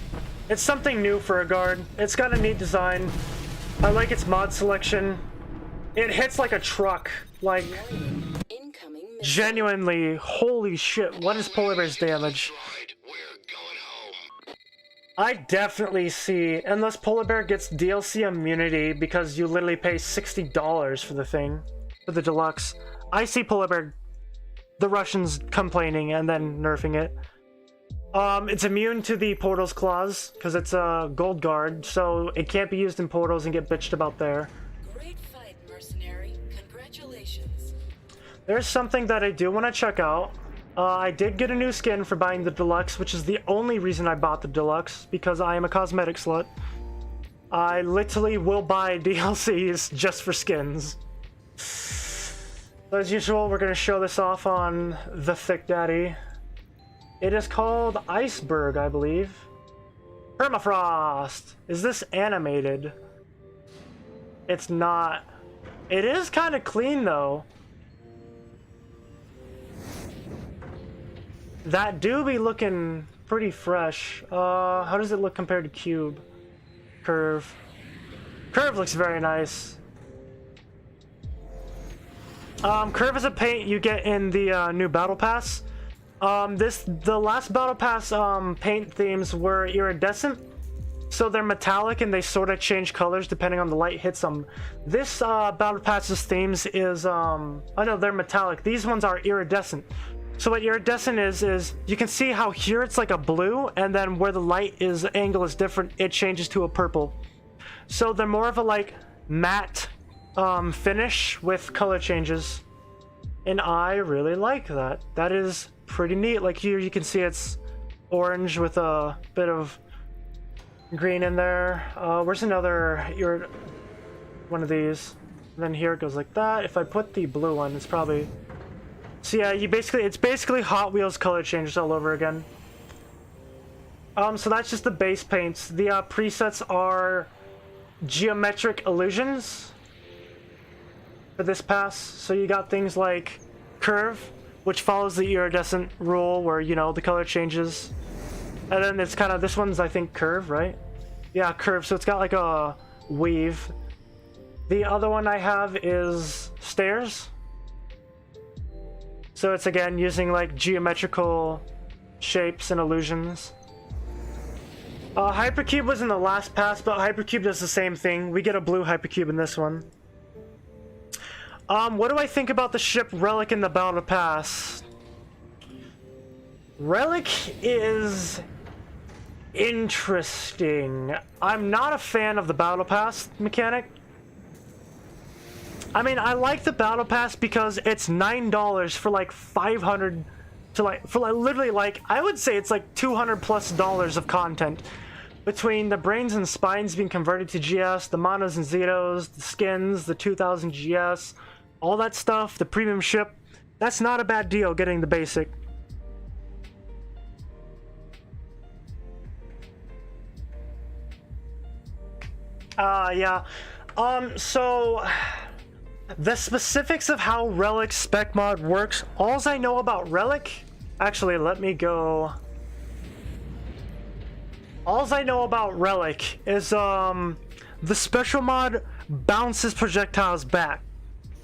It's something new for a guard. It's got a neat design. I like its mod selection. It hits like a truck. Like, Incoming missile. genuinely, holy shit, what is Polar Bear's damage? Destroyed. We're going home. I definitely see, unless Polar Bear gets DLC immunity because you literally pay $60 for the thing, for the deluxe. I see Polar Bear, the Russians complaining and then nerfing it. It's immune to the Portals clause because it's a gold guard, so it can't be used in Portals and get bitched about there. Great fight, mercenary. Congratulations. There's something that I do want to check out. I did get a new skin for buying the deluxe, which is the only reason I bought the deluxe, because I am a cosmetic slut. I literally will buy DLCs just for skins. So as usual, we're going to show this off on the Thick Daddy. It is called Iceberg, I believe. Permafrost! Is this animated? It's not. It is kind of clean, though. That do be looking pretty fresh. How does it look compared to Cube? Curve. Curve looks very nice. Curve is a paint you get in the new battle pass. The last battle pass paint themes were iridescent, so they're metallic and they sort of change colors depending on the light hits them. This battle pass's themes is oh no, they're metallic. These ones are iridescent. So what iridescent is you can see how here it's like a blue, and then where the light is angle is different, it changes to a purple. So they're more of a like matte finish with color changes, and I really like that. That is pretty neat. Like here you can see it's orange with a bit of green in there. Where's another one of these? And then here it goes like that. If I put the blue one, it's probably, so yeah, it's basically Hot Wheels color changes all over again. So that's just the base paints. The presets are geometric illusions for this pass. So you got things like Curve, which follows the iridescent rule where, you know, the color changes. And then it's kind of, this one's I think Curve, right? Yeah, Curve, so it's got like a weave. The other one I have is Stairs. So it's again using like geometrical shapes and illusions. Hypercube was in the last pass, but Hypercube does the same thing. We get a blue Hypercube in this one. What do I think about the ship Relic in the Battle Pass? Relic is interesting. I'm not a fan of the Battle Pass mechanic. I mean, I like the Battle Pass because it's $9 for like 500 to like, for like literally like, I would say it's like $200+ of content. Between the brains and spines being converted to GS, the monos and zetos, the skins, the 2000 GS, all that stuff, the premium ship, that's not a bad deal getting the basic. Yeah. So the specifics of how Relic spec mod works, alls I know about Relic, actually let me go. Alls I know about Relic is the special mod bounces projectiles back.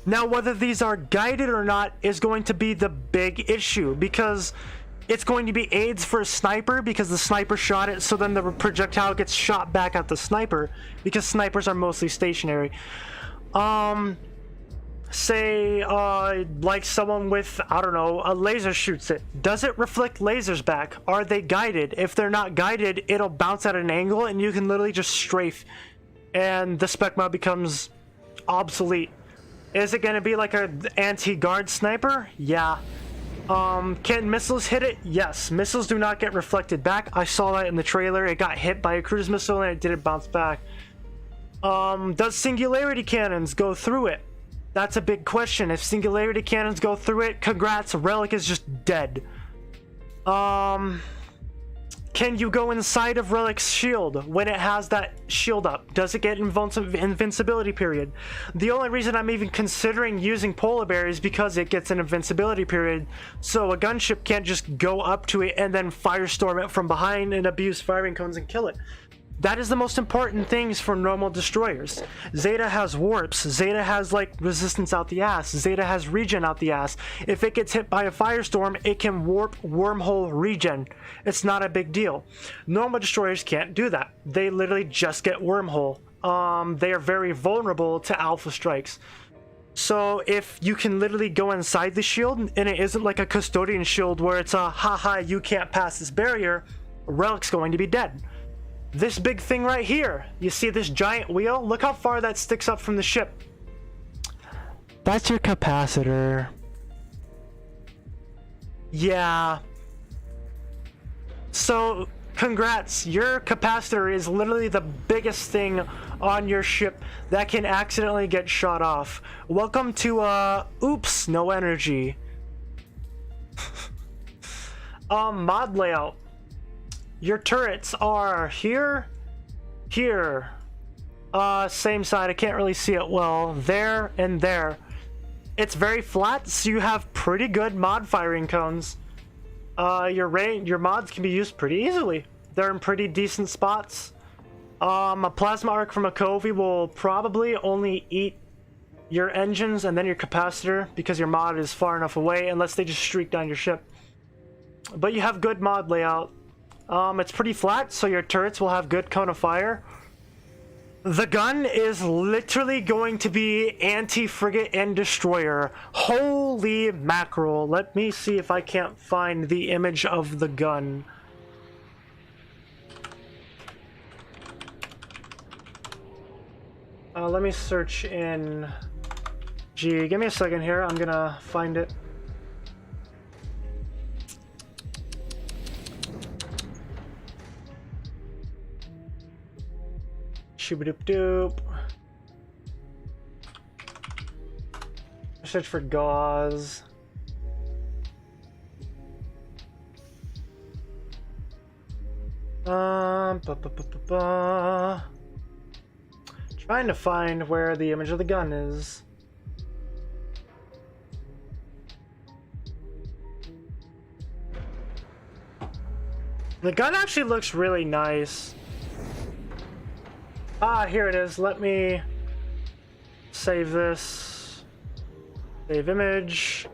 Now whether these are guided or not is going to be the big issue, because it's going to be aids for a sniper because the sniper shot it, so then the projectile gets shot back at the sniper because snipers are mostly stationary. Say like someone with, I don't know, a laser shoots it. Does it reflect lasers back? Are they guided? If they're not guided, it'll bounce at an angle and you can literally just strafe and the spec mod becomes obsolete. Is it going to be like an anti-guard sniper? Yeah. Can missiles hit it? Yes. Missiles do not get reflected back. I saw that in the trailer. It got hit by a cruise missile and it didn't bounce back. Does singularity cannons go through it? That's a big question. If singularity cannons go through it, congrats, Relic is just dead. Can you go inside of Relic's shield when it has that shield up? Does it get invincibility period? The only reason I'm even considering using Polar Bear is because it gets an invincibility period, so a gunship can't just go up to it and then firestorm it from behind and abuse firing cones and kill it. That is the most important things for normal destroyers. Zeta has warps. Zeta has like resistance out the ass. Zeta has regen out the ass. If it gets hit by a firestorm, it can warp wormhole regen. It's not a big deal. Normal destroyers can't do that. They literally just get wormhole. They are very vulnerable to alpha strikes. So if you can literally go inside the shield and it isn't like a custodian shield where it's a haha you can't pass this barrier, Relic's going to be dead. This big thing right here, you see this giant wheel? Look how far that sticks up from the ship. That's your capacitor. Yeah. So, congrats. Your capacitor is literally the biggest thing on your ship that can accidentally get shot off. Welcome to, oops, no energy. Mod layout. Your turrets are here, here, same side, I can't really see it well, there, and there. It's very flat, so you have pretty good mod firing cones. Your mods can be used pretty easily. They're in pretty decent spots. A plasma arc from a Covey will probably only eat your engines and then your capacitor because your mod is far enough away unless they just streak down your ship. But you have good mod layout. It's pretty flat, so your turrets will have good cone of fire. The gun is literally going to be anti-frigate and destroyer. Holy mackerel. Let me see if I can't find the image of the gun. Let me search in G. Give me a second here. I'm gonna find it. Shooba-doop-doop. Search for gauze. Trying to find where the image of the gun is. The gun actually looks really nice. Ah, here it is. Let me save this. Save image.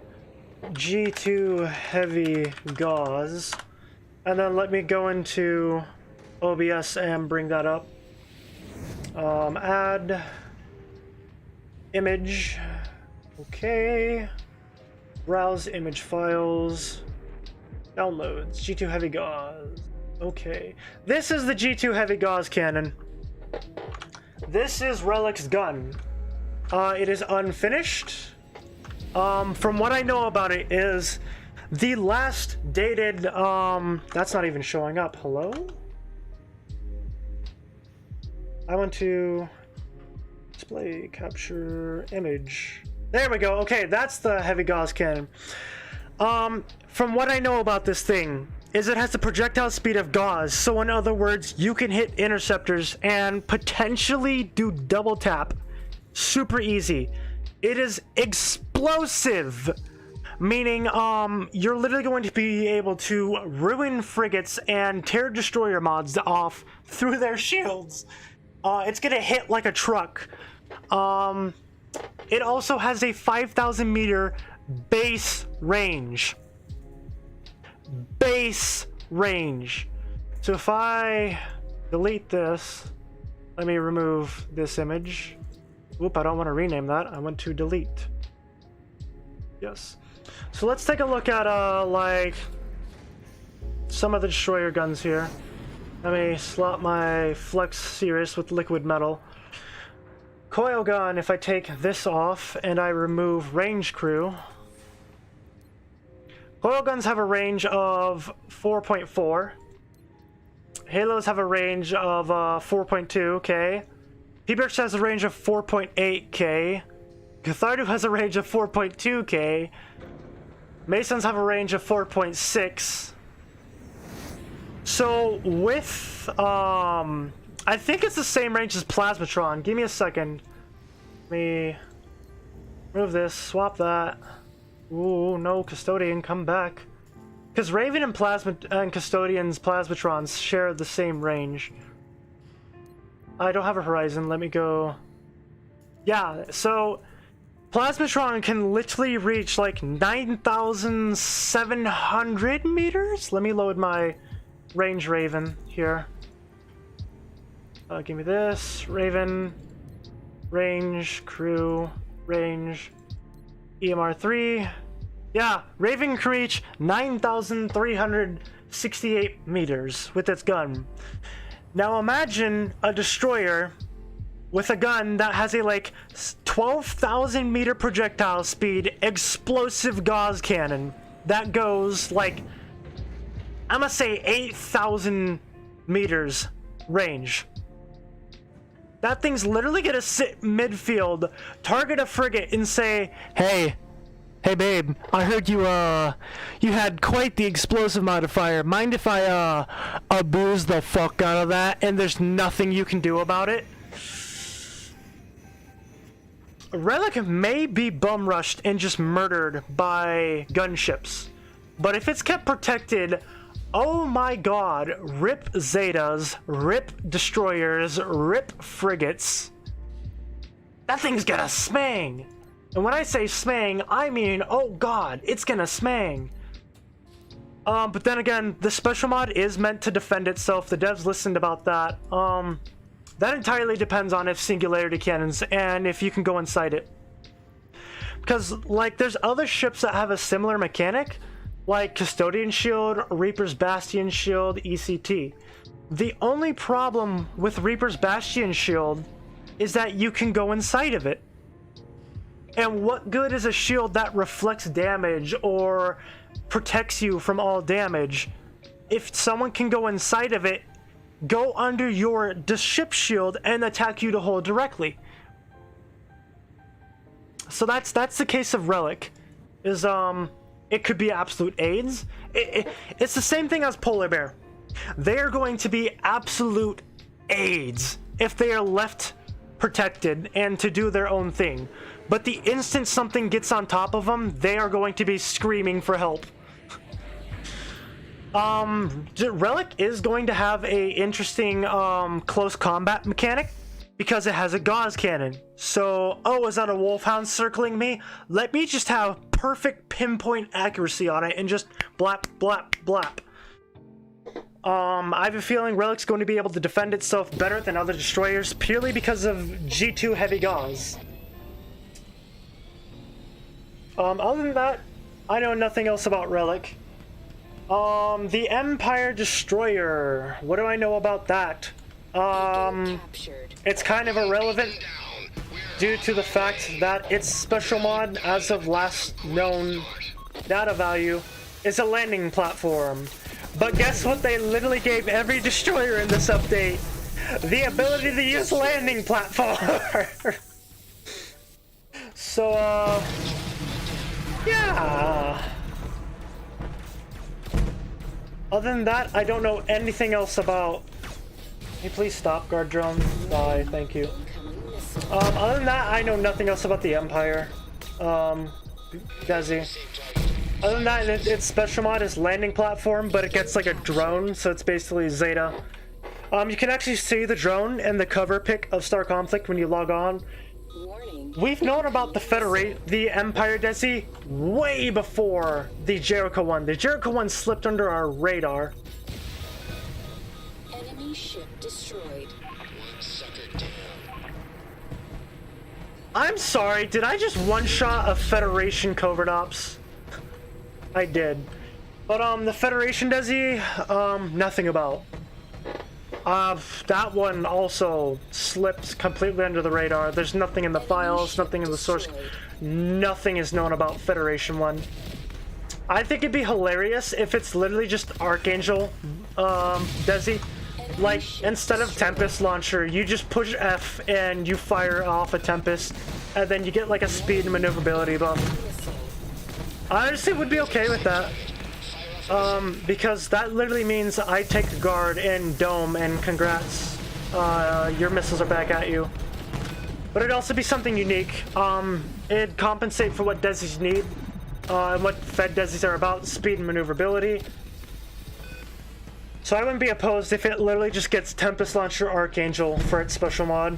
G2 heavy gauze. And then let me go into OBS and bring that up. Add image. Okay. Browse image files. Downloads. G2 heavy gauze. Okay. This is the G2 heavy gauze cannon. This is Relic's gun. It is unfinished. From what I know about it is the last dated, that's not even showing up. Hello? I want to display, capture, image. There we go. Okay, that's the heavy gauze cannon. From what I know about this thing is it has the projectile speed of gauze. So in other words, you can hit interceptors and potentially do double tap. Super easy. It is explosive. Meaning, you're literally going to be able to ruin frigates and tear destroyer mods off through their shields. It's gonna hit like a truck. It also has a 5,000 meter base range. Base range. So if I delete this, let me remove this image. Whoop, I don't want to rename that. I want to delete. Yes. So let's take a look at like some of the destroyer guns here. Let me slot my Flex Cirrus with liquid metal. Coil gun, if I take this off and I remove range crew. Coil guns have a range of 4.4. Halos have a range of 4.2k. P-Birch has a range of 4.8k. Cathardu has a range of 4.2k. Masons have a range of 4.6. So with I think it's the same range as Plasmatron. Give me a second. Let me move this, swap that. Ooh, no, Custodian, come back. Because Raven and Custodian's Plasmatrons share the same range. I don't have a horizon. Let me go. Yeah, so Plasmatron can literally reach like 9,700 meters. Let me load my range Raven here. Give me this. Raven. Range. Crew. Range. EMR 3. Yeah, Raven can reach 9,368 meters with its gun. Now imagine a destroyer with a gun that has a like 12,000 meter projectile speed explosive gauze cannon that goes like, I'm gonna say 8,000 meters range. That thing's literally gonna sit midfield, target a frigate and say, hey babe, I heard you had quite the explosive modifier. Mind if I abuse the fuck out of that and there's nothing you can do about it? Relic may be bum rushed and just murdered by gunships, but if it's kept protected Oh my god, rip Zetas, rip destroyers, rip frigates. That thing's gonna smang! And when I say smang, I mean, oh god, it's gonna smang. But then again, the special mod is meant to defend itself. The devs listened about that. That entirely depends on if singularity cannons and if you can go inside it. Because, like, there's other ships that have a similar mechanic, like Custodian Shield, Reaper's Bastion Shield, ECT. The only problem with Reaper's Bastion Shield is that you can go inside of it. And what good is a shield that reflects damage or protects you from all damage if someone can go inside of it, go under your ship shield, and attack you to hold directly? So that's the case of Relic. Is it could be absolute aids. It's the same thing as Polar Bear. They are going to be absolute aids if they are left protected and to do their own thing. But the instant something gets on top of them, they are going to be screaming for help. Relic is going to have a interesting close combat mechanic because it has a Gauss cannon. So, oh, is that a Wolfhound circling me? Let me just have perfect pinpoint accuracy on it and just blap, blap, blap. I have a feeling Relic's going to be able to defend itself better than other destroyers purely because of G2 heavy Gauss. Other than that, I know nothing else about Relic. The Empire Destroyer. What do I know about that? It's kind of irrelevant due to the fact that its special mod, as of last known data value, is a landing platform. But guess what? They literally gave every destroyer in this update the ability to use landing platform. So, yeah. Other than that, I don't know anything else about... Hey, please stop, guard drone. Bye, thank you. Other than that, I know nothing else about the Empire. Desi. Other than that, its special mod is landing platform, but it gets like a drone, so it's basically Zeta. You can actually see the drone in the cover pic of Star Conflict when you log on. We've known about the Empire Desi way before the Jericho one. The Jericho one slipped under our radar. Enemy ship destroyed. I'm sorry, did I just one-shot a Federation covert ops? I did. But, the Federation Desi, nothing about. That one also slipped completely under the radar. There's nothing in the files, nothing in the source. Nothing is known about Federation 1. I think it'd be hilarious if it's literally just Archangel, Desi. Like, instead of Tempest Launcher, you just push F and you fire off a Tempest, and then you get like a speed and maneuverability buff. I honestly would be okay with that. Because that literally means I take a guard in Dome and congrats, your missiles are back at you. But it'd also be something unique. It'd compensate for what Desis need, and what Fed Desis are about, speed and maneuverability. So I wouldn't be opposed if it literally just gets Tempest Launcher Archangel for its special mod.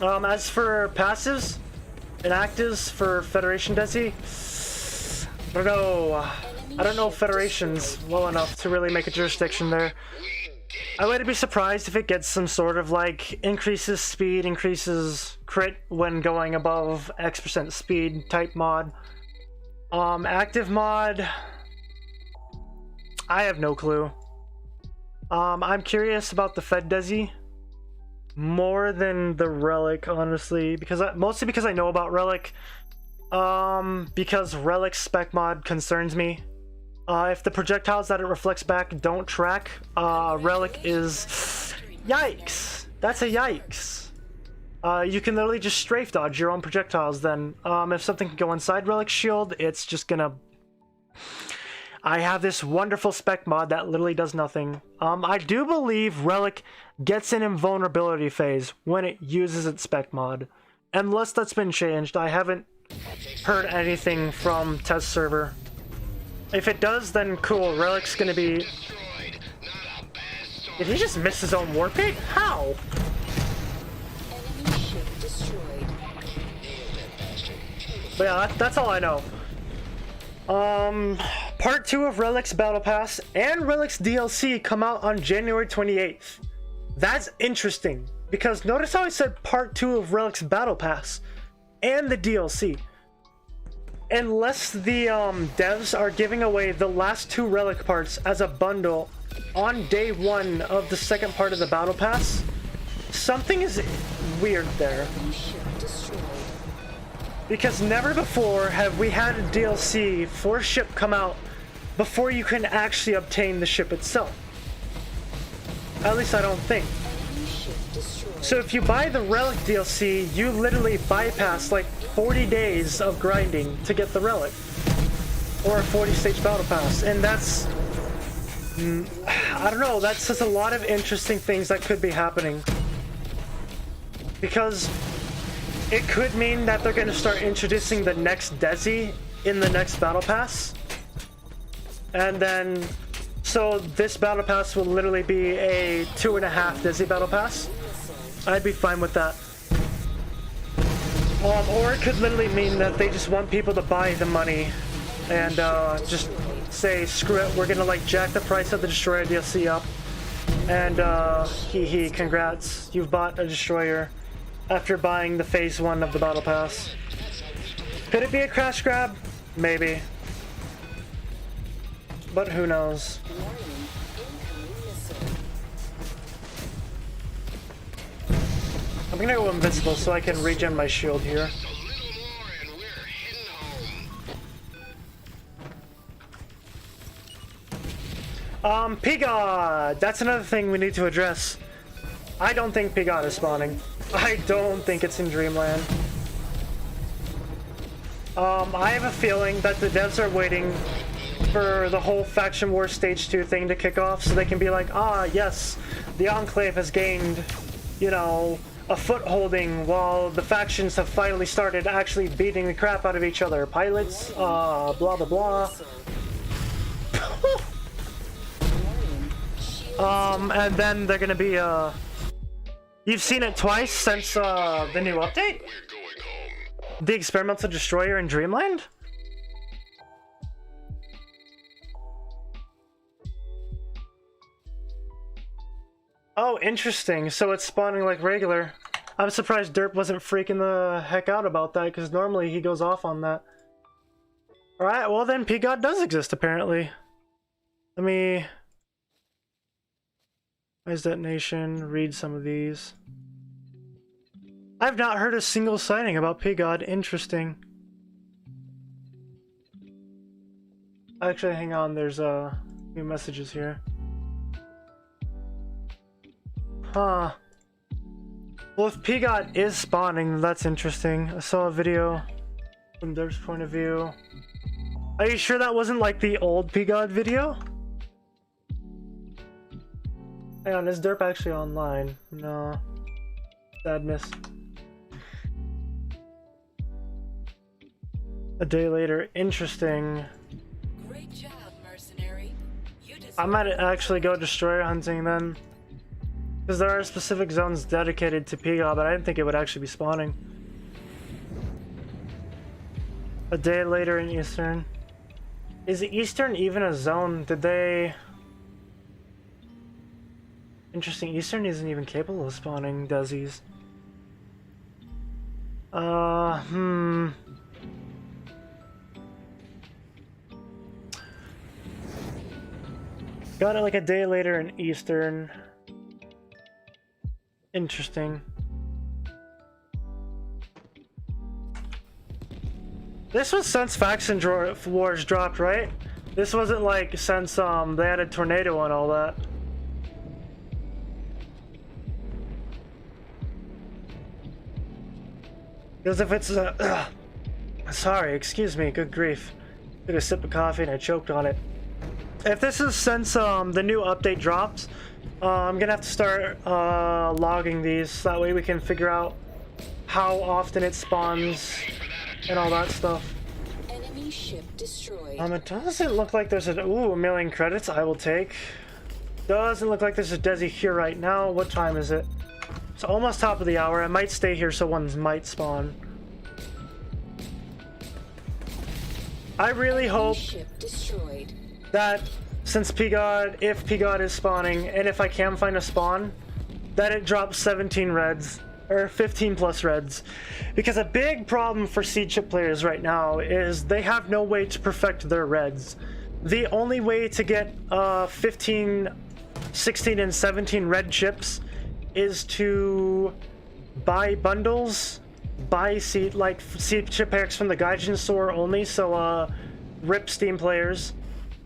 As for passives and actives for Federation Desi, I don't know Federations well enough to really make a jurisdiction there. I wouldn't be surprised if it gets some sort of like increases speed, increases crit when going above X% speed type mod. Active mod, I have no clue. I'm curious about the Fed Desi more than the Relic, honestly, mostly because I know about Relic. Because Relic spec mod concerns me. If the projectiles that it reflects back don't track, Relic is... Yikes! That's a yikes. You can literally just strafe dodge your own projectiles then. If something can go inside Relic's shield, it's just gonna... I have this wonderful spec mod that literally does nothing. I do believe Relic gets an invulnerability phase when it uses its spec mod. Unless that's been changed, I haven't heard anything from test server. If it does, then cool. Relic's gonna be... Destroyed. Not a bad start. Did he just miss his own warpaint? How? Enemy ship destroyed. But yeah, that's all I know. Part 2 of Relic's Battle Pass and Relic's DLC come out on January 28th. That's interesting, because notice how I said Part 2 of Relic's Battle Pass and the DLC. Unless the devs are giving away the last 2 Relic parts as a bundle on day 1 of the second part of the Battle Pass, something is weird there. Enemy ship destroyed. Because never before have we had a DLC for a ship come out before you can actually obtain the ship itself. At least I don't think. Enemy ship destroyed. So if you buy the Relic DLC, you literally bypass like 40 days of grinding to get the Relic. Or a 40-stage Battle Pass. And that's... I don't know, that's just a lot of interesting things that could be happening. Because it could mean that they're going to start introducing the next Desi in the next Battle Pass. And then, so this Battle Pass will literally be a 2.5 Desi Battle Pass. I'd be fine with that. Or it could literally mean that they just want people to buy the money and just say, screw it, we're gonna like jack the price of the Destroyer DLC up. And congrats, you've bought a Destroyer after buying the Phase 1 of the Battle Pass. Could it be a crash grab? Maybe. But who knows? Warning. Incoming missile. I'm gonna go invincible so I can regen my shield here. Just a little more and we're heading home. Pigod! That's another thing we need to address. I don't think Pigod is spawning. I don't think it's in Dreamland. I have a feeling that the devs are waiting for the whole Faction War Stage 2 thing to kick off so they can be like, ah, yes, the Enclave has gained, you know, a footholding while the factions have finally started actually beating the crap out of each other. Pilots, blah, blah, blah. And then they're gonna be, you've seen it twice since, the new update? We're going home. The Experimental Destroyer in Dreamland? Oh, interesting. So it's spawning like regular. I'm surprised Derp wasn't freaking the heck out about that, because normally he goes off on that. Alright, well then Pigod does exist apparently. Let me... Where's Detonation? Read some of these. I've not heard a single sighting about Pigod. Interesting. Actually, hang on. There's new messages here. Huh. Well, if Pigod is spawning, that's interesting. I saw a video from Derp's point of view. Are you sure that wasn't like the old Pigod video? Hang on, is Derp actually online? No. Sadness. A day later. Interesting. Great job, mercenary. You I might actually go Destroyer hunting then. Because there are specific zones dedicated to Pigod, but I didn't think it would actually be spawning. A day later in Eastern. Is Eastern even a zone? Did they... Interesting, Eastern isn't even capable of spawning Desis. Got it like a day later in Eastern. Interesting. This was since Faction Wars dropped, right? This wasn't like since they added Tornado and all that. Because if it's sorry, excuse me, good grief. Took a sip of coffee and I choked on it. If this is since the new update dropped, I'm gonna have to start logging these so that way we can figure out how often it spawns and all that stuff. Enemy Enemy ship destroyed. It doesn't look like there's a... Ooh, 1,000,000 credits I will take. Doesn't look like there's a Desi here right now. What time is it? It's almost top of the hour. I might stay here so ones might spawn. I really hope Ship destroyed. that since P-God, if P-God is spawning, and if I can find a spawn, that it drops 17 reds, or 15 plus reds. Because a big problem for Seed Chip players right now is they have no way to perfect their reds. The only way to get 15, 16, and 17 red chips is to buy bundles, buy seed chip packs from the Gaijin store only, so RIP Steam players.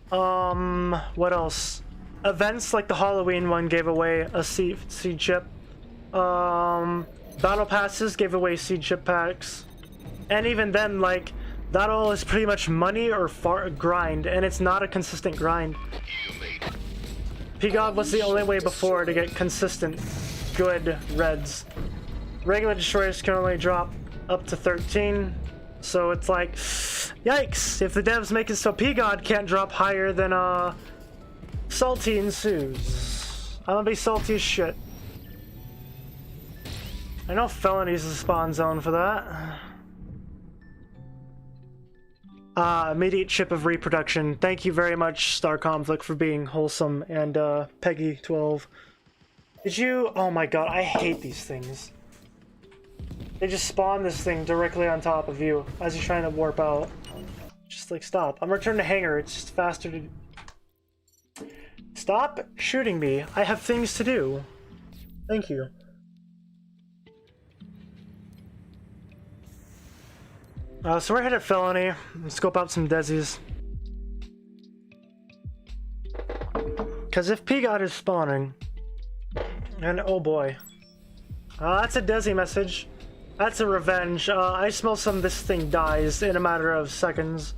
What else? Events like the Halloween one gave away a seed chip. Battle passes gave away seed chip packs. And even then, like, that all is pretty much money or grind, and it's not a consistent grind. P-God was the only way before to get consistent, good reds. Regular destroyers can only drop up to 13, so it's like, yikes! If the devs make it so P-God can't drop higher than salty ensues. I'm gonna be salty as shit. I know Felony's the spawn zone for that. Immediate chip of reproduction. Thank you very much, Star Conflict, for being wholesome, and Peggy12. Did you? Oh my god, I hate these things. They just spawn this thing directly on top of you as you're trying to warp out. Just like, stop. I'm returning to hangar. It's just faster to... Stop shooting me. I have things to do. Thank you. So we're headed at Felony. Let's scope out some Desis. Because if P-God is spawning... And oh boy. That's a Desi message. That's a revenge. I smell some this thing dies in a matter of seconds.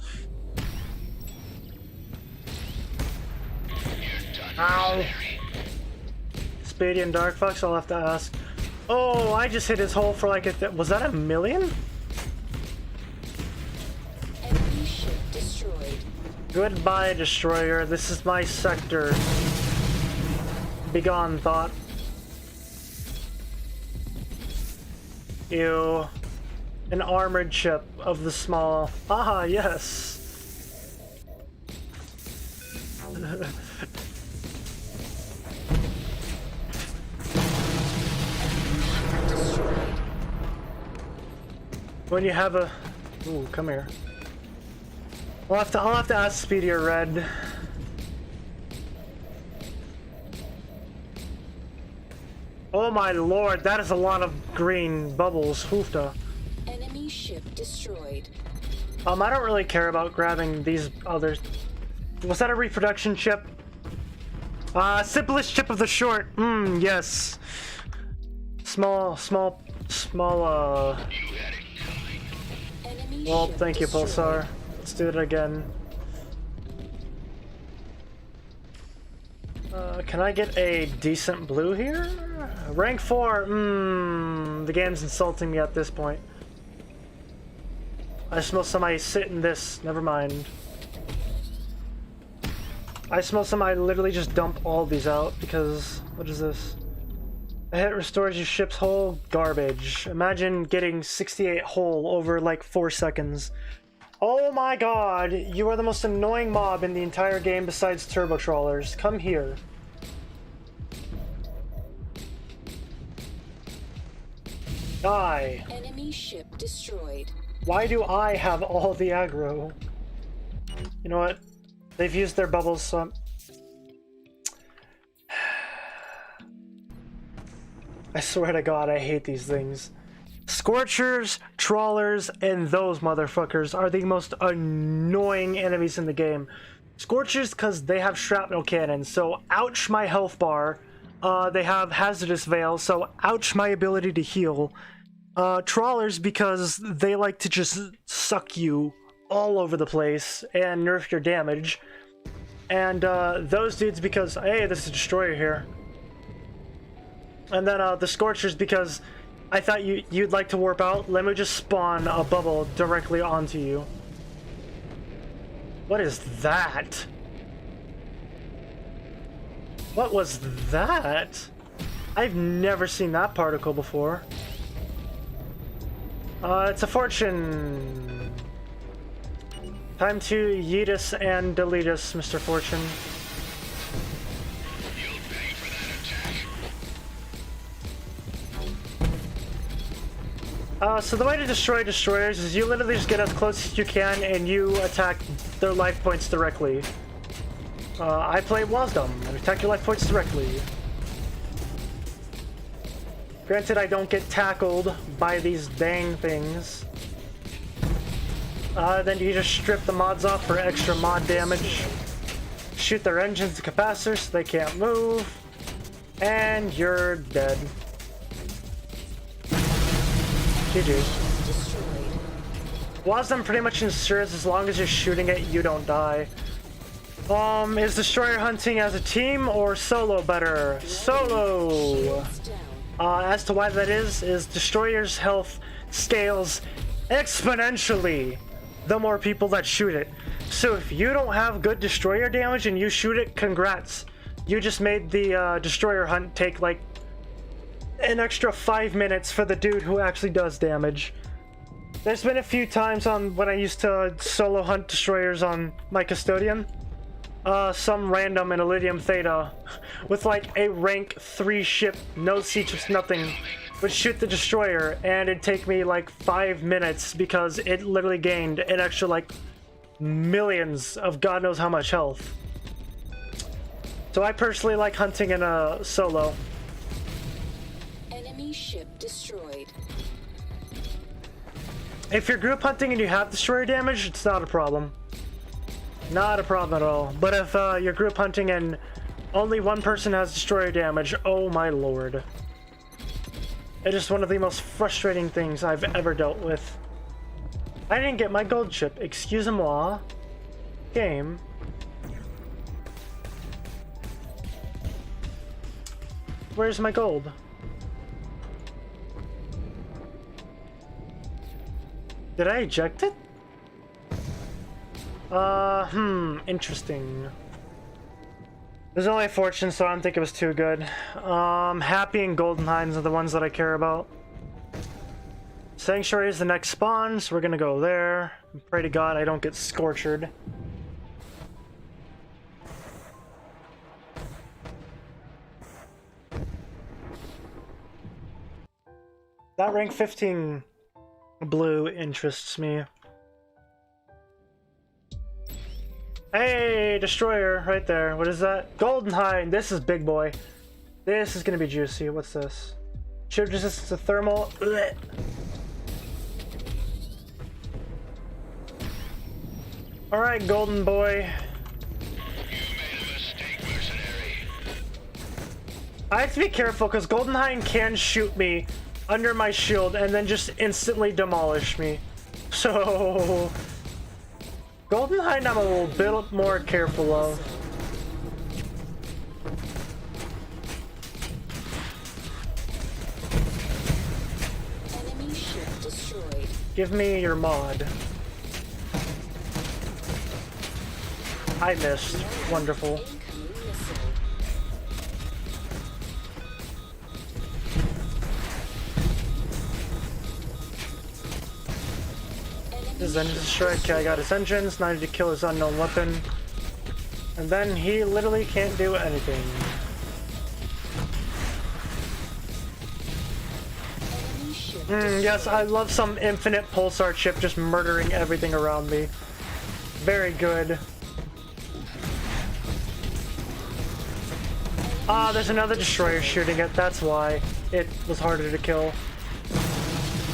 Ow. Speedy and Dark Fox, I'll have to ask. Oh, I just hit his hole for like a... Was that 1,000,000? Enemy ship destroyed. Goodbye, Destroyer. This is my sector. Begone, thought. Ew. An armored chip of the small. Ah, yes. When you have a... Ooh, come here. I'll have to ask Speedy or Red. Oh my lord, that is a lot of green bubbles. Hoofda. Enemy ship destroyed. I don't really care about grabbing these others. Was that a reproduction chip? Simplest chip of the short. Yes. Small. Enemy Well, ship thank you, destroyed. Pulsar. Let's do it again. Can I get a decent blue here? Rank 4. The game's insulting me at this point. I smell somebody sitting this. Never mind. I smell somebody literally just dump all these out because... What is this? A hit restores your ship's hull. Garbage. Imagine getting 68 hull over like 4 seconds. Oh my god, you are the most annoying mob in the entire game besides turbo trawlers. Come here. Die. Enemy ship destroyed. Why do I have all the aggro? You know what? They've used their bubbles, so I'm... I swear to god, I hate these things. Scorchers, trawlers, and those motherfuckers are the most annoying enemies in the game. Scorchers, because they have shrapnel cannons, so ouch my health bar. They have hazardous veil, so ouch my ability to heal. Trawlers, because they like to just suck you all over the place and nerf your damage. And those dudes because, hey, there's a destroyer here. And then the Scorchers because I thought you'd like to warp out. Let me just spawn a bubble directly onto you. What is that? What was that? I've never seen that particle before. It's a fortune. Time to yeet us and delete us, Mr. Fortune. You'll pay for that attack. So the way to destroy destroyers is you literally just get as close as you can and you attack their life points directly. I play Wasdom and attack your life points directly. Granted, I don't get tackled by these dang things. Then you just strip the mods off for extra mod damage. Shoot their engines to capacitors so they can't move. And you're dead. GG. Destroyed. Wasdom pretty much ensures as long as you're shooting it, you don't die. Is Destroyer hunting as a team or solo better? Solo! Shields down. As to why that is Destroyer's health scales exponentially the more people that shoot it. So if you don't have good Destroyer damage and you shoot it, congrats. You just made the Destroyer hunt take like an extra 5 minutes for the dude who actually does damage. There's been a few times on when I used to solo hunt Destroyers on my Custodian. Some random in Iridium Theta with like a rank 3 ship, no sieges, nothing, would shoot the Destroyer and it'd take me like 5 minutes because it literally gained an extra like millions of God knows how much health. So I personally like hunting in a solo. Enemy ship destroyed. If you're group hunting and you have Destroyer damage, it's not a problem. Not a problem at all. But if you're group hunting and only one person has Destroyer damage, oh my lord. It is one of the most frustrating things I've ever dealt with. I didn't get my gold chip. Excusez-moi. Game. Where's my gold? Did I eject it? Interesting. There's only a fortune, so I don't think it was too good. Happy and Golden Hinds are the ones that I care about. Sanctuary is the next spawn, so we're gonna go there. And pray to God I don't get scorchered. That rank 15 blue interests me. Hey, Destroyer, right there. What is that? Golden Hind. This is big boy. This is gonna be juicy. What's this? Shield resistance to thermal. Blech. All right, Golden Boy. You made a mistake, mercenary. I have to be careful because Golden Hind can shoot me under my shield and then just instantly demolish me. So Golden Hind I'm a little bit more careful of. Enemy ship destroyed. Give me your mod. I missed. Wonderful. Incoming missile. His engine destroyed. Okay, I got his engines. 90 to kill his unknown weapon. And then he literally can't do anything. Enemy ship Yes, I love some infinite pulsar chip just murdering everything around me. Very good. Ah, there's another destroyer shooting it. That's why it was harder to kill.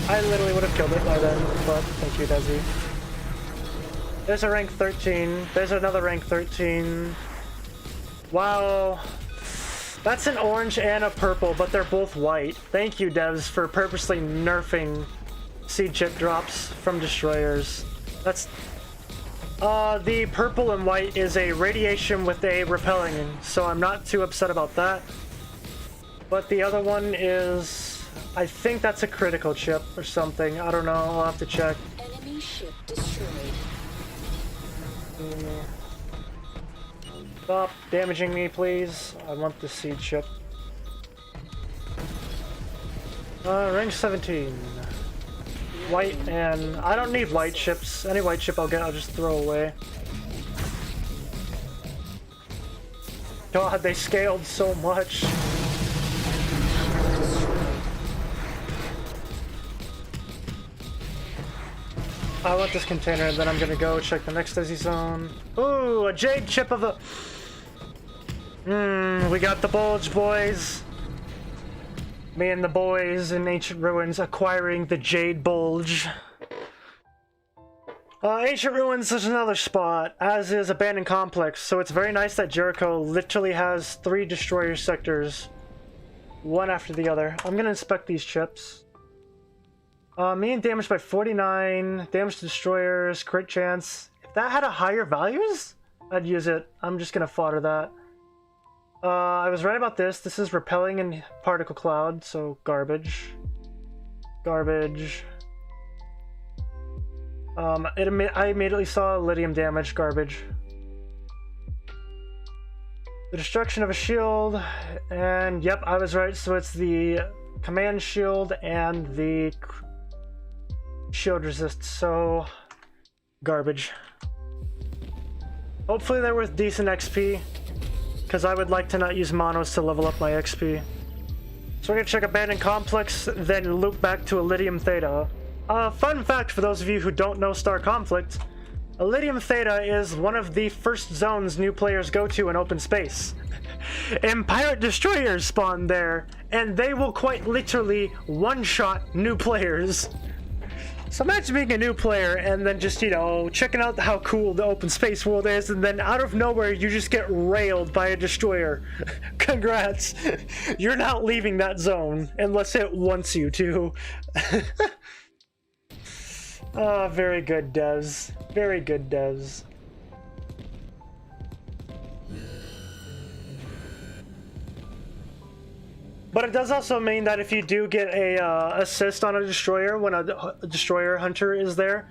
I literally would have killed it by then, but thank you, Desi. There's a rank 13. There's another rank 13. Wow. That's an orange and a purple, but they're both white. Thank you, devs, for purposely nerfing seed chip drops from destroyers. That's... the purple and white is a radiation with a repelling, so I'm not too upset about that. But the other one is... I think that's a critical chip or something. I don't know. I'll have to check. Enemy ship destroyed. Stop damaging me, please. I want the seed chip. Range 17. White, and I don't need white chips. Any white chip I'll get, I'll just throw away. God, they scaled so much. I want this container, and then I'm gonna go check the next Desi zone. Ooh, a jade chip of the... we got the bulge, boys. Me and the boys in Ancient Ruins acquiring the jade bulge. Ancient Ruins is another spot, as is Abandoned Complex, so it's very nice that Jericho literally has 3 destroyer sectors, one after the other. I'm gonna inspect these chips. Mean damage by 49, damage to destroyers, crit chance. If that had a higher values, I'd use it. I'm just gonna fodder that. I was right about this. This is repelling in particle cloud, so garbage. Garbage. I immediately saw lithium damage, garbage. The destruction of a shield, and yep, I was right, so it's the command shield and the shield resist, so garbage. Hopefully they're worth decent XP, because I would like to not use monos to level up my XP. So we're gonna check Abandoned Complex, then loop back to Iridium Theta. Fun fact for those of you who don't know Star Conflict, Iridium Theta is one of the first zones new players go to in open space. And pirate destroyers spawn there, and they will quite literally one-shot new players. So imagine being a new player and then just, you know, checking out how cool the open space world is, and then out of nowhere you just get railed by a destroyer. Congrats. You're not leaving that zone unless it wants you to. Very good, devs. Very good, devs. But it does also mean that if you do get a assist on a destroyer when a destroyer hunter is there,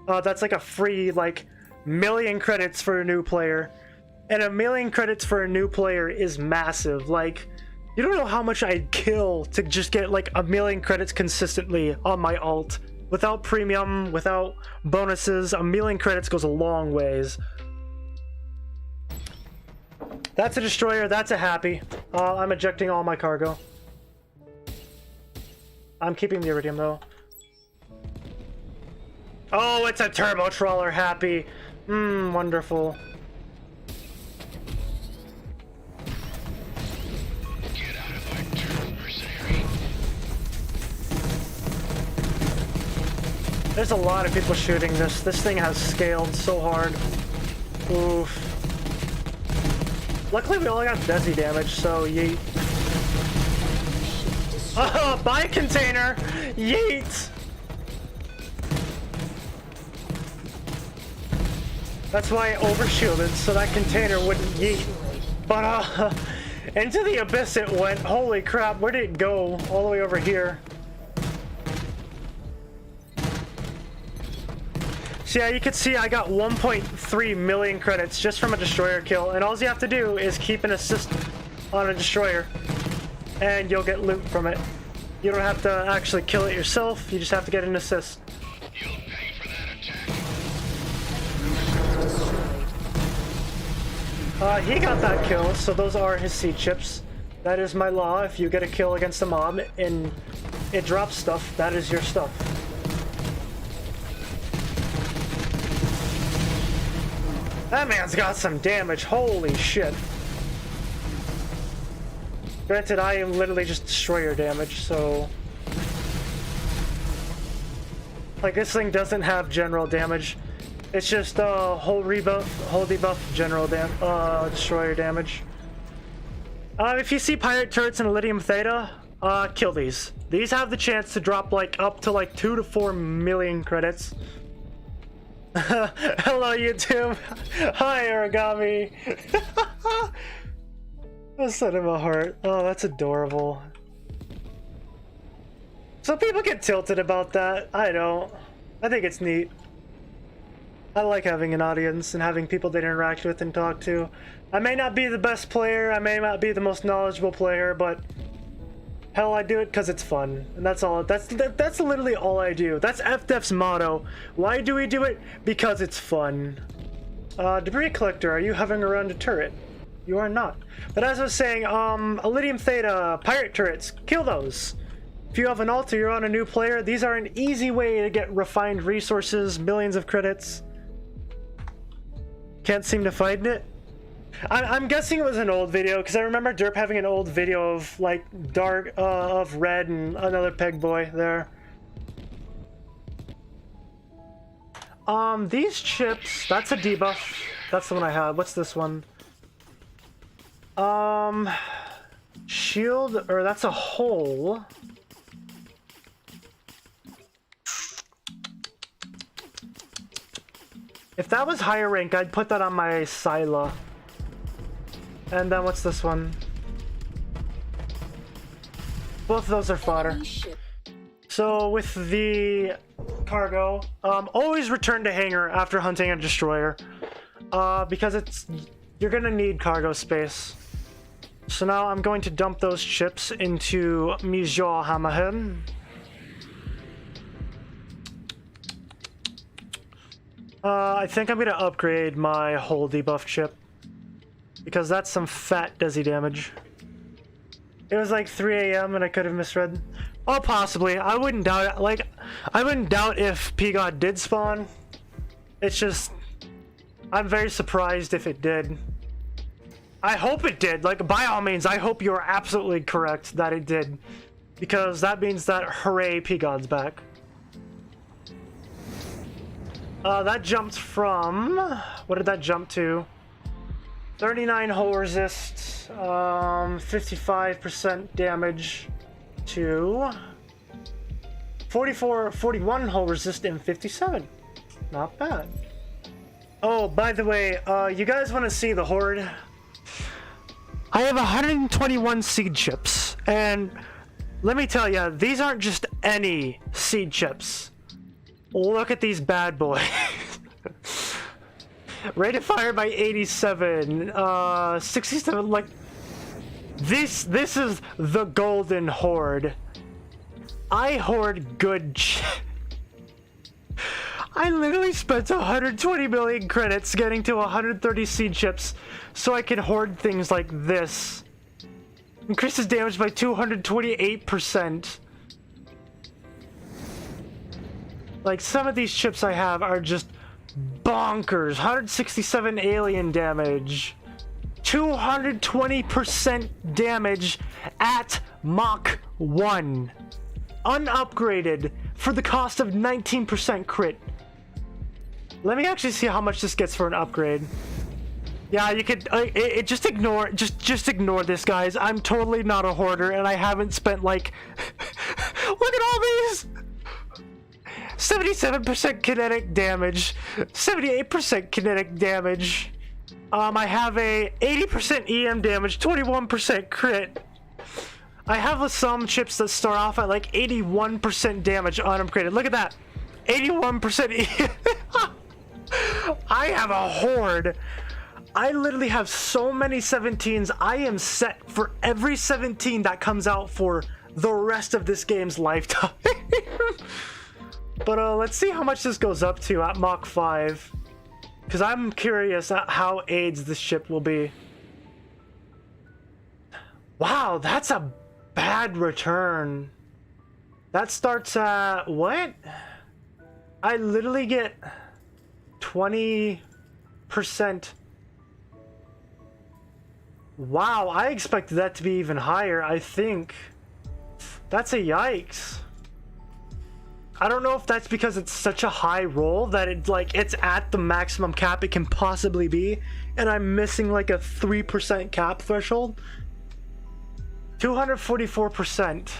that's like a free like 1,000,000 credits for a new player. And 1,000,000 credits for a new player is massive. Like, you don't know how much I'd kill to just get like 1,000,000 credits consistently on my alt. Without premium, without bonuses, 1,000,000 credits goes a long ways. That's a destroyer, that's a happy. I'm ejecting all my cargo. I'm keeping the iridium though. Oh, it's a turbo trawler, happy. Wonderful. Get out of our turtle, mercenary. There's a lot of people shooting this. This thing has scaled so hard. Oof. Luckily, we only got Desi damage, so yeet. Oh, buy container! Yeet! That's why I overshielded, so that container wouldn't yeet. But, into the abyss it went. Holy crap, where did it go? All the way over here. So yeah, you can see I got 1.3 million credits just from a destroyer kill, and all you have to do is keep an assist on a destroyer, and you'll get loot from it. You don't have to actually kill it yourself, you just have to get an assist. You'll pay for that attack. He got that kill, so those are his seed chips. That is my law. If you get a kill against a mob and it drops stuff, that is your stuff. That man's got some damage, holy shit. Granted, I am literally just destroyer damage, so... Like, this thing doesn't have general damage. It's just whole debuff, general destroyer damage. If you see pirate turrets in Iridium Theta, kill these. These have the chance to drop like up to like 2 to 4 million credits. Hello YouTube. Hi Origami. I'll send him a heart. Oh, that's adorable. So people get tilted about that. I don't. I think it's neat. I like having an audience and having people to interact with and talk to. I may not be the best player, I may not be the most knowledgeable player, but hell, I do it because it's fun, and that's all. That's literally all I do. That's FDef's motto. Why do we do it? Because it's fun. Debris collector, are you hovering around a turret? You are not. But as I was saying, Iridium Theta pirate turrets, kill those. If you have an alt or you're on a new player, these are an easy way to get refined resources, millions of credits. Can't seem to find it. I'm guessing it was an old video because I remember Derp having an old video of like dark of red and another peg boy there. These chips, that's a debuff. That's the one I had. What's this one? Shield, or that's a hole. If that was higher rank, I'd put that on my Scylla. And then what's this one? Both of those are fodder. Enemy ship So with the cargo, always return to hangar after hunting a destroyer. Because you're gonna need cargo space. So now I'm going to dump those chips into Mijor Hammerhead. I think I'm gonna upgrade my whole debuff chip. Because that's some fat Desi damage. It was like 3 a.m. and I could have misread. Oh, possibly. I wouldn't doubt it. Like, I wouldn't doubt if P-God did spawn. It's just, I'm very surprised if it did. I hope it did. Like, by all means, I hope you're absolutely correct that it did. Because that means that, hooray, P-God's back. That jumped from... What did that jump to? 39 hull resist, 55% damage to 41 hull resist and 57. Not bad. Oh, by the way, you guys want to see the horde? I have 121 seed chips, and let me tell you, these aren't just any seed chips. Look at these bad boys. Rate of fire by 87, 67, like, this is the golden horde. I hoard good I literally spent 120 million credits getting to 130 seed chips so I can hoard things like this. Increases damage by 228%. Like, some of these chips I have are just bonkers. 167 alien damage, 220% damage at Mach 1, unupgraded for the cost of 19% crit. Let me actually see how much this gets for an upgrade. Yeah, you could just ignore this, guys. I'm totally not a hoarder, and I haven't spent like look at all these. 77% kinetic damage, 78% kinetic damage. I have a 80% EM damage, 21% crit. I have some chips that start off at like 81% damage unupgraded. Look at that, 81% EM. I have a horde. I literally have so many 17s. I am set for every 17 that comes out for the rest of this game's lifetime. But let's see how much this goes up to at Mach 5. Because I'm curious at how AIDS this ship will be. Wow, that's a bad return. That starts at what? I literally get 20%. Wow, I expected that to be even higher, I think. That's a yikes. I don't know if that's because it's such a high roll that it's at the maximum cap it can possibly be, and I'm missing like a 3% cap threshold. 244%.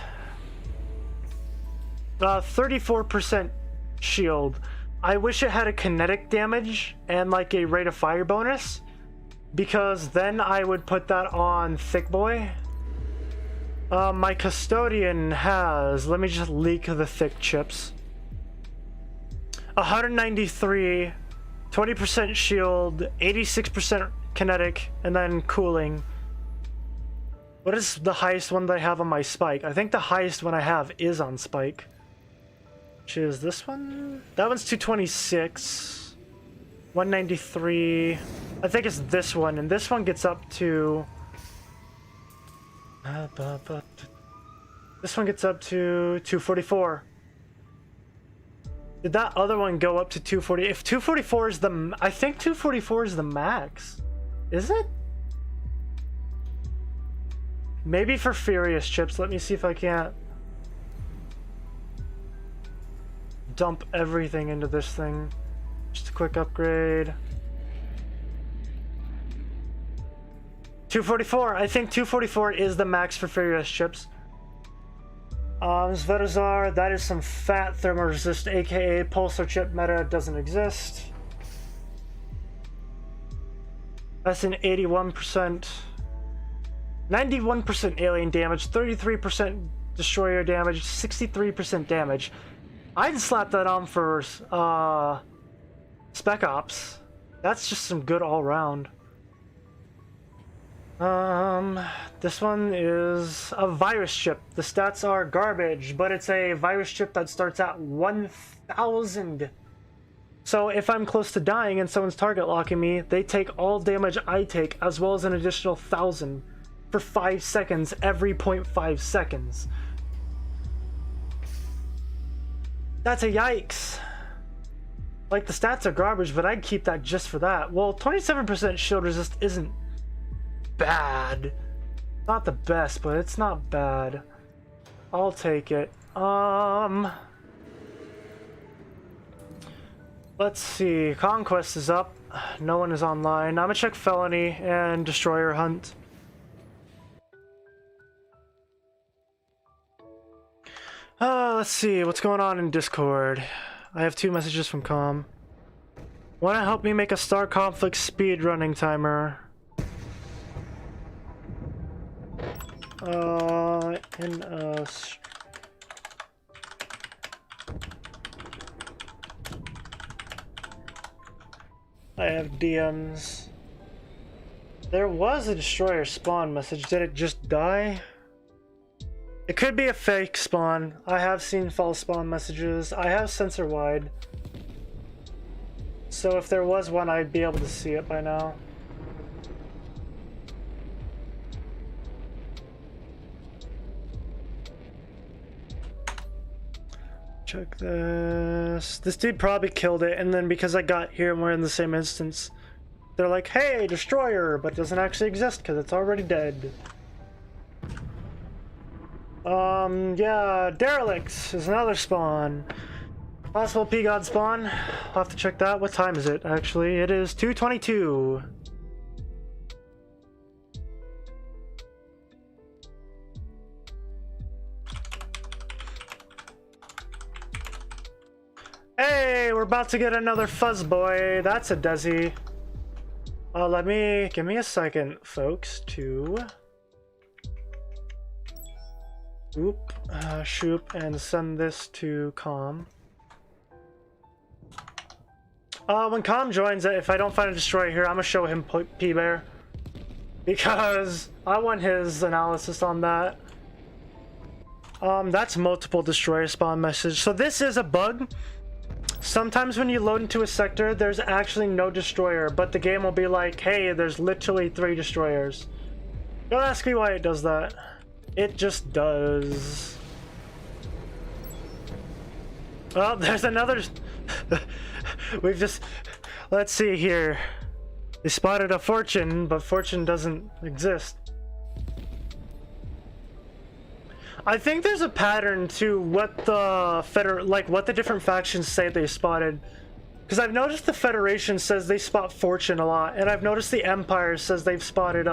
34% shield. I wish it had a kinetic damage and like a rate of fire bonus, because then I would put that on Thick Boy. My custodian has, let me just leak the thick chips. 193 20% shield, 86% kinetic, and then cooling. What is the highest one that I have on my spike? I think the highest one I have is on spike. Which is this one? That one's 226. 193. I think it's this one, and this one gets up to... This one gets up to 244. Did that other one go up to 240? If 244 is the... I think 244 is the max. Is it? Maybe for Furious chips. Let me see if I can't dump everything into this thing. Just a quick upgrade. 244. I think 244 is the max for Furious chips. Svetozar, that is some fat thermoresist, aka Pulsar chip meta doesn't exist. That's an 81%. 91% alien damage, 33% destroyer damage, 63% damage. I'd slap that on for Spec Ops. That's just some good all round. This one is a virus chip. The stats are garbage, but it's a virus chip that starts at 1000. So if I'm close to dying and someone's target locking me, they take all damage I take as well as an additional 1000 for 5 seconds every 0.5 seconds. That's a yikes. Like, the stats are garbage, but I'd keep that just for that. Well, 27% shield resist isn't bad. Not the best, but it's not bad. I'll take it. Let's see. Conquest is up. No one is online. I'm gonna check Felony and Destroyer Hunt. Let's see. What's going on in Discord? I have 2 messages from Com. Wanna help me make a Star Conflict speed running timer? In a... I have DMs. There was a destroyer spawn message. Did it just die? It could be a fake spawn. I have seen false spawn messages. I have sensor wide. So if there was one, I'd be able to see it by now. Check this. This dude probably killed it, and then because I got here and we're in the same instance, they're like, hey, destroyer, but it doesn't actually exist because it's already dead. Yeah, Derelicts is another spawn. Possible P-God spawn. I'll have to check that. What time is it, actually? It is 2:22. Hey, we're about to get another fuzz boy. That's a Desi. Give me a second, folks, to shoop and send this to Com. When Com joins it, if I don't find a destroyer here, I'm gonna show him P-Bear, because I want his analysis on that. That's multiple destroyer spawn message. So this is a bug. Sometimes when you load into a sector, there's actually no destroyer, but the game will be like, hey, there's literally 3 destroyers. Don't ask me why it does that. It just does. Well, there's another... We've just... Let's see here. They spotted a Fortune, but Fortune doesn't exist. I think there's a pattern to what the what the different factions say they spotted. Because I've noticed the Federation says they spot Fortune a lot, and I've noticed the Empire says they've spotted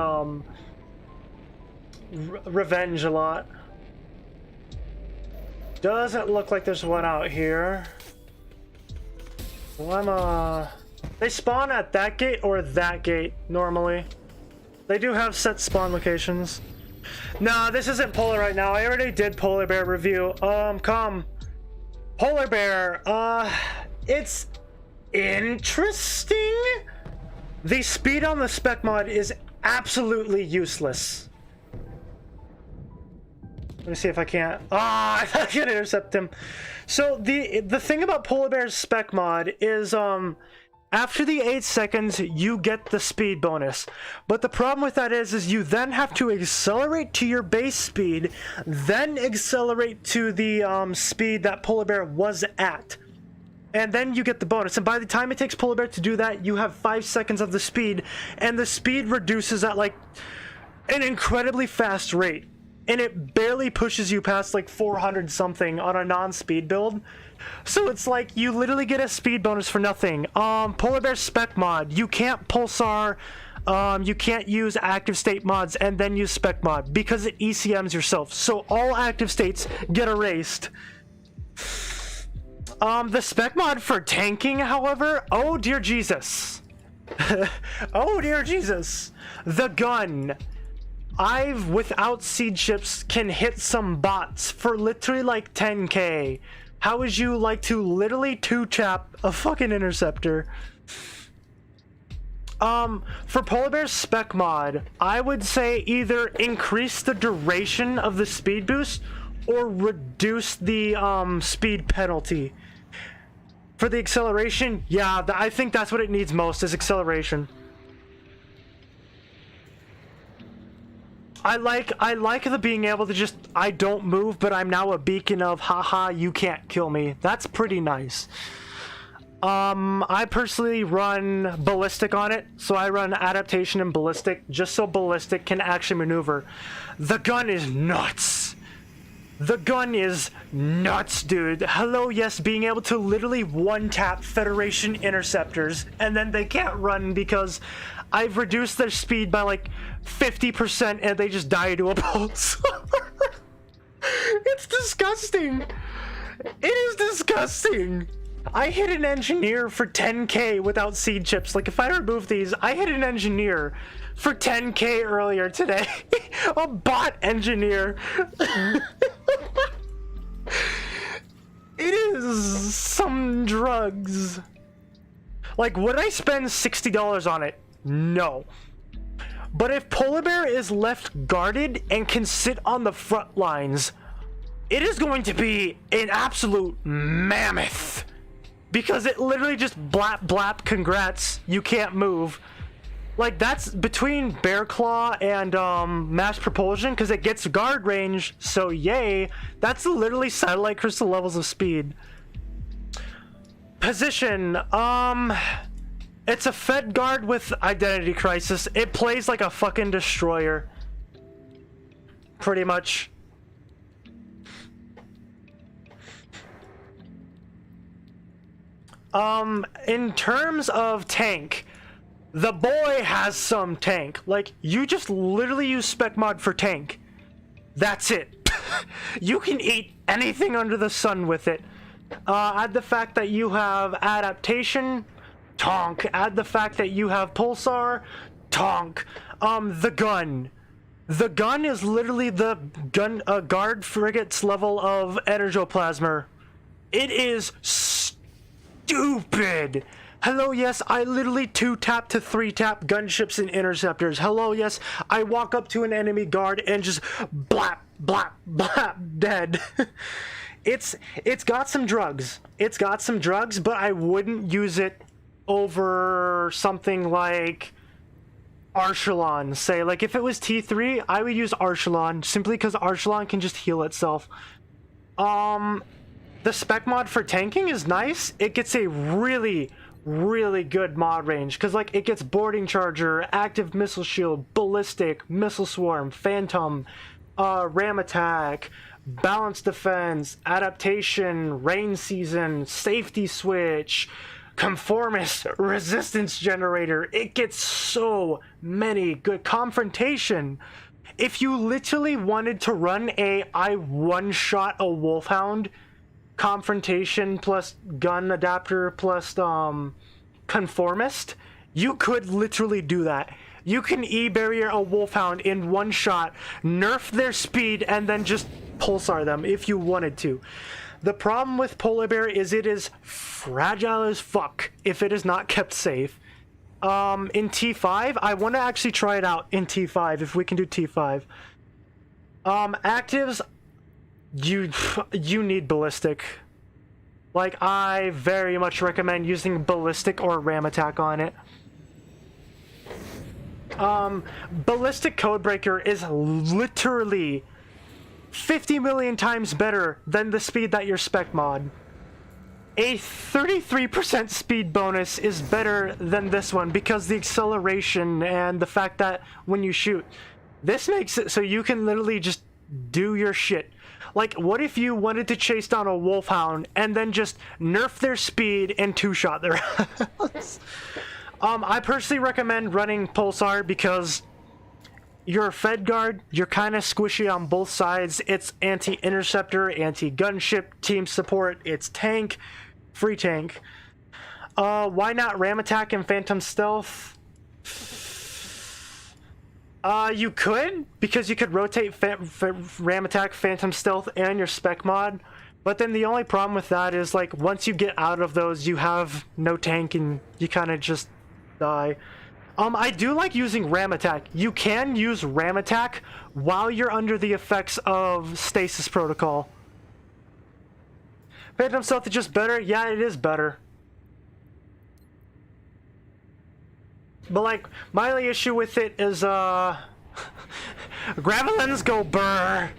Revenge a lot. Doesn't look like there's one out here. Well, they spawn at that gate or that gate normally. They do have set spawn locations. No, this isn't Polar right now. I already did Polar Bear review. Com. Polar Bear, it's interesting. The speed on the spec mod is absolutely useless. Let me see if I can't. Ah, I thought I could intercept him. So the thing about Polar Bear's spec mod is after the 8 seconds you get the speed bonus. But the problem with that is you then have to accelerate to your base speed, then accelerate to the speed that Polar Bear was at. And then you get the bonus. And by the time it takes Polar Bear to do that, you have 5 seconds of the speed, and the speed reduces at like an incredibly fast rate. And it barely pushes you past like 400 something on a non-speed build. So it's like you literally get a speed bonus for nothing. Polar Bear spec mod, you can't pulsar, you can't use active state mods and then use spec mod because it ECMs yourself. So all active states get erased. The spec mod for tanking, however, oh dear Jesus. Oh dear Jesus. The gun. I've, without seed chips, can hit some bots for literally like 10k. How would you like to literally 2-tap a fucking interceptor? For Polar Bear's spec mod, I would say either increase the duration of the speed boost or reduce the speed penalty. For the acceleration, yeah, I think that's what it needs most is acceleration. I like the being able to just, I don't move, but I'm now a beacon of, haha, you can't kill me. That's pretty nice. I personally run ballistic on it, so I run adaptation and ballistic, just so ballistic can actually maneuver. The gun is nuts. The gun is nuts, dude. Hello, yes, being able to literally one-tap Federation interceptors, and then they can't run because I've reduced their speed by like 50% and they just die to a pulse. It's disgusting. It is disgusting. I hit an engineer for 10k without seed chips. Like if I remove these, I hit an engineer for 10k earlier today. A bot engineer. It is some drugs. Like, would I spend $60 on it? No. But if Polar Bear is left guarded and can sit on the front lines, it is going to be an absolute mammoth. Because it literally just blap blap, congrats, you can't move. Like, that's between Bear Claw and Mass Propulsion, because it gets guard range, so yay. That's literally Satellite Crystal levels of speed. Position, it's a Fed Guard with Identity Crisis. It plays like a fucking destroyer. Pretty much. In terms of tank, the boy has some tank. Like, you just literally use spec mod for tank. That's it. You can eat anything under the sun with it. Add the fact that you have adaptation, tonk. Add the fact that you have pulsar, tonk. The gun. The gun is literally the gun guard frigate's level of energoplasmer. It is stupid. Hello, yes, I literally 2-tap to 3-tap gunships and interceptors. Hello, yes, I walk up to an enemy guard and just blap, blap, blap, dead. It's got some drugs. It's got some drugs, but I wouldn't use it over something like Archelon, say. Like, if it was T3, I would use Archelon, simply because Archelon can just heal itself. The spec mod for tanking is nice. It gets a really good mod range, because like it gets boarding charger, active missile shield, ballistic, missile swarm, phantom, ram attack, balanced defense, adaptation, rain season, safety switch, conformist, resistance generator. It gets so many good confrontation. If you literally wanted to run I one-shot a Wolfhound confrontation plus gun adapter plus conformist, you could literally do that. You can E-barrier a Wolfhound in one shot, nerf their speed, and then just pulsar them if you wanted to. The problem with Polar Bear is it is fragile as fuck if it is not kept safe. In T5, I want to actually try it out in T5 if we can do T5. Actives, you need ballistic. Like, I very much recommend using ballistic or ram attack on it. Ballistic Codebreaker is literally 50 million times better than the speed that your spec mod. A 33% speed bonus is better than this one because the acceleration and the fact that when you shoot, this makes it so you can literally just do your shit. Like, what if you wanted to chase down a wolfhound and then just nerf their speed and two-shot their ass? I personally recommend running Pulsar because you're a Fed Guard, you're kind of squishy on both sides. It's anti-interceptor, anti-gunship, team support, it's tank, free tank. Why not Ram Attack and Phantom Stealth? You could, because you could rotate Ram Attack, Phantom Stealth, and your spec mod. But then the only problem with that is, like, once you get out of those, you have no tank and you kind of just die. I do like using Ram Attack. You can use Ram Attack while you're under the effects of Stasis Protocol. Phantom Stealth is just better? Yeah, it is better. But, like, my only issue with it is, Gravelins go burr!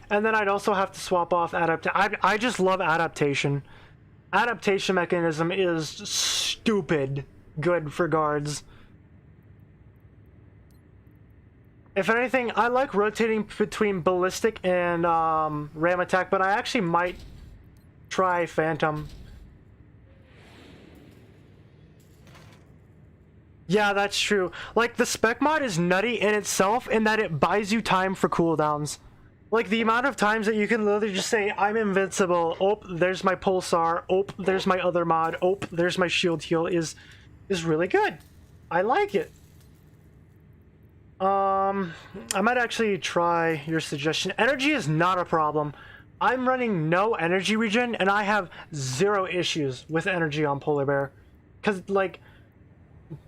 And then I'd also have to swap off adaptation. I just love adaptation. Adaptation mechanism is stupid good for guards. If anything, I like rotating between ballistic and ram attack, but I actually might try Phantom. Yeah, that's true. Like, the spec mod is nutty in itself in that it buys you time for cooldowns. Like, the amount of times that you can literally just say, I'm invincible, oh, there's my pulsar, oh, there's my other mod, oh, there's my shield heal is really good. I like it. I might actually try your suggestion. Energy is not a problem. I'm running no energy regen, and I have 0 issues with energy on Polar Bear. Because, like,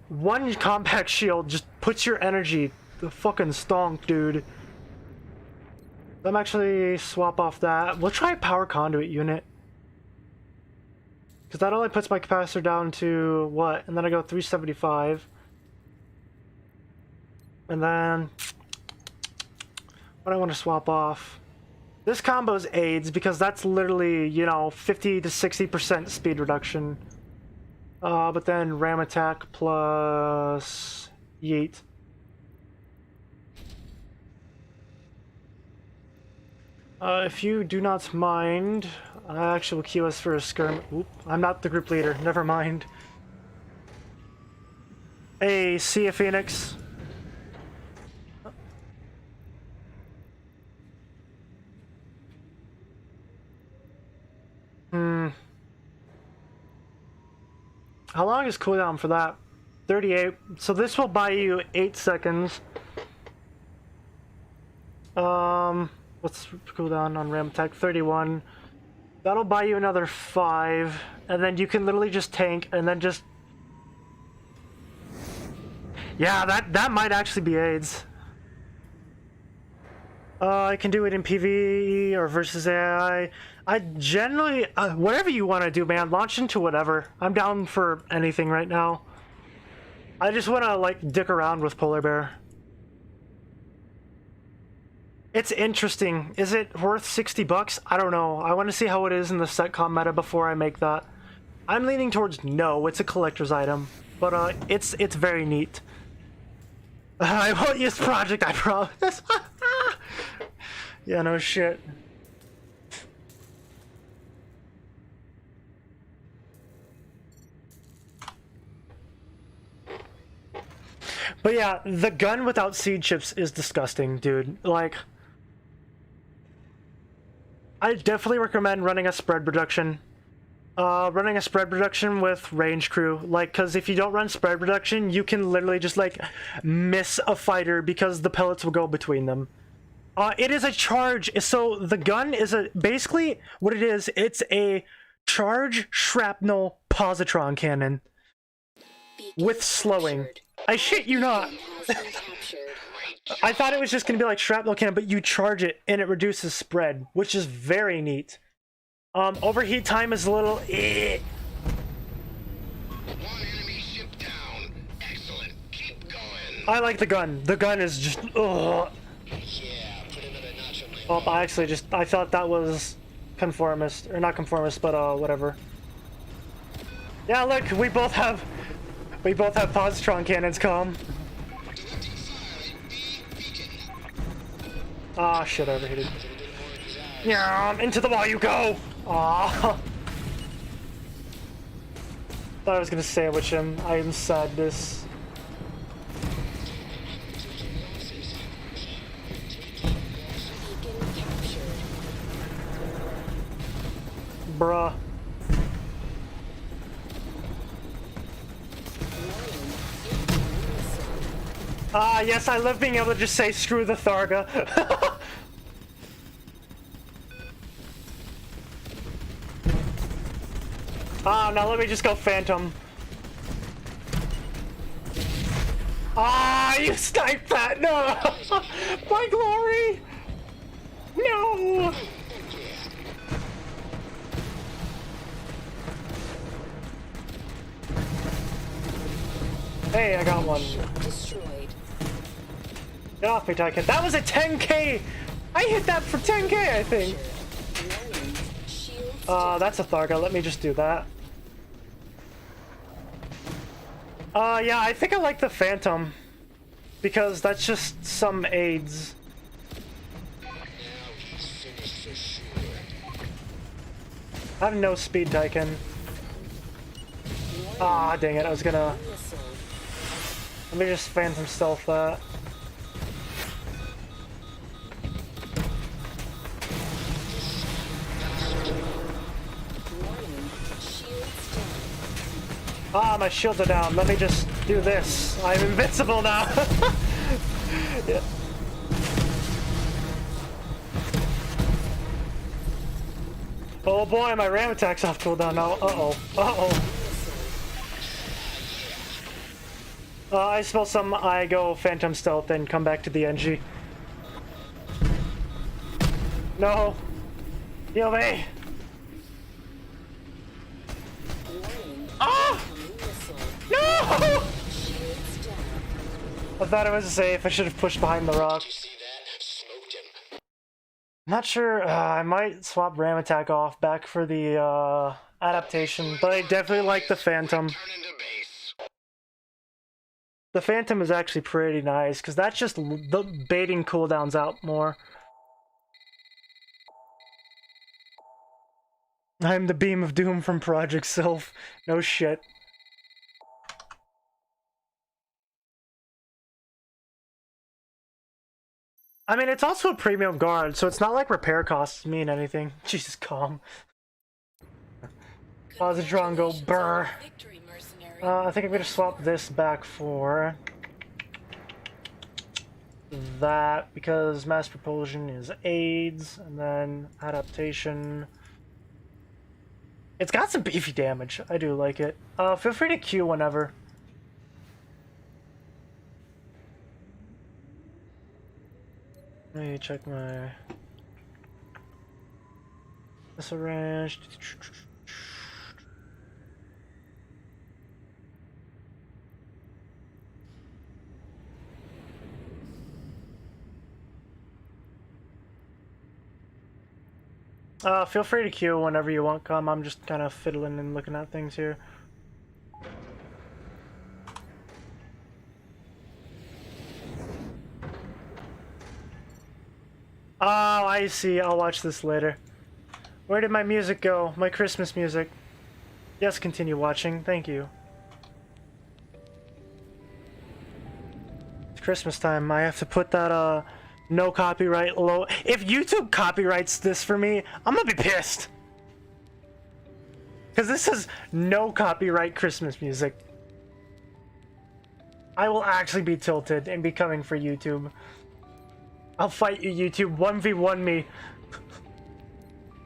one compact shield just puts your energy the fucking stonk, dude. Let me actually swap off that. We'll try power conduit unit. Because that only puts my capacitor down to, what? And then I go 375. And then what I want to swap off. This combo's AIDS because that's literally, you know, 50 to 60% speed reduction. But then ram attack plus yeet. If you do not mind, I actually will queue us for a skirm. Oop, I'm not the group leader. Never mind. Hey, Sea of Phoenix. How long is cooldown for that? 38. So this will buy you 8 seconds. What's cooldown on ram attack? 31. That'll buy you another 5, and then you can literally just tank and then just. Yeah, that might actually be AIDS. I can do it in PvE or versus AI. I generally, whatever you want to do, man, launch into whatever. I'm down for anything right now. I just want to, like, dick around with Polar Bear. It's interesting. Is it worth 60 bucks? I don't know. I want to see how it is in the setcom meta before I make that. I'm leaning towards no. It's a collector's item, but it's very neat. I won't use Project, I promise. Yeah, no shit. But yeah, the gun without seed chips is disgusting, dude. Like, I definitely recommend running a spread reduction. Running a spread reduction with range crew, like, because if you don't run spread reduction, you can literally just like miss a fighter because the pellets will go between them. It is a charge, so the gun is basically what it is. It's a charge shrapnel positron cannon Beacon with slowing. captured. I shit you not. Beacon has been captured. I thought it was just gonna be like shrapnel cannon, but you charge it and it reduces spread, which is very neat. Overheat time is a little One enemy ship down. Excellent. Keep going. I like the gun. The gun is just ugh. Yeah, put another notch on my Oh, I thought that was conformist, or not conformist, but whatever. Yeah, look, we both have positron cannons, calm. directing fire at B beacon. Ah, shit, I overheated. Yeah, into the wall you go! Ah. Thought I was gonna sandwich him. I am sadness. Beacon captured. Bruh. Ah, yes, I love being able to just say screw the Tharga. Ah, now let me just go Phantom. Ah, you sniped that! No! My glory! No! Hey, I got one. Ship destroyed. Get off me, Tyken. That was a 10k! I hit that for 10k, I think. Warning. Shields That's a Tharga. Let me just do that. Yeah, I think I like the Phantom. Because that's just some aids. I have no speed, Tyken. Ah, dang it. I was gonna... missile. Let me just Phantom stealth that. Warning. Shields down. Ah, my shields are down. Let me just do this. I'm invincible now. Yeah. Oh boy, my ram attack's off cooldown now. Uh-oh. Uh-oh. I spell some, I go Phantom Stealth and come back to the NG. No. Heal me. Warning. Ah! Missile. No! Shields down. I thought it was safe. I should have pushed behind the rock. See that? Smoked him. Not sure. I might swap ram attack off back for the adaptation, but I definitely like the Phantom. Turn into base. The Phantom is actually pretty nice because that's just the baiting cooldowns out more. I'm the Beam of Doom from Project Sylph. No shit. I mean, it's also a premium guard, so it's not like repair costs mean anything. Jesus, calm. Positron go burr. Victory, mercenary. I think I'm gonna swap this back for that because mass propulsion is AIDS, and then adaptation. It's got some beefy damage. I do like it. Feel free to queue whenever. Let me check my missile range. Feel free to queue whenever you want, come. I'm just kind of fiddling and looking at things here. Oh, I see. I'll watch this later. Where did my music go? My Christmas music. Yes, continue watching. Thank you. It's Christmas time. I have to put that, no copyright low. If YouTube copyrights this for me, I'm gonna be pissed. Because this is no copyright Christmas music. I will actually be tilted and be coming for YouTube. I'll fight you, YouTube. 1v1 me.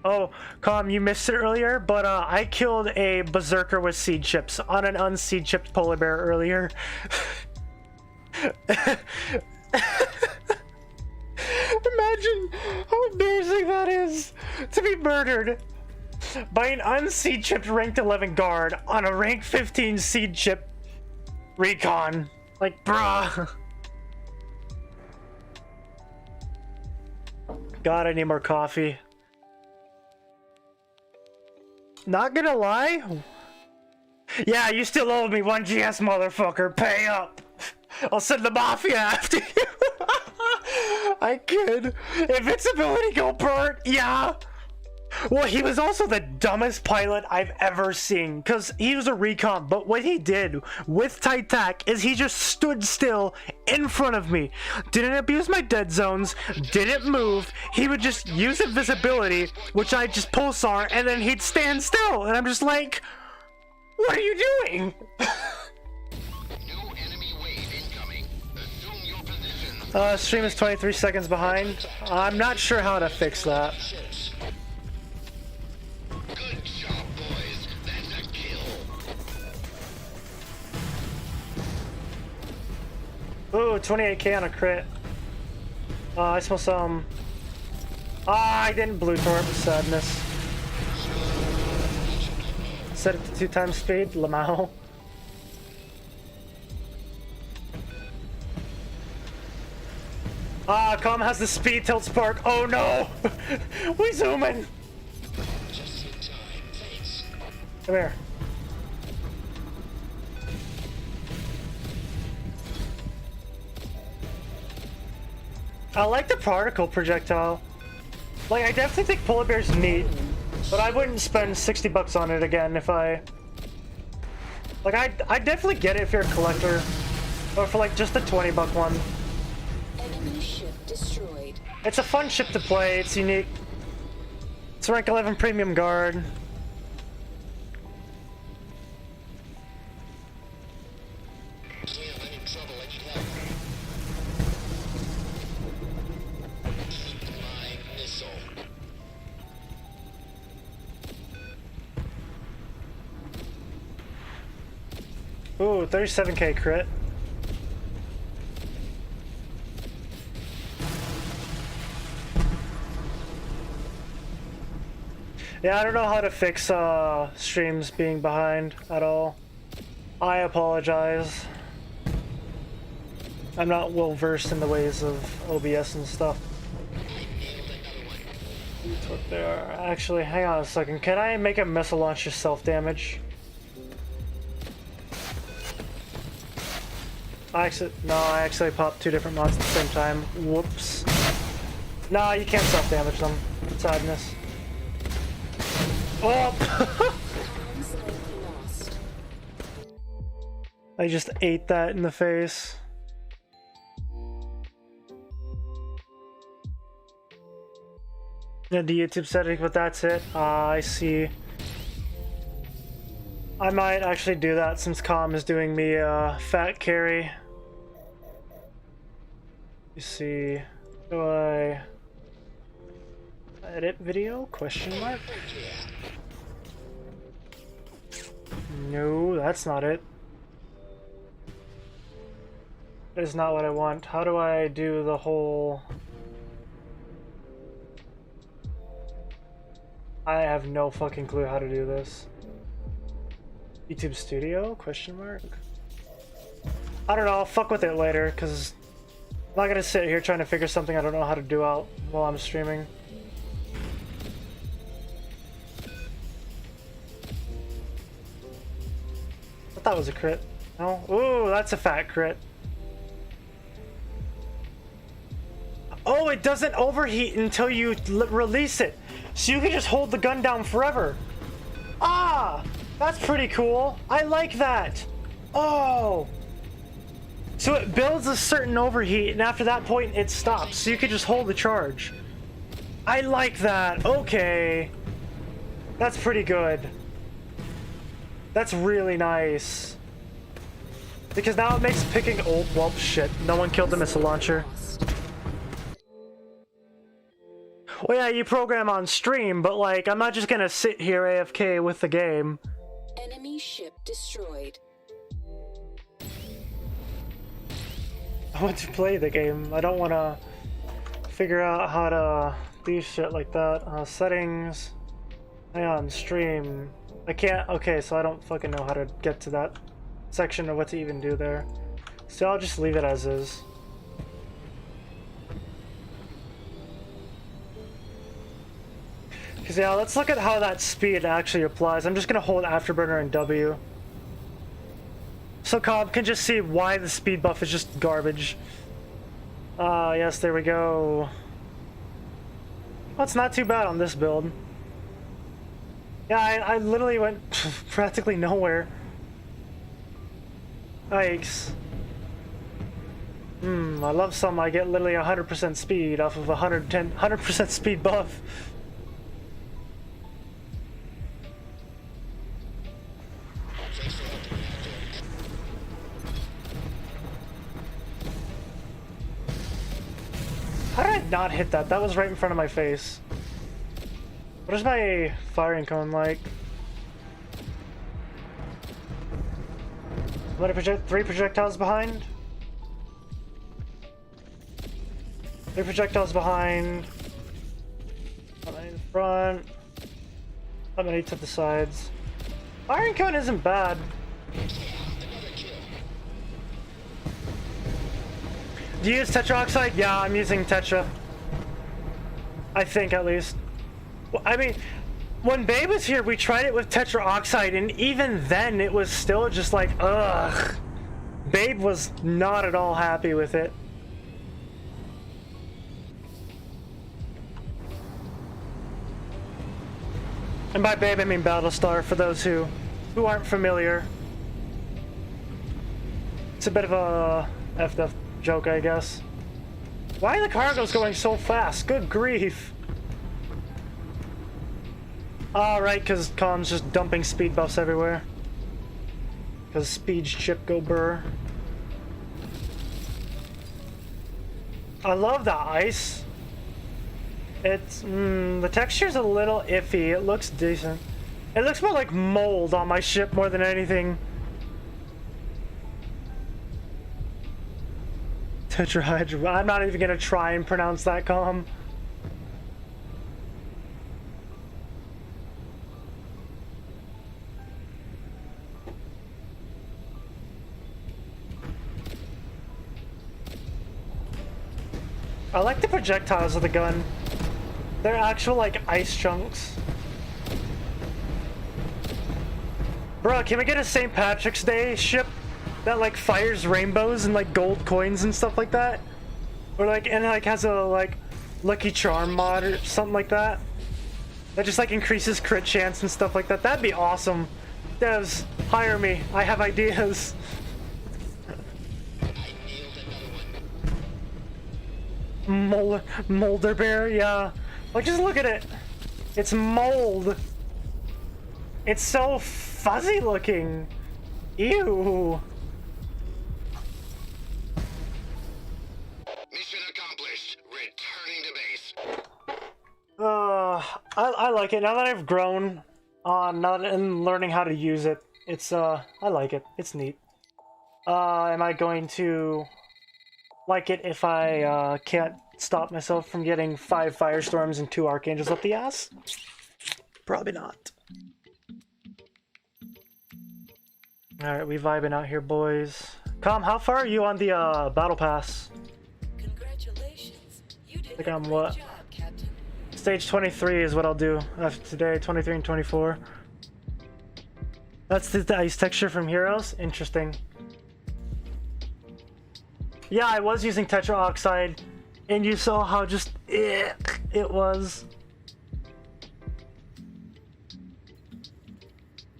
Oh, Calm, you missed it earlier, but I killed a berserker with seed chips on an unseed chipped polar bear earlier. Imagine how embarrassing that is to be murdered by an unseed chipped ranked 11 guard on a rank 15 seed chip recon. Like, bruh. God, I need more coffee. Not gonna lie. Yeah, you still owe me 1GS, motherfucker. Pay up. I'll send the mafia after you. I kid. Invincibility go Bert. Yeah. Well, he was also the dumbest pilot I've ever seen, because he was a recon, but what he did with Titak is he just stood still in front of me, didn't abuse my dead zones, didn't move. He would just use invisibility, which I just pulsar, and then he'd stand still, and I'm just like, what are you doing? New enemy wave incoming. Assume your position. Stream is 23 seconds behind. I'm not sure how to fix that. Good job, boys. That's a kill. Ooh, 28k on a crit. I smell some. I didn't blue torp. Sadness. Set it to 2 times speed. Lamau. Calm has the speed tilt spark. Oh no! We zooming. Come here. I like the particle projectile. Like, I definitely think polar bear's neat, but I wouldn't spend $60 on it again if I... Like, I definitely get it if you're a collector, or for like just the $20 one. Enemy ship destroyed. It's a fun ship to play. It's unique. It's rank 11 premium guard. Ooh, 37k crit. Yeah, I don't know how to fix streams being behind at all. I apologize. I'm not well versed in the ways of OBS and stuff. There. Actually, hang on a second. Can I make a missile launcher self-damage? I actually popped 2 different mods at the same time. Whoops. Nah, you can't self-damage them. Sadness. Oh! Lost. I just ate that in the face. Yeah, the YouTube setting, but that's it. I see. I might actually do that since Calm is doing me fat carry. You see, do I edit video? Question mark? No, that's not it. That is not what I want. How do I do the whole... I have no fucking clue how to do this. YouTube Studio? Question mark? I don't know, I'll fuck with it later, because I'm not gonna sit here trying to figure something I don't know how to do out while I'm streaming. I thought it was a crit. No? Ooh, that's a fat crit. Oh, it doesn't overheat until you release it. So you can just hold the gun down forever. Ah! That's pretty cool. I like that. Oh! So it builds a certain overheat, and after that point, it stops. So you can just hold the charge. I like that. Okay. That's pretty good. That's really nice. Because now it makes picking old whelp shit. No one killed the missile launcher. Well, yeah, you program on stream, but like, I'm not just gonna sit here AFK with the game. Enemy ship destroyed. I want to play the game. I don't want to figure out how to do shit like that. Settings. Hang on, stream. I can't. Okay, so I don't fucking know how to get to that section or what to even do there. So I'll just leave it as is. Because yeah, let's look at how that speed actually applies. I'm just going to hold Afterburner and W. So Cobb can just see why the speed buff is just garbage. Yes, there we go. Well, it's not too bad on this build. Yeah, I literally went practically nowhere. Yikes. I love some. I get literally 100% speed off of 100% speed buff. How did I not hit that? That was right in front of my face. What is my firing cone like? Let it project 3 projectiles behind. 3 projectiles behind. Not many in the front. Not many to the sides. Firing cone isn't bad. Do you use tetroxide? Yeah, I'm using tetra. I think, at least. Well, I mean, when Babe was here, we tried it with tetroxide, and even then, it was still just like, ugh. Babe was not at all happy with it. And by Babe, I mean Battlestar, for those who aren't familiar. It's a bit of a FF joke, I guess. Why are the cargoes going so fast? Good grief. Right, because Khan's just dumping speed buffs everywhere. Because speeds chip go burr. I love the ice. It's, the texture's a little iffy. It looks decent. It looks more like mold on my ship more than anything. Tetrahydra. I'm not even gonna try and pronounce that, Calm. I like the projectiles of the gun. They're actual, like, ice chunks. Bruh, can we get a St. Patrick's Day ship that, like, fires rainbows and, like, gold coins and stuff like that? Or, like, and, like, has a, like, Lucky Charm mod or something like that? That just, like, increases crit chance and stuff like that. That'd be awesome. Devs, hire me. I have ideas. Molder Bear, yeah. Like, just look at it. It's mold. It's so fuzzy looking. Ew. Mission accomplished. Returning to base. I like it now that I've grown on and learning how to use it. It's I like it. It's neat. Am I going to like it if I can't stop myself from getting 5 Firestorms and 2 Archangels up the ass? Probably not. Alright, we vibing out here, boys. Com, how far are you on the battle pass? Congratulations. You did I think a I'm great what? job, Captain. Stage 23 is what I'll do after today, 23 and 24. That's the ice texture from Heroes? Interesting. Yeah, I was using Tetra Oxide, and you saw how just it was.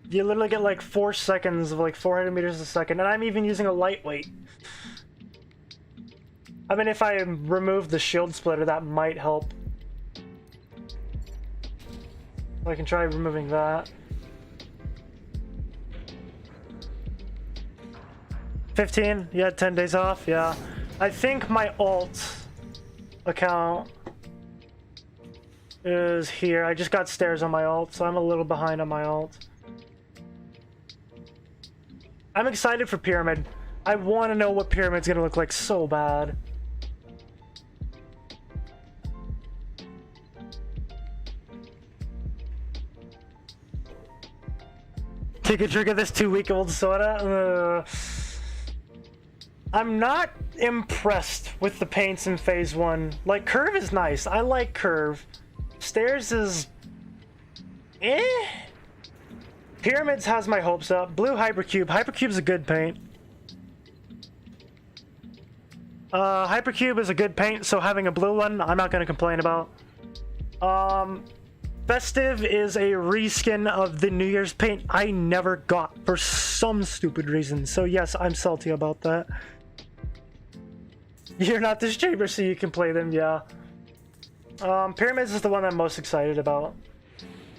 You literally get like 4 seconds of like 400 meters a second, and I'm even using a lightweight. I mean, if I remove the shield splitter, that might help. I can try removing that. 15? Yeah, 10 days off, yeah. I think my alt account is here. I just got stairs on my alt, so I'm a little behind on my alt. I'm excited for Pyramid. I want to know what Pyramid's gonna look like so bad. Take a drink of this 2-week-old soda. I'm not impressed with the paints in Phase 1. Like, Curve is nice. I like Curve. Stairs is... eh? Pyramids has my hopes up. Blue Hypercube. Hypercube's a good paint. Hypercube is a good paint, so having a blue one, I'm not going to complain about. Festive is a reskin of the New Year's paint I never got for some stupid reason. So yes, I'm salty about that. You're not the streamer, so you can play them, yeah. Pyramids is the one I'm most excited about.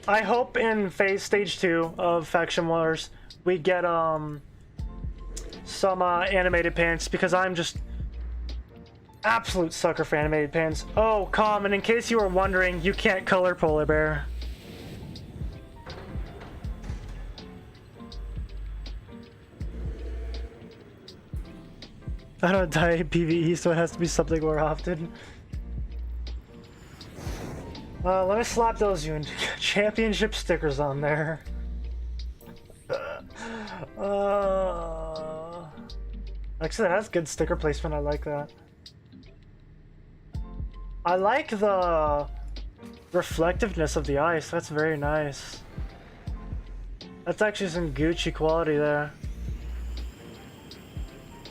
I hope in Stage 2 of Faction Wars, we get, some, animated paints, because I'm just absolute sucker for animated paints. Oh, and in case you were wondering, you can't color Polar Bear. I don't die PvE, so it has to be something more often. Let me slap those championship stickers on there. Actually, that's good sticker placement. I like that. I like the reflectiveness of the ice. That's very nice. That's actually some Gucci quality there.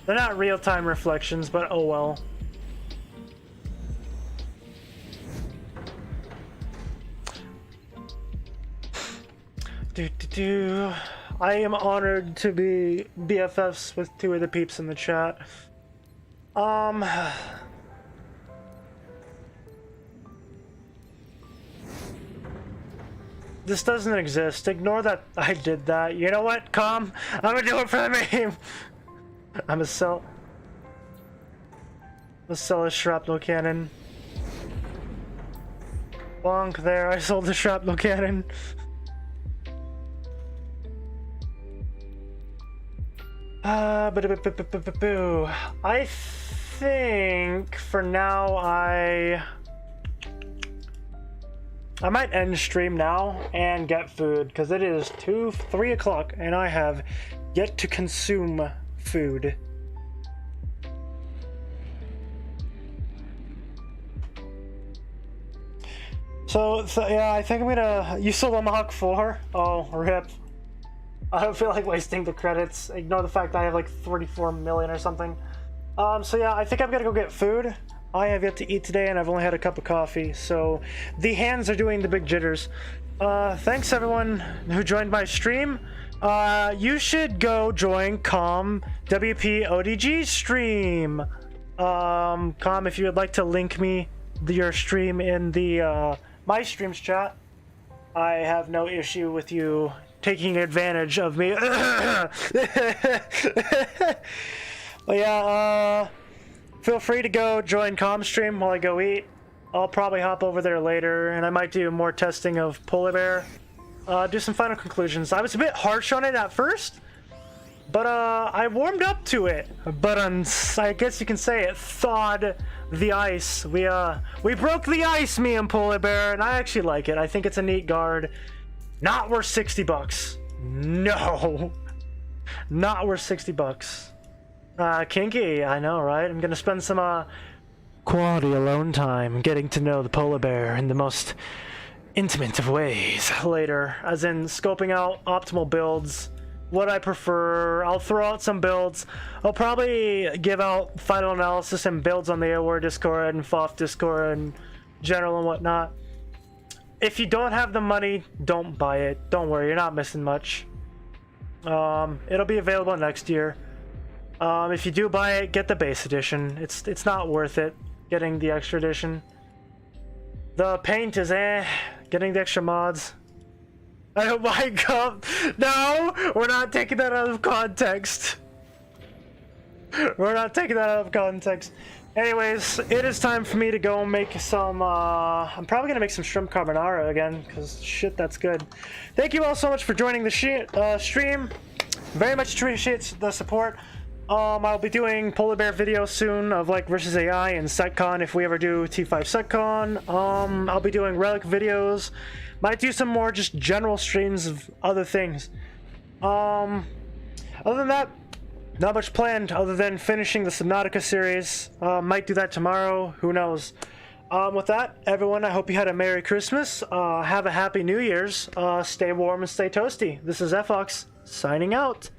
They're not real-time reflections, but oh well. I am honored to be BFFs with 2 of the peeps in the chat. This doesn't exist. Ignore that I did that. You know what, I'm gonna do it for the meme. I'm gonna sell a shrapnel cannon. Bonk there, I sold the shrapnel cannon. I think for now I might end stream now and get food because it is 3 o'clock and I have yet to consume food. So yeah, I think I'm gonna. You sold Tomahawk 4? Oh, rip. I don't feel like wasting the credits. Ignore the fact that I have like 34 million or something. So yeah, I think I'm gonna go get food. I have yet to eat today and I've only had a cup of coffee, so the hands are doing the big jitters. Thanks everyone who joined my stream. You should go join WP ODG stream. If you would like to link me your stream in the my streams chat, I have no issue with you taking advantage of me. But yeah, feel free to go join stream while I go eat. I'll probably hop over there later, and I might do more testing of Polar Bear. Do some final conclusions. I was a bit harsh on it at first, but I warmed up to it. But I guess you can say it thawed the ice. We broke the ice, me and Polar Bear, and I actually like it. I think it's a neat guard. Not worth $60. No, not worth $60. Kinky, I know, right? I'm gonna spend some quality alone time getting to know the Polar Bear in the most intimate of ways later, as in scoping out optimal builds, what I prefer. I'll throw out some builds. I'll probably give out final analysis and builds on the AOR Discord and FOF Discord and general and whatnot. If you don't have the money, don't buy it. Don't worry, you're not missing much. It'll be available next year. If you do buy it, get the base edition. It's not worth it getting the extra edition. The paint is getting the extra mods. Oh my god, no, we're not taking that out of context. We're not taking that out of context. Anyways, it is time for me to go make some, I'm probably gonna make some shrimp carbonara again, because shit, that's good. Thank you all so much for joining the stream. Very much appreciate the support. I'll be doing polar bear videos soon of like versus AI and SetCon if we ever do T5 SetCon. I'll be doing relic videos. Might do some more just general streams of other things. Other than that, not much planned other than finishing the Subnautica series. Might do that tomorrow, who knows. With that, everyone, I hope you had a Merry Christmas. Have a Happy New Year's. Stay warm and stay toasty. This is FOX signing out.